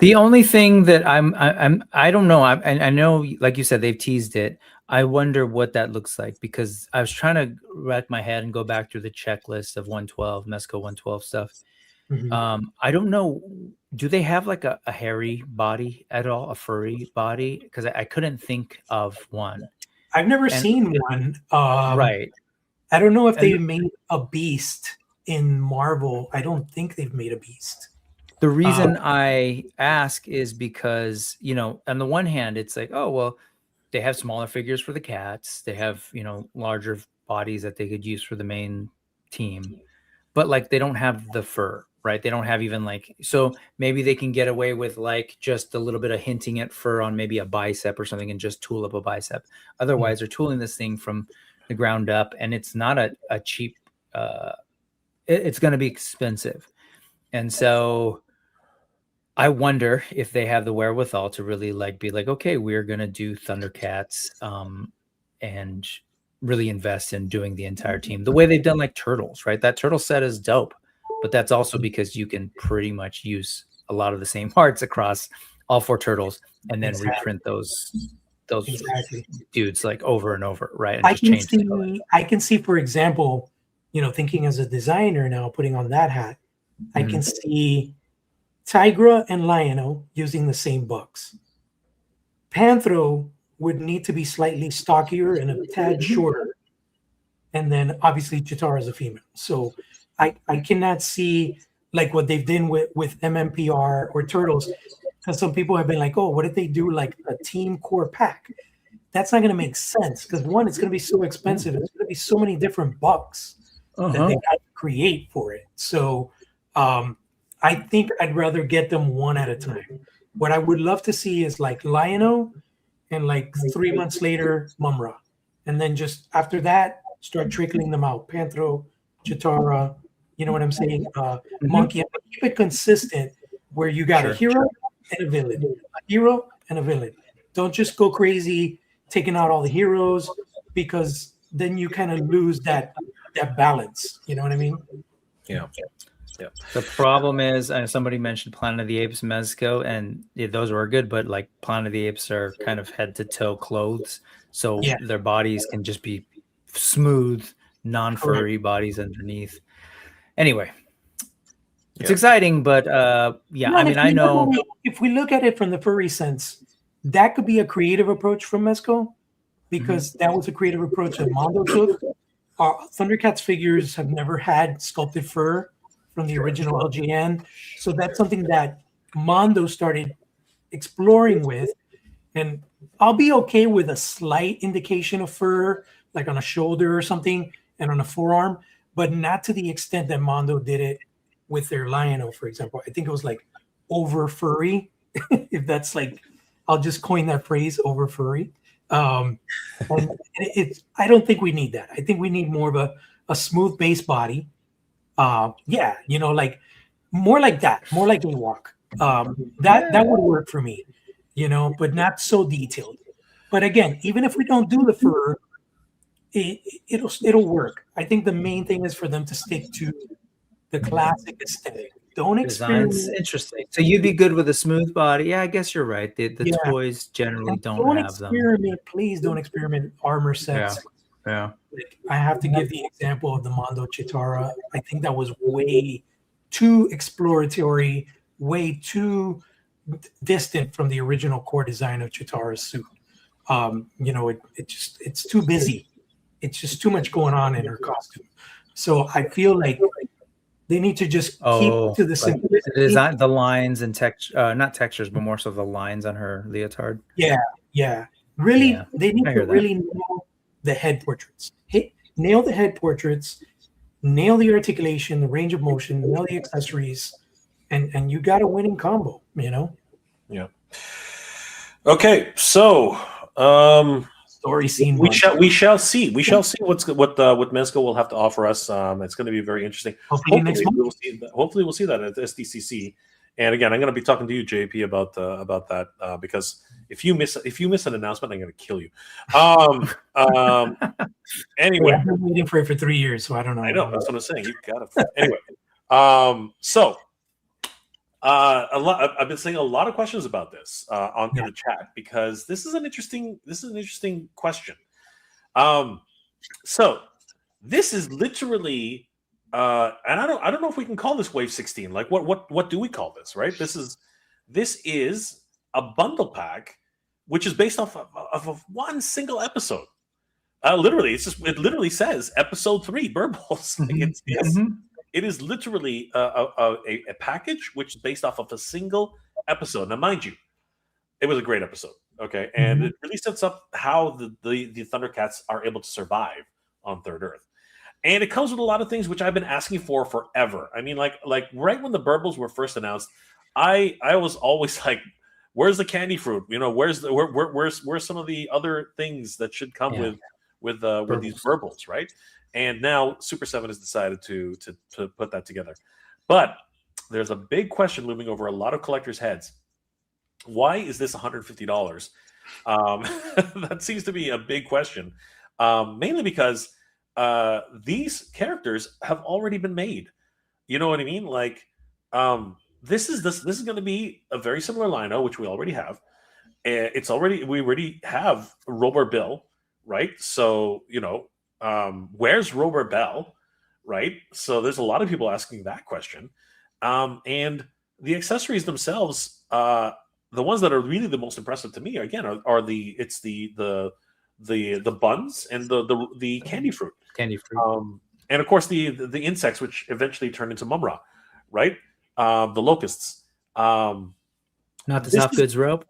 the only thing that I don't know. I know, like you said, they've teased it. I wonder what that looks like because I was trying to rack my head and go back through the checklist of 112 Mezco 112 stuff. I don't know. Do they have like a hairy body at all, a furry body? Because I couldn't think of one. I've never seen one. Right. I don't know if they made a beast in Marvel. I don't think they've made a beast. The reason I ask is because, on the one hand, it's like, oh, well, they have smaller figures for the cats. They have, larger bodies that they could use for the main team. But like, they don't have the fur, right? They don't have even so maybe they can get away with like just a little bit of hinting at fur on maybe a bicep or something and just tool up a bicep. Otherwise, they're tooling this thing from the ground up and it's not a cheap, it's going to be expensive. And so I wonder if they have the wherewithal to really be like, okay, we're going to do Thundercats and really invest in doing the entire team the way they've done like Turtles, right? That Turtle set is dope, but that's also because you can pretty much use a lot of the same parts across all 4 Turtles and then reprint those dudes like over and over, right? And I can see, for example, thinking as a designer now, putting on that hat, I can see Tigra and Lionel using the same bucks. Panthro would need to be slightly stockier and a tad shorter. And then obviously Chitara is a female. So I cannot see like what they've done with MMPR or Turtles. Because some people have been like, oh, what if they do like a team core pack? That's not going to make sense because one, it's going to be so expensive. There's going to be so many different bucks that they got to create for it. So I think I'd rather get them one at a time. What I would love to see is like Lion-O and like 3 months later, Mumra. And then just after that, start trickling them out. Panthro, Chitara, you know what I'm saying? Monkey. Keep it consistent where you got a hero and a villain. A hero and a villain. Don't just go crazy taking out all the heroes because then you kind of lose that balance. You know what I mean? Yeah. The problem is, somebody mentioned Planet of the Apes, Mezco, and those were good, but like Planet of the Apes are kind of head to toe clothes, so their bodies can just be smooth, non-furry bodies underneath. Anyway, it's exciting, but I mean, I know if we look at it from the furry sense, that could be a creative approach from Mezco because that was a creative approach that Mondo took. Our Thundercats figures have never had sculpted fur from the original LGN. So that's something that Mondo started exploring with. And I'll be okay with a slight indication of fur, like on a shoulder or something, and on a forearm, but not to the extent that Mondo did it with their Lion-O, for example. I think it was like over furry, if that's like, I'll just coin that phrase, over furry. And I don't think we need that. I think we need more of a smooth base body. Like more like that, more like a walk. That would work for me, but not so detailed. But again, even if we don't do the fur, it'll work. I think the main thing is for them to stick to the classic aesthetic. Don't experiment. Designs interesting. So you'd be good with a smooth body. Yeah, I guess you're right. The toys generally don't have them. Please don't experiment armor sets. Yeah. Like, I have to give the example of the Mondo Chitara. I think that was way too exploratory, way too distant from the original core design of Chitara's suit. It's too busy. It's just too much going on in her costume. So I feel like they need to just keep to the simplicity. The design, the lines and not textures, but more so the lines on her leotard. Yeah. Really, they need to really nail the head portraits. Nail the head portraits, nail the articulation, the range of motion, nail the accessories, and you got a winning combo, Yeah. Okay, so story scene. We shall see. We shall see what Mezco will have to offer us. It's going to be very interesting. Hopefully next month. Hopefully we'll see that at SDCC. And again, I'm going to be talking to you, JP, about that because if you miss an announcement, I'm going to kill you. Anyway, I've been waiting for it for 3 years, so I don't know. I know that's what I'm saying. You got it. Anyway, I've been seeing a lot of questions about this in the chat because this is an interesting question. So this is literally, and I don't know if we can call this Wave 16. Like, what do we call this? Right? This is a bundle pack, which is based off of one single episode. Literally, it literally says episode 3 Burbles. It is literally a package which is based off of a single episode. Now, mind you, it was a great episode, okay? And it really sets up how the Thundercats are able to survive on Third Earth. And it comes with a lot of things which I've been asking for forever. I mean, like right when the Burbles were first announced, I was always like, where's the candy fruit? Where's some of the other things that should come with these Burbles, right? And now Super 7 has decided to put that together. But there's a big question looming over a lot of collectors' heads. Why is this $150? That seems to be a big question. Mainly because these characters have already been made. You know what I mean? Like, this is going to be a very similar Lion-O, which we already have. We already have Robert Bill, right? So, where's Robert Bell, right? So there's a lot of people asking that question. And the accessories themselves, the ones that are really the most impressive to me again are the buns and the candy fruit. Candy fruit. And of course the insects, which eventually turn into Mumra, right? The locusts. Not the soft goods rope.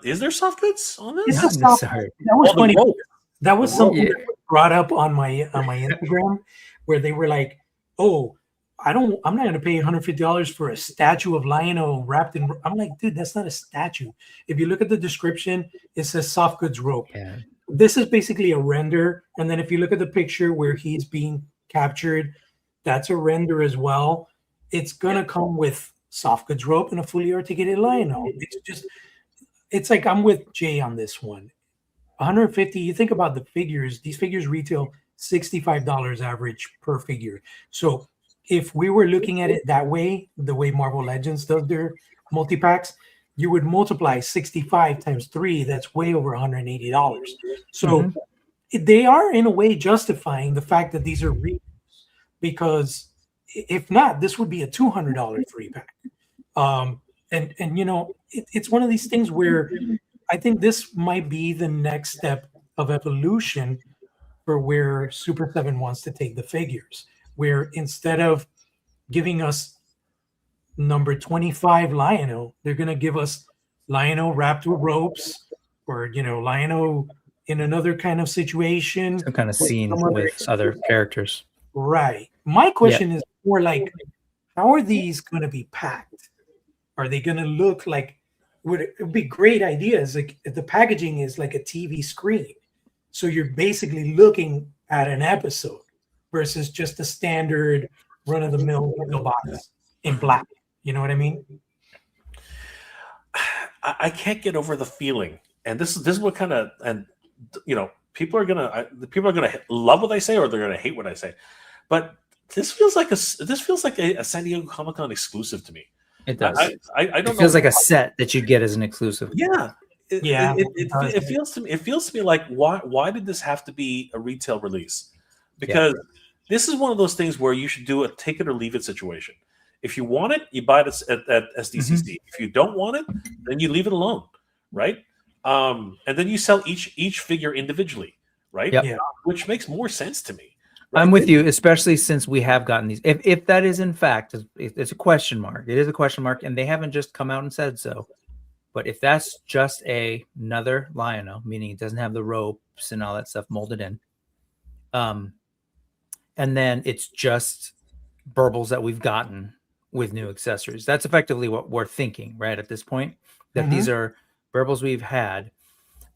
Is there soft goods on this? It's Not a soft- necessary. That was Oh, the funny. rope. That was The something rope. that was brought up on my Instagram, where they were like, "Oh, I'm not going to pay $150 for a statue of Lion-O wrapped in." I'm like, dude, that's not a statue. If you look at the description, it says soft goods rope. Yeah. This is basically a render, and then if you look at the picture where he's being captured, that's a render as well. It's gonna come with soft goods rope and a fully articulated Lion-O. It's like I'm with Jay on this one. 150. You think about the figures; these figures retail $65 average per figure. So if we were looking at it that way, the way Marvel Legends does their multi-packs, you would multiply 65 times 3. That's way over $180. So they are in a way justifying the fact that these are retails, because if not, this would be a $200 free pack. And you know, it's one of these things where I think this might be the next step of evolution for where Super 7 wants to take the figures, where instead of giving us number 25 Lion-O, they're going to give us Lion-O wrapped with ropes, or, you know, Lion-O in another kind of situation. Some kind of scene some with other characters. Right. My question is more like, how are these going to be packed? Are they going to look like, it would be great ideas. Like if the packaging is like a TV screen. So you're basically looking at an episode versus just a standard run-of-the-mill box in black. You know what I mean? I can't get over the feeling, and this is what kind of, and you know, people are gonna love what I say, or they're gonna hate what I say, but this feels like a San Diego Comic-Con exclusive to me. It does. I don't know. It feels like a set that you'd get as an exclusive. Yeah. Yeah. It feels to me like, why did this have to be a retail release? Because this is one of those things where you should do a take it or leave it situation. If you want it, you buy it at SDCC. If you don't want it, then you leave it alone, right? And then you sell each figure individually, right? Yep. Yeah. Which makes more sense to me. Right? I'm with you, especially since we have gotten these. If that is in fact, it's a question mark. It is a question mark, and they haven't just come out and said so. But if that's just another Lion-O, meaning it doesn't have the ropes and all that stuff molded in, and then it's just burbles that we've gotten with new accessories. That's effectively what we're thinking, right? At this point, that these are burbles we've had.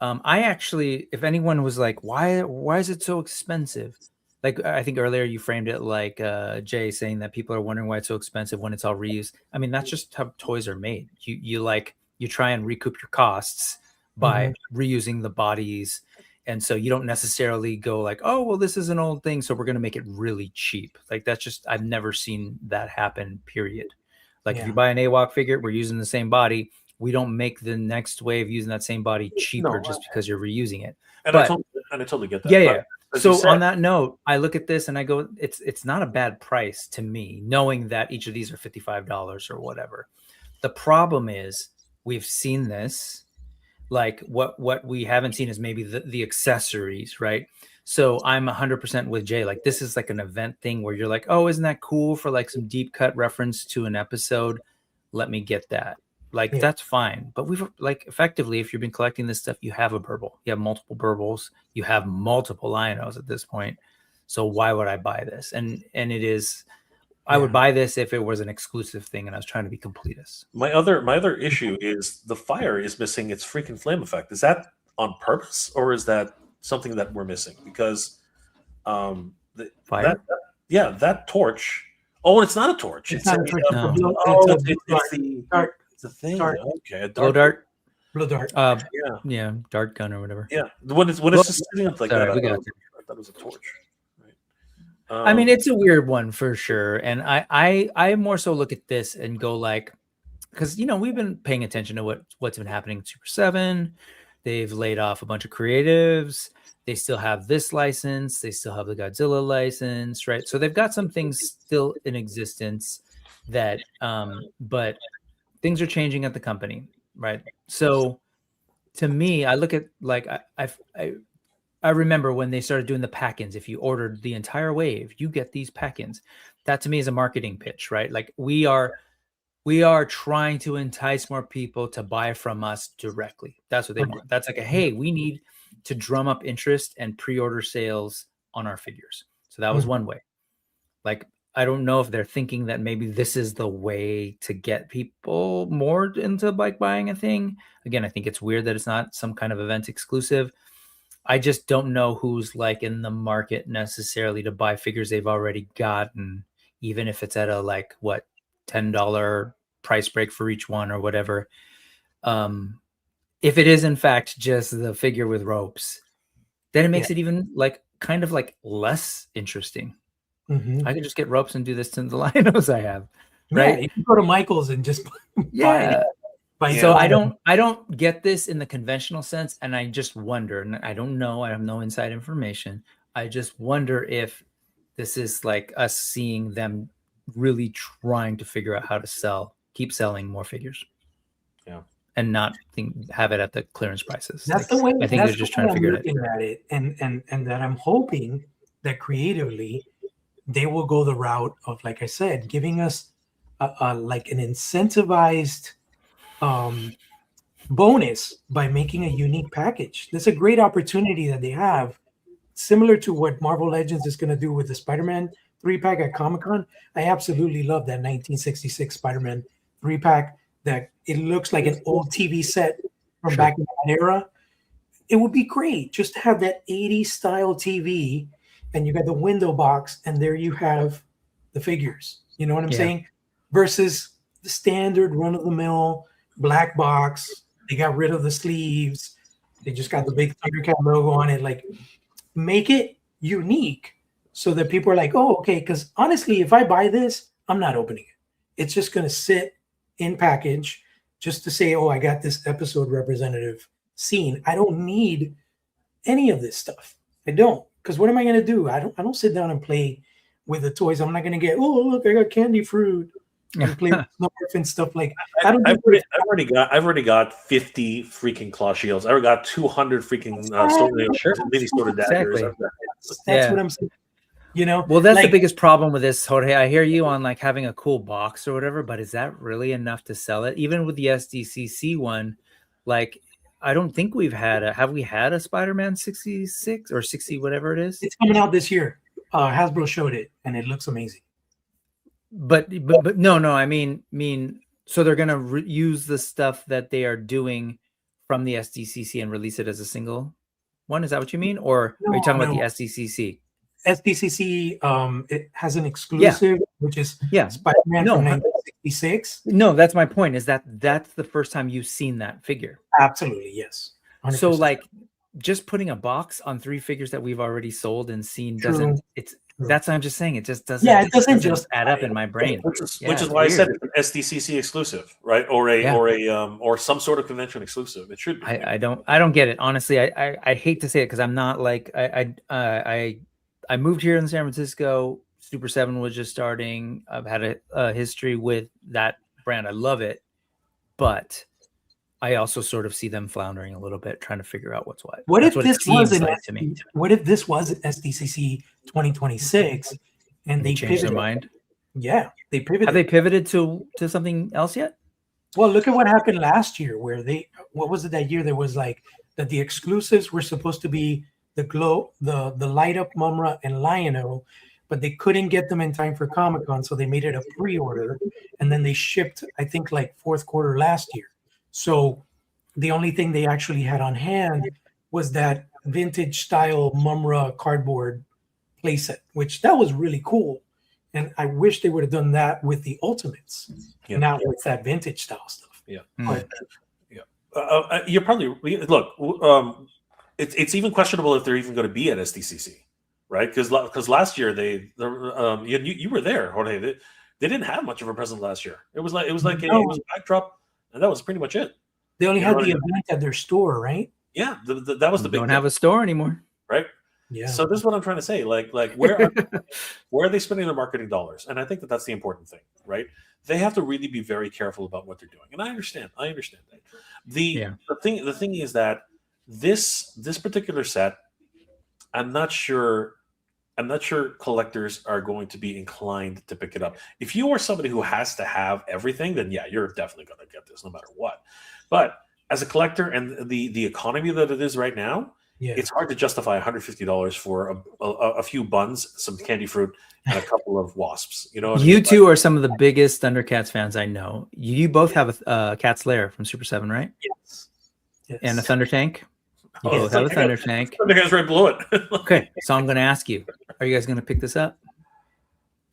I actually, if anyone was like, why is it so expensive? Like, I think earlier you framed it like Jay saying that people are wondering why it's so expensive when it's all reused. I mean, that's just how toys are made. You try and recoup your costs by reusing the bodies. And so you don't necessarily go like, oh, well, this is an old thing, so we're going to make it really cheap. Like, that's just, I've never seen that happen, period. Like, if you buy an AWOC figure, we're using the same body. We don't make the next wave using that same body cheaper just because you're reusing it. And But, I totally get that. yeah. As So you said, on that note, I look at this and I go, it's not a bad price to me, knowing that each of these are $55 or whatever. The problem is we've seen this, like what we haven't seen is maybe the accessories, right? So I'm 100% with Jay. Like, this is like an event thing where you're like, oh, isn't that cool for like some deep cut reference to an episode? Let me get that. Like, that's fine. But we've, like, effectively, if you've been collecting this stuff, you have a burble. You have multiple burbles. You have multiple Lion-Os at this point. So why would I buy this? And it is, I would buy this if it was an exclusive thing and I was trying to be completist. my other issue is the fire is missing its freaking flame effect. Is that on purpose, or is that something that we're missing? Because Fire? that torch. Oh, it's not a torch. It's not a torch. No. It's the thing. Dart. Okay, a Blow dart? Blow dart. Yeah, dart gun or whatever. Yeah, when it's just sitting up like Sorry, that, we got I thought it was a torch. Right. I mean, it's a weird one for sure. And I more so look at this and go like, because, you know, we've been paying attention to what's been happening in Super 7. They've laid off a bunch of creatives. They still have this license. They still have the Godzilla license, right? So they've got some things still in existence that, but things are changing at the company, right? So to me, I look at like I remember when they started doing the pack-ins. If you ordered the entire wave, you get these pack-ins. That to me is a marketing pitch, right? Like we are trying to entice more people to buy from us directly. That's what they want. That's like hey, we need to drum up interest and pre-order sales on our figures. So that was one way. Like, I don't know if they're thinking that maybe this is the way to get people more into like buying a thing. Again, I think it's weird that it's not some kind of event exclusive. I just don't know who's like in the market necessarily to buy figures they've already gotten, even if it's at a like what $10 price break for each one or whatever. If it is in fact just the figure with ropes, then it makes it even like kind of like less interesting. I can just get ropes and do this to the Linos I have, right? Yeah, you can go to Michael's and just buy it. So I don't get this in the conventional sense, and I just wonder, and I don't know, I have no inside information. I just wonder if this is like us seeing them really trying to figure out how to keep selling more figures. Yeah. And not have it at the clearance prices. That's the way I think they're just trying to figure it out. At it. And that I'm hoping that creatively they will go the route of, like I said, giving us like an incentivized bonus by making a unique package. That's a great opportunity that they have, similar to what Marvel Legends is going to do with the Spider-Man 3-pack at Comic-Con. I absolutely love that 1966 Spider-Man 3-pack. That it looks like an old TV set from back in that era. It would be great just to have that 80s style TV, and you got the window box, and there you have the figures. You know what I'm saying? Versus the standard run-of-the-mill black box. They got rid of the sleeves. They just got the big Thundercat logo on it. Like, make it unique so that people are like, oh, okay. Because honestly, if I buy this, I'm not opening it. It's just going to sit in package just to say, oh, I got this episode representative scene. I don't need any of this stuff. I don't, because what am I going to do? I don't sit down and play with the toys. I'm not going to get, oh, look, I got candy fruit and play with Smurf and stuff like. I've already got 50 freaking claw shields. I already got 200 freaking mini sorted daggers. That's what I'm saying. You know, well, that's like, the biggest problem with this, Jorge. I hear you on like having a cool box or whatever, but is that really enough to sell it? Even with the SDCC one, like I don't think have we had a Spider-Man 66 or 60, whatever it is? It's coming out this year. Hasbro showed it, and it looks amazing. But no, I mean, so they're gonna use the stuff that they are doing from the SDCC and release it as a single one. Is that what you mean, or are you talking about the SDCC? SDCC, it has an exclusive, which is Spider-Man from 1966. No, that's my point. Is that's the first time you've seen that figure? Absolutely, yes. 100%. So, like, just putting a box on 3 figures that we've already sold and seen doesn't. That's what I'm just saying. It just doesn't. Yeah, it doesn't just add up in my brain. Which is why weird. I said it's an SDCC exclusive, right? Or some sort of convention exclusive. It should be. I don't get it, honestly. I hate to say it because I'm not like I moved here in San Francisco. Super 7 was just starting. I've had a history with that brand. I love it, but I also sort of see them floundering a little bit, trying to figure out what's what. What if this was an SDCC 2026 and they changed their mind? Yeah, they pivoted. Have they pivoted to something else yet? Well, look at what happened last year, where what was it that year? There was like that the exclusives were supposed to be the light up Mumra and Lion-O, but they couldn't get them in time for Comic-Con, so they made it a pre-order, and then they shipped, I think, like fourth quarter last year. So the only thing they actually had on hand was that vintage style Mumra cardboard playset, which that was really cool. And I wish they would have done that with the Ultimates, not with that vintage style stuff. Yeah. But, you're probably look. It's even questionable if they're even going to be at SDCC, right? Because last year you were there, Jorge. They didn't have much of a presence last year. It was a backdrop, and that was pretty much it. They only had the event at their store, right? Yeah, that was the big. Don't have a store anymore, right? Yeah. So this is what I'm trying to say. Like where are they spending their marketing dollars? And I think that that's the important thing, right? They have to really be very careful about what they're doing. And I understand that. The thing is that this particular set, I'm not sure collectors are going to be inclined to pick it up. If you are somebody who has to have everything, then yeah, you're definitely going to get this no matter what. But as a collector and the economy that it is right now, it's hard to justify $150 for a few buns, some candy fruit, and a couple of wasps. You know, you two are some of the biggest Thundercats fans I know. You both have a Cat's Lair from Super 7, right? Yes. And a Thunder Tank. You both have a Thunder Tank. Thundercats right below it. Okay, so I'm going to ask you: are you guys going to pick this up?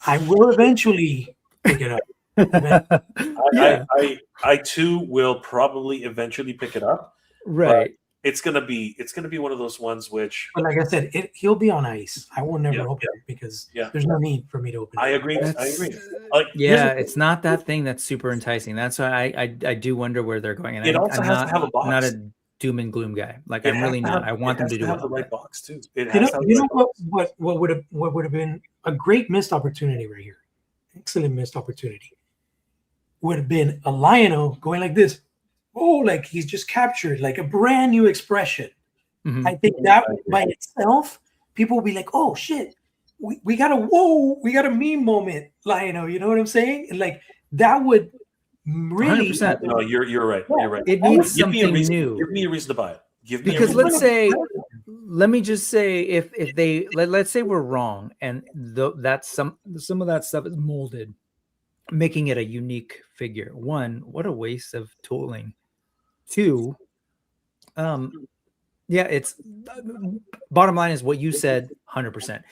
I will eventually pick it up. I too will probably eventually pick it up. Right. It's gonna be one of those ones which. But like I said, he'll be on ice. I will never open it because there's no need for me to open it. I agree. Like, it's not that thing that's super enticing. That's why I do wonder where they're going. And it also has to have a box. Not a doom and gloom guy. Like I'm really not. I want them to do have the right box too. What would have been a great missed opportunity right here, excellent missed opportunity, would have been a Lion-O going like this. Oh, like he's just captured, like a brand new expression. Mm-hmm. I think that by itself, people will be like, "Oh shit, we got a meme moment, Lion-O." You know what I'm saying? And like that would really. 100%. No, you're right. You're right. It needs something new. Give me a reason to buy it. Because let me just say, if they let's say we're wrong, and that's some of that stuff is molded, making it a unique figure. One, what a waste of tooling. Two, it's bottom line is what you said. 100%.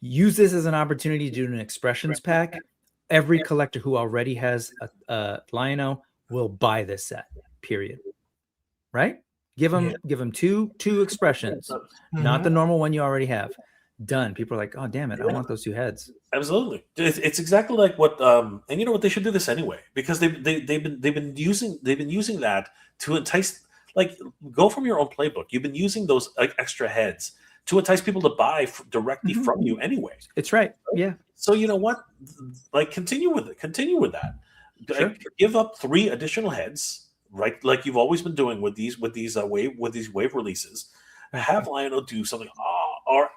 Use this as an opportunity to do an expressions pack. Every collector who already has a Lion-O will buy this set. Period. Right? Give them two expressions, not the normal one you already have. Done. People are like, oh damn it, I want those two heads. Absolutely. It's exactly like what and you know what, they should do this anyway, because they've been using that to entice, like, go from your own playbook. You've been using those like extra heads to entice people to buy directly from you anyway. It's right. Yeah. So you know what? Like continue with that. Sure. Give up 3 additional heads, right? Like you've always been doing with these wave releases. Have Lion-O do something or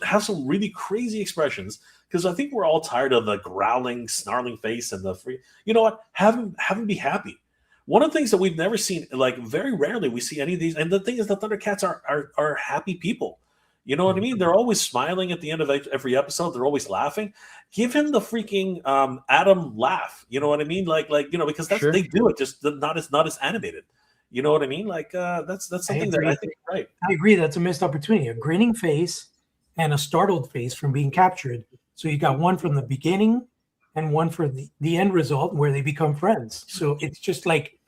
have some really crazy expressions, because I think we're all tired of the growling, snarling face and the free. You know what? Have him be happy. One of the things that we've never seen, like very rarely we see any of these. And the thing is, the Thundercats are happy people. You know what I mean? They're always smiling at the end of every episode. They're always laughing. Give him the freaking Adam laugh. You know what I mean? Like because they do it, just not as animated. You know what I mean? Like that's something that I think is right. I agree. That's a missed opportunity. A grinning face and a startled face from being captured. So you got one from the beginning and one for the end result where they become friends. So it's just like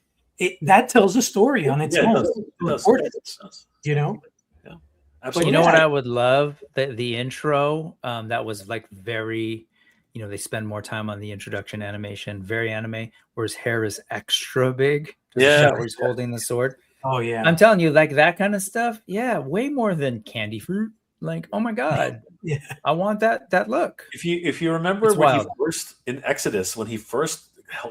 that tells a story on its own. It does. You know? Yeah. But Absolutely. you know what I would love? The intro that was like very, they spend more time on the introduction animation, very anime, where his hair is extra big. Yeah. Where he's holding the sword. Oh yeah. I'm telling you, like that kind of stuff. Yeah, way more than candy fruit. Like, oh my god, yeah, I want that look. If you remember when he first in Exodus, when he first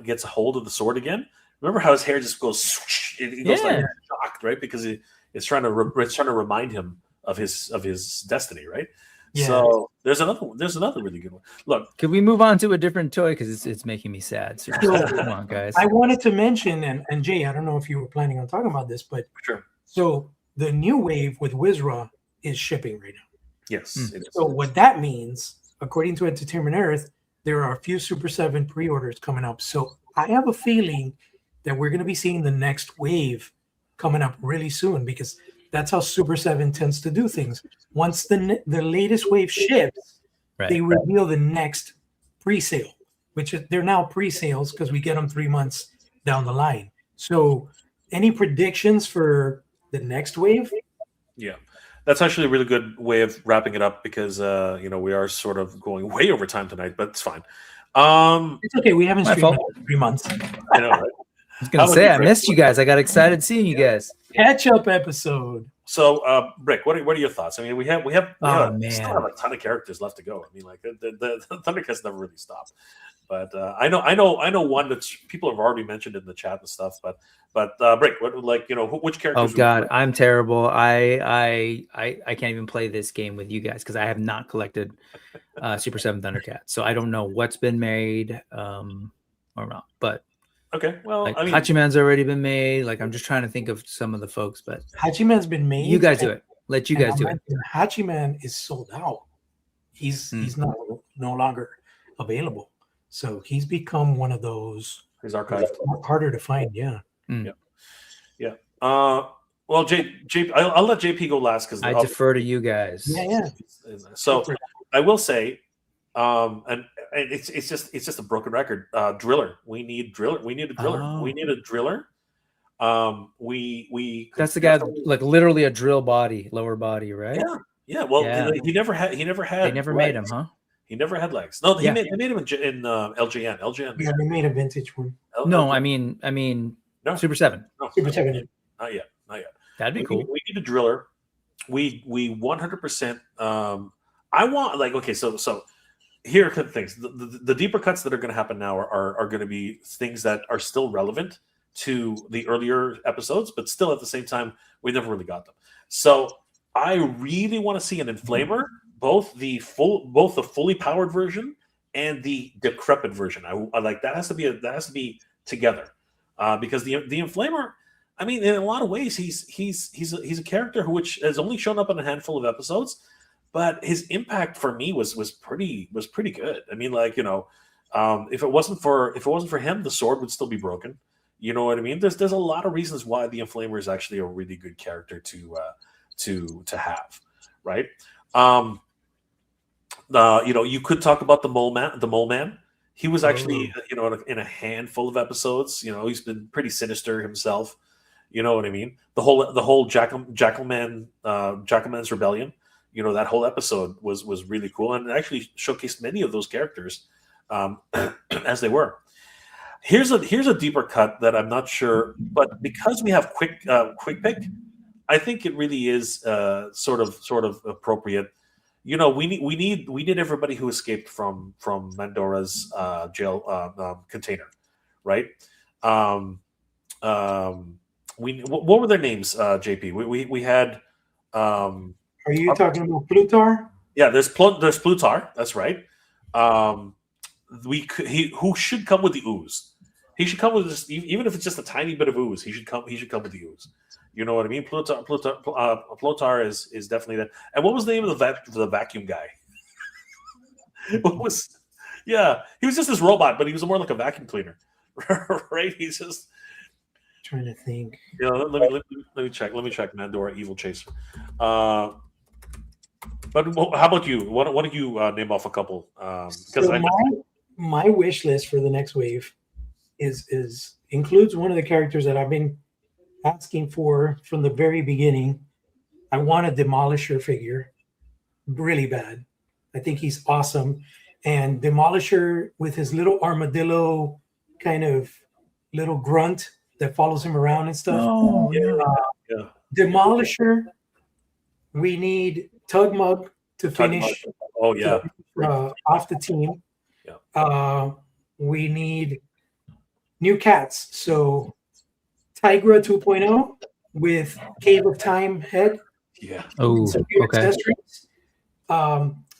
gets a hold of the sword again, remember how his hair just goes, swoosh, it goes like shocked, right? Because it's trying to remind him of his destiny, right? Yeah. So there's another really good one. Look, could we move on to a different toy, because it's making me sad? Seriously. Come on, guys. I wanted to mention, and Jay, I don't know if you were planning on talking about this, but sure. So the new wave with Wizra is shipping right now. Yes. So what that means, according to Entertainment Earth, there are a few Super 7 pre-orders coming up. So I have a feeling that we're going to be seeing the next wave coming up really soon, because that's how Super 7 tends to do things. Once the latest wave ships, they reveal the next pre-sale, which they're now pre-sales because we get them 3 months down the line. So any predictions for the next wave? Yeah. That's actually a really good way of wrapping it up, because we are sort of going way over time tonight, but it's fine. It's okay. We haven't streamed in 3 months. I know, right? I was gonna say I missed you guys. I got excited seeing you guys. Catch up episode. Brick, what are your thoughts? I mean, we Oh, still man. have a ton of characters left to go. I mean, like the Thundercats never really stop. But I know one that people have already mentioned in the chat and stuff. But Brick, which Oh characters? would you God, like? I'm terrible. I can't even play this game with you guys because I have not collected Super 7 Thundercats, so I don't know what's been made or not. But Okay, well, like I mean, Hachiman's already been made. Like I'm just trying to think of some of the folks, but Hachiman's been made. you guys do it. Let you and guys do it. Hachiman is sold out. He's no longer available. So he's become one of those. he's archived. Harder to find. Yeah. Yeah. Well, I'll let JP go last because I defer to you guys. Yeah. So I will say, and it's just a broken record. Driller. We need driller. We need a driller. Oh. We need a driller. We That's the guy, like literally a drill body, lower body, right? Yeah. Well, Yeah. he never had. They never made him, huh? He never had legs. No, Yeah. they made him in LJN. LJN. Yeah, they made a vintage one. No, I mean, No. Super 7. No, Super 7. Not yet. That'd be cool. We need a driller. We 100%. I want So here are the things. The deeper cuts that are going to happen now are going to be things that are still relevant to the earlier episodes, but still at the same time we never really got them. So I really want to see an inflamer, both the fully powered version and the decrepit version. I like that has to be together because the inflamer. I mean, in a lot of ways, he's a character which has only shown up in a handful of episodes, but his impact for me was pretty good. I mean, like, if it wasn't for him, the sword would still be broken. You know what I mean? There's a lot of reasons why the inflamer is actually a really good character to have, right? You could talk about the mole man. He was actually in a handful of episodes. He's been pretty sinister himself. You know what I mean? The whole Jackalman's Rebellion. That whole episode was really cool and actually showcased many of those characters as they were. Here's a deeper cut that I'm not sure, but because we have quick pick, I think it really is sort of appropriate. We need everybody who escaped from Mandora's jail container, right? What were their names, JP? We had. Are you talking about Plutar? Yeah, there's Plutar. That's right. Who should come with the ooze? He should come with just even if it's just a tiny bit of ooze. He should come with the ooze. You know what I mean? Plutar is definitely that. And what was the name of the vacuum guy? What was? Yeah, he was just this robot, but he was more like a vacuum cleaner, right? He's just trying to think. Let me check. Let me check. Mandora Evil Chaser. But how about you? Why don't you name off a couple? Because my wish list for the next wave includes one of the characters that I've been asking for from the very beginning. I want a Demolisher figure really bad. I think he's awesome. And Demolisher with his little armadillo kind of little grunt that follows him around and stuff. Oh, yeah. Demolisher, we need Tugmug to finish off the team. Yeah. We need new cats. So Tigra 2.0 with Cave of Time head. Yeah. Oh, okay. Accessories.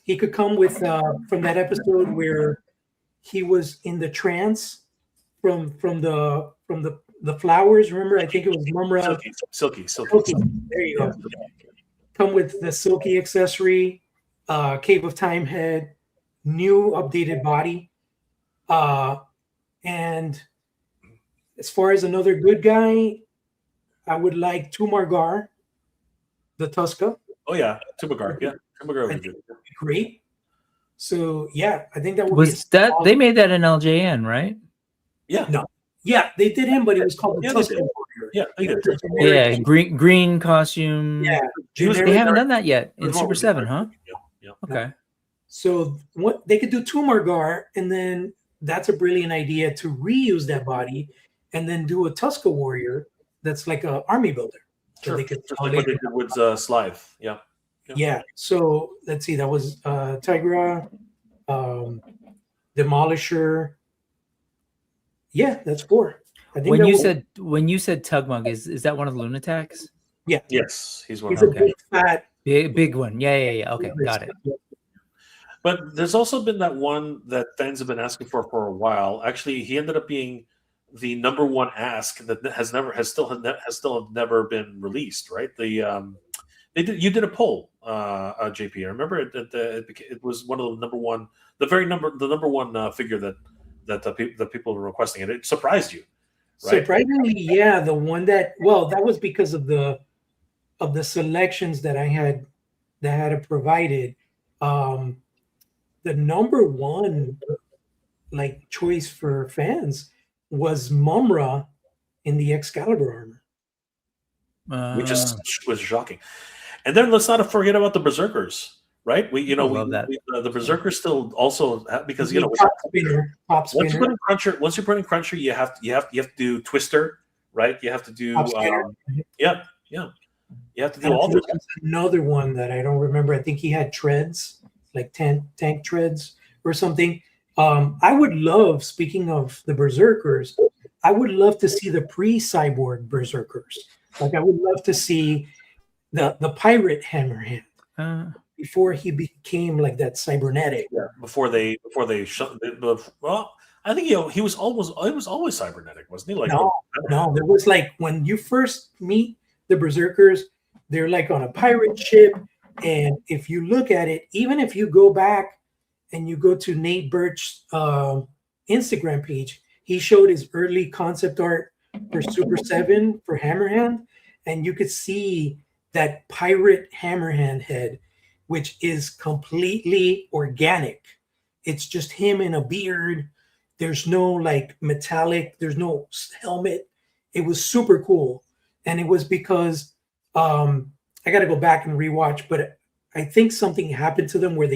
He could come with from that episode where he was in the trance from the flowers. Remember, I think it was Mumra. Silky. There you go. Come with the silky accessory, Cave of Time head, new updated body, and as far as another good guy, I would like Tumargar, the Tuska. Oh yeah, Tumargar. Yeah, Tumargar would be good. Great. So yeah, I think that would they made that in LJN, right? Yeah. No. Yeah, they did him, but it was called the Tuska Warrior. Yeah, they did. Yeah, green costume. Yeah, they haven't done that yet in Super 7, huh? Yeah. Okay. So what they could do Tumargar, and then that's a brilliant idea to reuse that body, and then do a Tuska Warrior that's like an army builder. Sure. they could Just like what they did with Slive. Yeah. Yeah. So let's see. That was Tigra, Demolisher. Yeah, that's 4. I think When that you said Tugmug, is that one of the Lunatics? yeah, Yes, he's one. he's Of a them. big fat. Big one. Yeah. Okay, got it. But there's also been that one that fans have been asking for a while. Actually, he ended up being the number one ask that has still never been released. Right? You did a poll, JP. I remember it was one of the number one, the number one figure that people were requesting, and it surprised you. Right? Surprisingly, yeah, the one that that was because of the selections that I had provided. The number one like choice for fans was Mumra in the Excalibur armor, Which was shocking. And then let's not forget about the Berserkers, right? love that. The Berserkers still also because top spinner. once you put in Cruncher, you have to do Twister, right? You have to do you have to do all this. Another one that I don't remember. I think he had treads, like tank treads or something. I would love, speaking of the Berserkers, I would love to see the pre-cyborg Berserkers. Like I would love to see the pirate Hammerhand before he became like that cybernetic. Yeah, before they well, I think he was always cybernetic, wasn't he? Like no, there was like when you first meet the Berserkers, they're like on a pirate ship, and if you look at it, even if you go back and you go to Nate Birch's Instagram page, he showed his early concept art for Super 7 for Hammerhand, and you could see that pirate Hammerhand head, which is completely organic. It's just him in a beard. There's no like metallic, there's no helmet. It was super cool. And it was because I got to go back and rewatch, but I think something happened to them where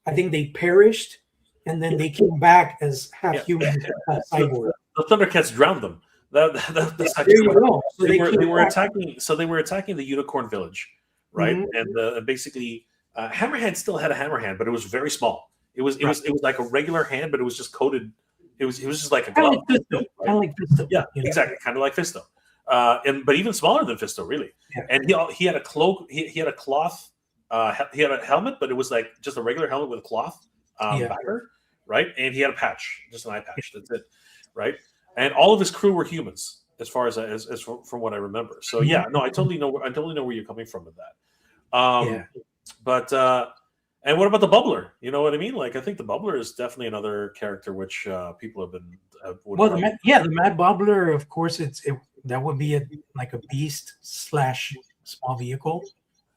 I think they perished, and then they came back as half human, half cyborg. The Thundercats drowned them. That's there you go. So they were attacking. So they were attacking the Unicorn Village, right? Mm-hmm. And basically, Hammerhand still had a Hammerhand, but it was very small. It was like a regular hand, but it was just coated. It was just like a glove. Kind of like Fisto. Yeah, exactly. Kind of like Fisto. But even smaller than Fisto, really. Yeah. And he had a cloak. He had a cloth. He had a helmet, but it was like just a regular helmet with a cloth backer, right? And he had a patch, just an eye patch. That's it, right? And all of his crew were humans, as far as from what I remember. So yeah, no, I totally know where you're coming from with that. But and what about the Bubbler? You know what I mean? Like I think the Bubbler is definitely another character which people have been. The Mad Bubbler, of course, that would be like a beast / small vehicle.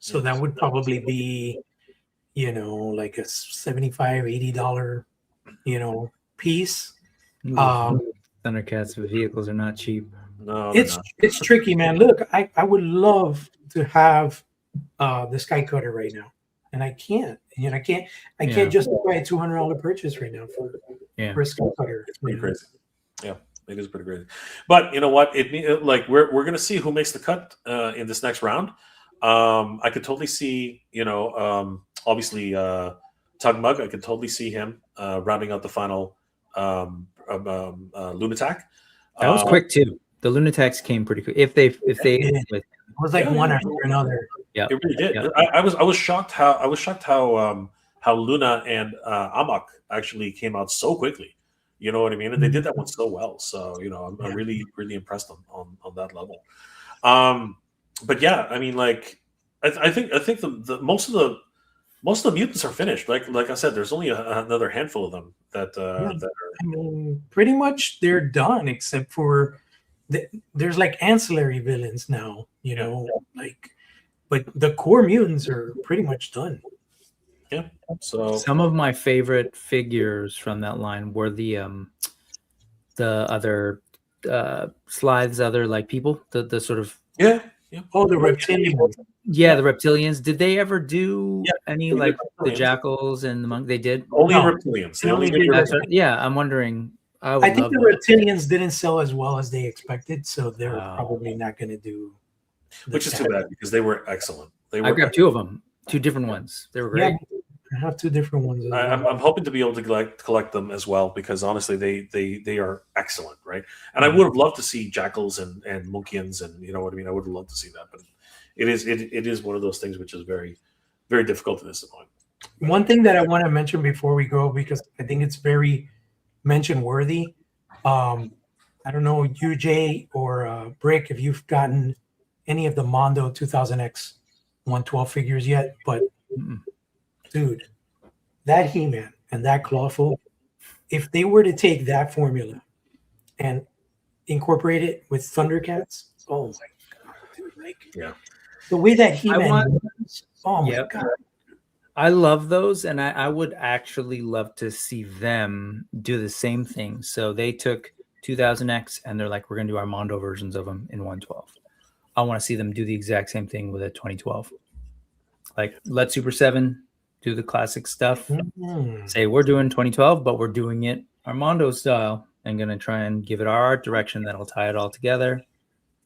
So that would probably be, like a $75-$80, piece. Thundercats vehicles are not cheap. No, it's tricky, man. Look, I would love to have the Sky Cutter right now, and I can't. I can't justify a $200 purchase right now for a Sky Cutter. It's pretty crazy. Yeah, it is pretty crazy. But you know what? Like we're gonna see who makes the cut in this next round. I could totally see, obviously Tugmug. I could totally see him rounding out the final Lunatac. That was quick too. The Lunatics came pretty quick. If they it was like one after another. Yeah, it really did. Yeah. I was shocked how Luna and Amok actually came out so quickly. You know what I mean? And they did that one so well. So I'm really really impressed on that level. But yeah, I mean, like, I think the most of the mutants are finished. Like I said, there's only another handful of them that are. I mean, pretty much they're done, except for there's like ancillary villains now. But the core mutants are pretty much done. Yeah. So some of my favorite figures from that line were the other Slithe's other like people, the sort of Yeah. Oh, the reptilians. Yeah, the reptilians. Did they ever do any like the jackals and the monk? They did. Only reptilians. They only did yeah, I'm wondering. I think the reptilians didn't sell as well as they expected, so they're probably not going to do which is too bad because they were excellent. They were. I grabbed two of them, two different ones. They were great. Yeah, I have two different ones. I'm hoping to be able to collect them as well because honestly, they are excellent, right? And I would have loved to see Jackals and Munkians, and you know what I mean. I would have loved to see that, but it is one of those things which is very, very difficult to disappoint. One thing that I want to mention before we go, because I think it's very mention worthy. I don't know, UJ or Brick, if you've gotten any of the Mondo 2000X 112 figures yet, but dude, that He-Man and that Clawful, if they were to take that formula and incorporate it with Thundercats, oh my god, dude, like the way that He-Man moves, oh my god. I love those, and I would actually love to see them do the same thing. So they took 2000X and they're like, we're going to do our Mondo versions of them in 112. I want to see them do the exact same thing with a 2012. Like, let Super 7 do the classic stuff. Say, we're doing 2012, but we're doing it Armando style and going to try and give it our art direction that'll tie it all together.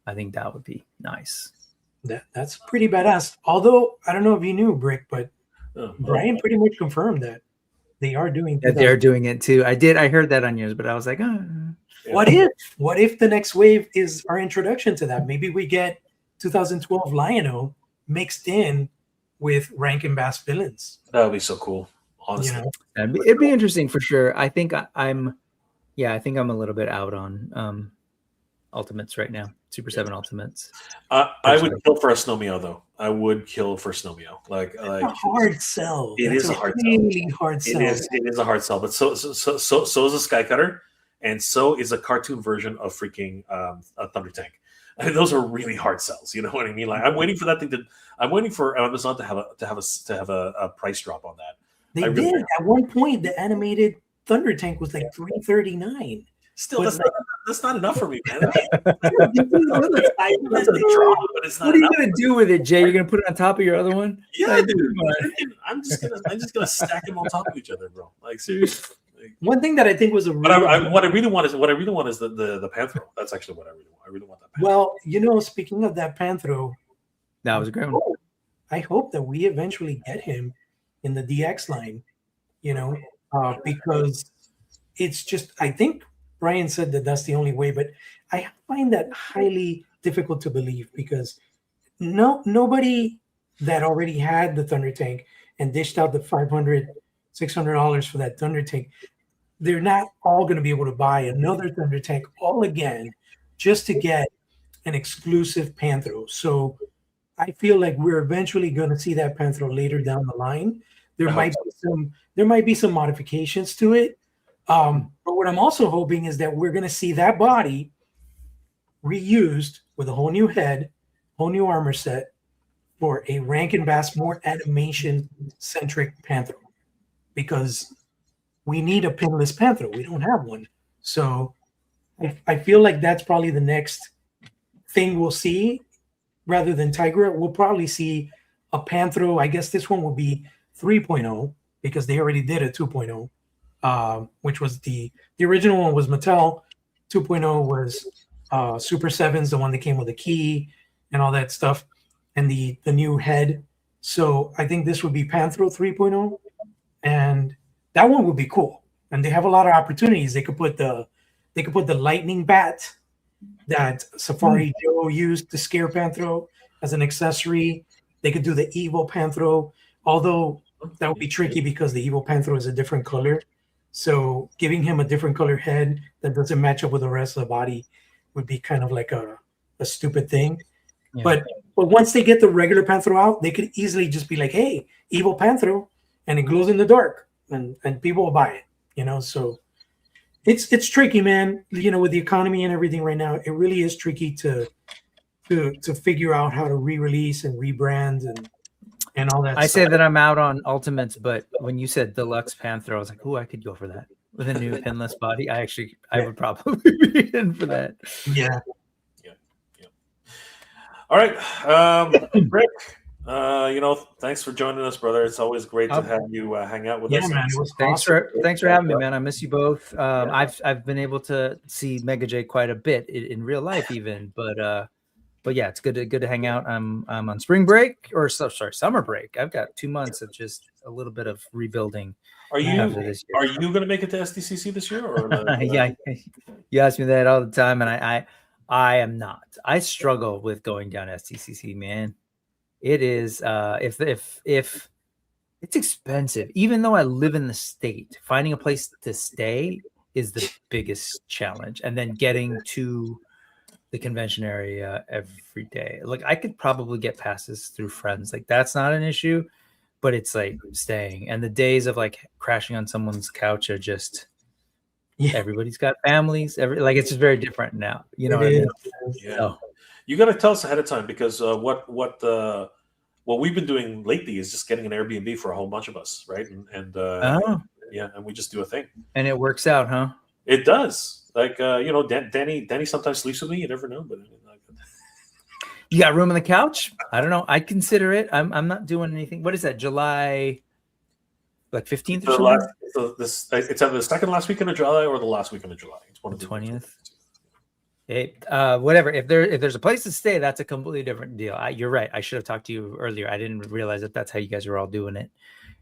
I think that would be nice. That's pretty badass. Although, I don't know if you knew, Brick, but Brian pretty much confirmed that they are doing that. They're doing it too. I heard that on yours, but I was like, what if the next wave is our introduction to that? Maybe we get 2012 Lion-O mixed in with Rankin Bass villains. That would be so cool, honestly. You know? It'd be interesting for sure. I think I'm a little bit out on Ultimates right now. Super 7 Ultimates. I would kill for a Snowmeo though. I would kill for Snowmeo. Like a hard sell. It is a hard sell. It is a hard sell. But so is a Sky Cutter, and so is a cartoon version of freaking a Thunder Tank. I mean, those are really hard sells. You know what I mean? Like I'm waiting for that thing to. I'm waiting for Amazon to have a price drop on that. They did at one point. The animated Thunder Tank was like $339. Still, that's not enough for me, man. What are you gonna do with it, Jay? You're gonna put it on top of your other one? Yeah, dude. I'm just gonna stack them on top of each other, bro. Like seriously. One thing that I think was what I really want is the Panthro. That's actually what I really want. I really want that Panthro. Well, you know, speaking of that Panthro, that was a great one. I hope that we eventually get him in the DX line, you know, because it's just, I think Brian said that that's the only way, but I find that highly difficult to believe because nobody that already had the Thunder Tank and dished out the $500, $600 for that Thunder Tank, they're not all going to be able to buy another Thunder Tank all again just to get an exclusive Panthro. So I feel like we're eventually going to see that Panthro later down the line. There might be some modifications to it. But what I'm also hoping is that we're going to see that body reused with a whole new head, whole new armor set for a Rankin Bass, more animation-centric Panthro. Because we need a pinless Panthro. We don't have one. So I feel like that's probably the next thing we'll see. Rather than Tigra, we'll probably see a Panthro. I guess this one will be 3.0 because they already did a 2.0. Which was the original one was Mattel. 2.0 was Super 7's, the one that came with a key and all that stuff, and the new head. So I think this would be Panthro 3.0, and that one would be cool. And they have a lot of opportunities. They could put the lightning bat that Safari Joe used to scare Panthro as an accessory. They could do the evil Panthro, although that would be tricky because the evil Panthro is a different color. So giving him a different color head that doesn't match up with the rest of the body would be kind of like a stupid thing. Yeah. But once they get the regular Panthro out, they could easily just be like, hey, evil Panthro, and it glows in the dark, and people will buy it, you know. So it's tricky, man. You know, with the economy and everything right now, it really is tricky to figure out how to re-release and rebrand and all that. I say that I'm out on Ultimates, but when you said Deluxe Panther, I was like, "Oh, I could go for that with a new pinless body." I would probably be in for that. Yeah. All right, Rick. You know, thanks for joining us, brother. It's always great to have you hang out with us. Man, thanks for having me, man. I miss you both. I've been able to see Mega J quite a bit in real life, even, but but yeah, it's good to hang out. I'm on spring break summer break. I've got 2 months of just a little bit of rebuilding. Are you after this year. are you going to make it to SDCC this year? Or Yeah, you ask me that all the time, and I am not. I struggle with going down STCC, man. It is if it's expensive, even though I live in the state, finding a place to stay is the biggest challenge, and then getting to the convention area every day. Like I could probably get passes through friends, like that's not an issue, but it's like staying, and the days of like crashing on someone's couch are just everybody's got families. It's just very different now. You know what I mean? Yeah. So, you got to tell us ahead of time, because what we've been doing lately is just getting an Airbnb for a whole bunch of us, right? And we just do a thing, and it works out, huh? It does. Like Danny sometimes sleeps with me. You never know, but you got room on the couch? I don't know. I consider it. I'm not doing anything. What is that? July, like 15th or something? It's either the second last weekend of July or the last weekend of July. It's one of the 20th. Whatever. If there's a place to stay, that's a completely different deal. You're right. I should have talked to you earlier. I didn't realize that that's how you guys are all doing it.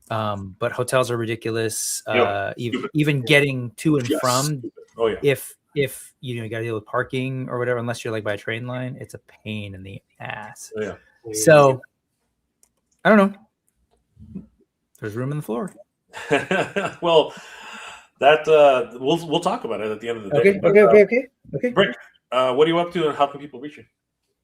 But hotels are ridiculous. Even getting to and from. Oh yeah. If you got to deal with parking or whatever, unless you're like by a train line, it's a pain in the ass. Oh, yeah. So I don't know. There's room in the floor. Well, that we'll talk about it at the end of the day. Okay. Brick, what are you up to, and how can people reach you?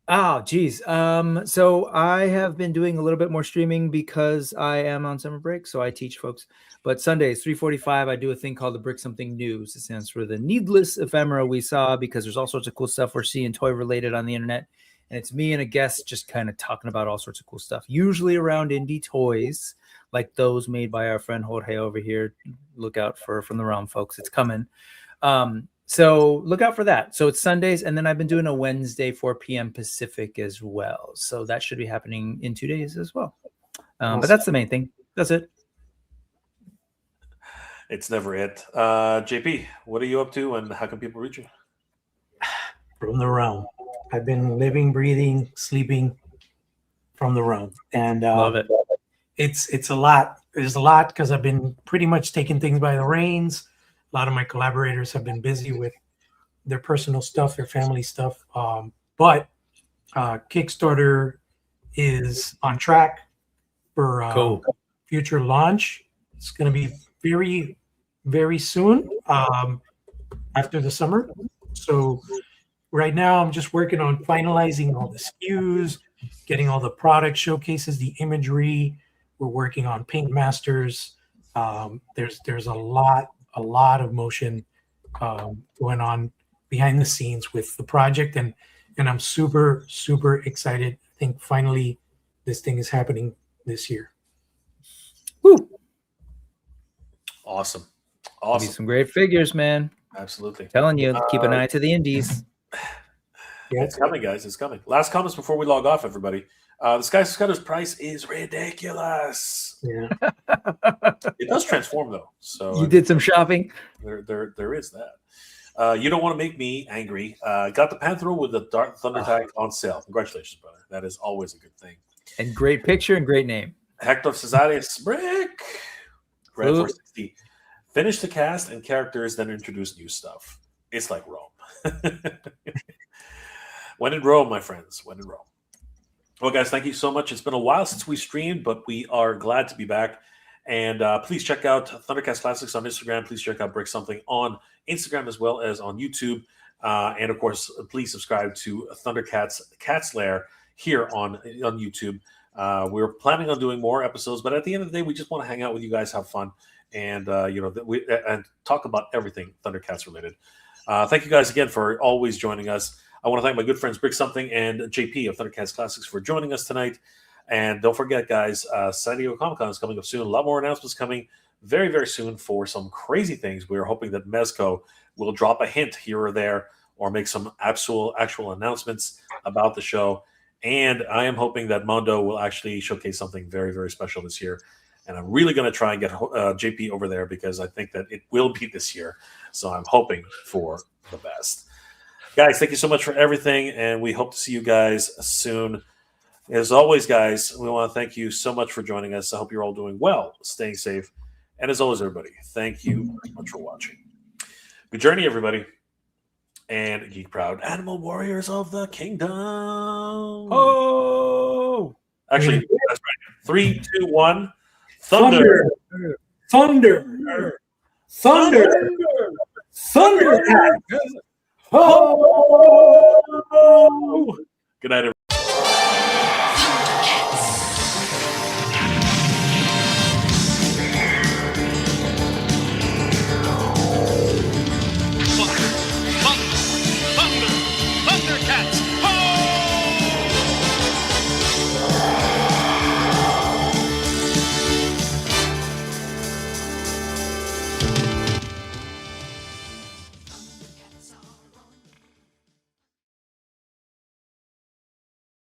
Oh, geez. So I have been doing a little bit more streaming because I am on summer break, so I teach folks. But Sundays, 3:45, I do a thing called the Brick Something News. It stands for the needless ephemera we saw, because there's all sorts of cool stuff we're seeing toy-related on the internet. And it's me and a guest just kind of talking about all sorts of cool stuff, usually around indie toys, like those made by our friend Jorge over here. Look out for From the Realm, folks. It's coming. So look out for that. So it's Sundays, and then I've been doing a Wednesday, 4 p.m. Pacific as well. So that should be happening in 2 days as well. But that's the main thing. That's it. It's never it. JP, what are you up to, and how can people reach you? From the Realm. I've been living, breathing, sleeping From the Realm, and love it. It's a lot. There's a lot because I've been pretty much taking things by the reins. A lot of my collaborators have been busy with their personal stuff, their family stuff. But Kickstarter is on track for future launch. It's going to be very, very soon after the summer. So right now I'm just working on finalizing all the SKUs, getting all the product showcases, the imagery. We're working on paint masters. There's a lot of motion going on behind the scenes with the project, and I'm super, super excited. I think finally this thing is happening this year. Woo! Awesome. Some great figures, man. Absolutely. Telling you, keep an eye to the indies. Yeah, it's coming, guys. It's coming. Last comments before we log off, everybody. The Sky Scudder's price is ridiculous. Yeah. It does transform, though. So you did some shopping. There is that. You don't want to make me angry. Got the Panthro with the Dark Thundercat on sale. Congratulations, brother. That is always a good thing. And great picture and great name. Hector Cesares, Brick. Grand 460. Finish the cast and characters, then introduce new stuff. It's like Rome. When in Rome, my friends. When in Rome. Well, guys, thank you so much. It's been a while since we streamed, but we are glad to be back. And please check out Thundercats Classics on Instagram. Please check out Brick Something on Instagram as well as on YouTube. And, of course, please subscribe to Thundercats Lair here on YouTube. We're planning on doing more episodes, but at the end of the day, we just want to hang out with you guys, have fun, and and talk about everything Thundercats related. Thank you guys again for always joining us. I want to thank my good friends Brick Something and JP of Thundercats Classics for joining us tonight. And don't forget, guys, San Diego Comic-Con is coming up soon. A lot more announcements coming very, very soon for some crazy things. We're hoping that Mezco will drop a hint here or there or make some actual announcements about the show. And I am hoping that Mondo will actually showcase something very, very special this year. And I'm really going to try and get JP over there because I think that it will be this year. So I'm hoping for the best. Guys, thank you so much for everything, and we hope to see you guys soon. As always, guys, we want to thank you so much for joining us. I hope you're all doing well, staying safe. And as always, everybody, thank you so much for watching. Good journey, everybody. And geek proud animal warriors of the kingdom. Oh, Actually, that's right. 3, 2, 1. Thunder. Thunder. Thunder. Thundercats. Oh! Good night, everybody.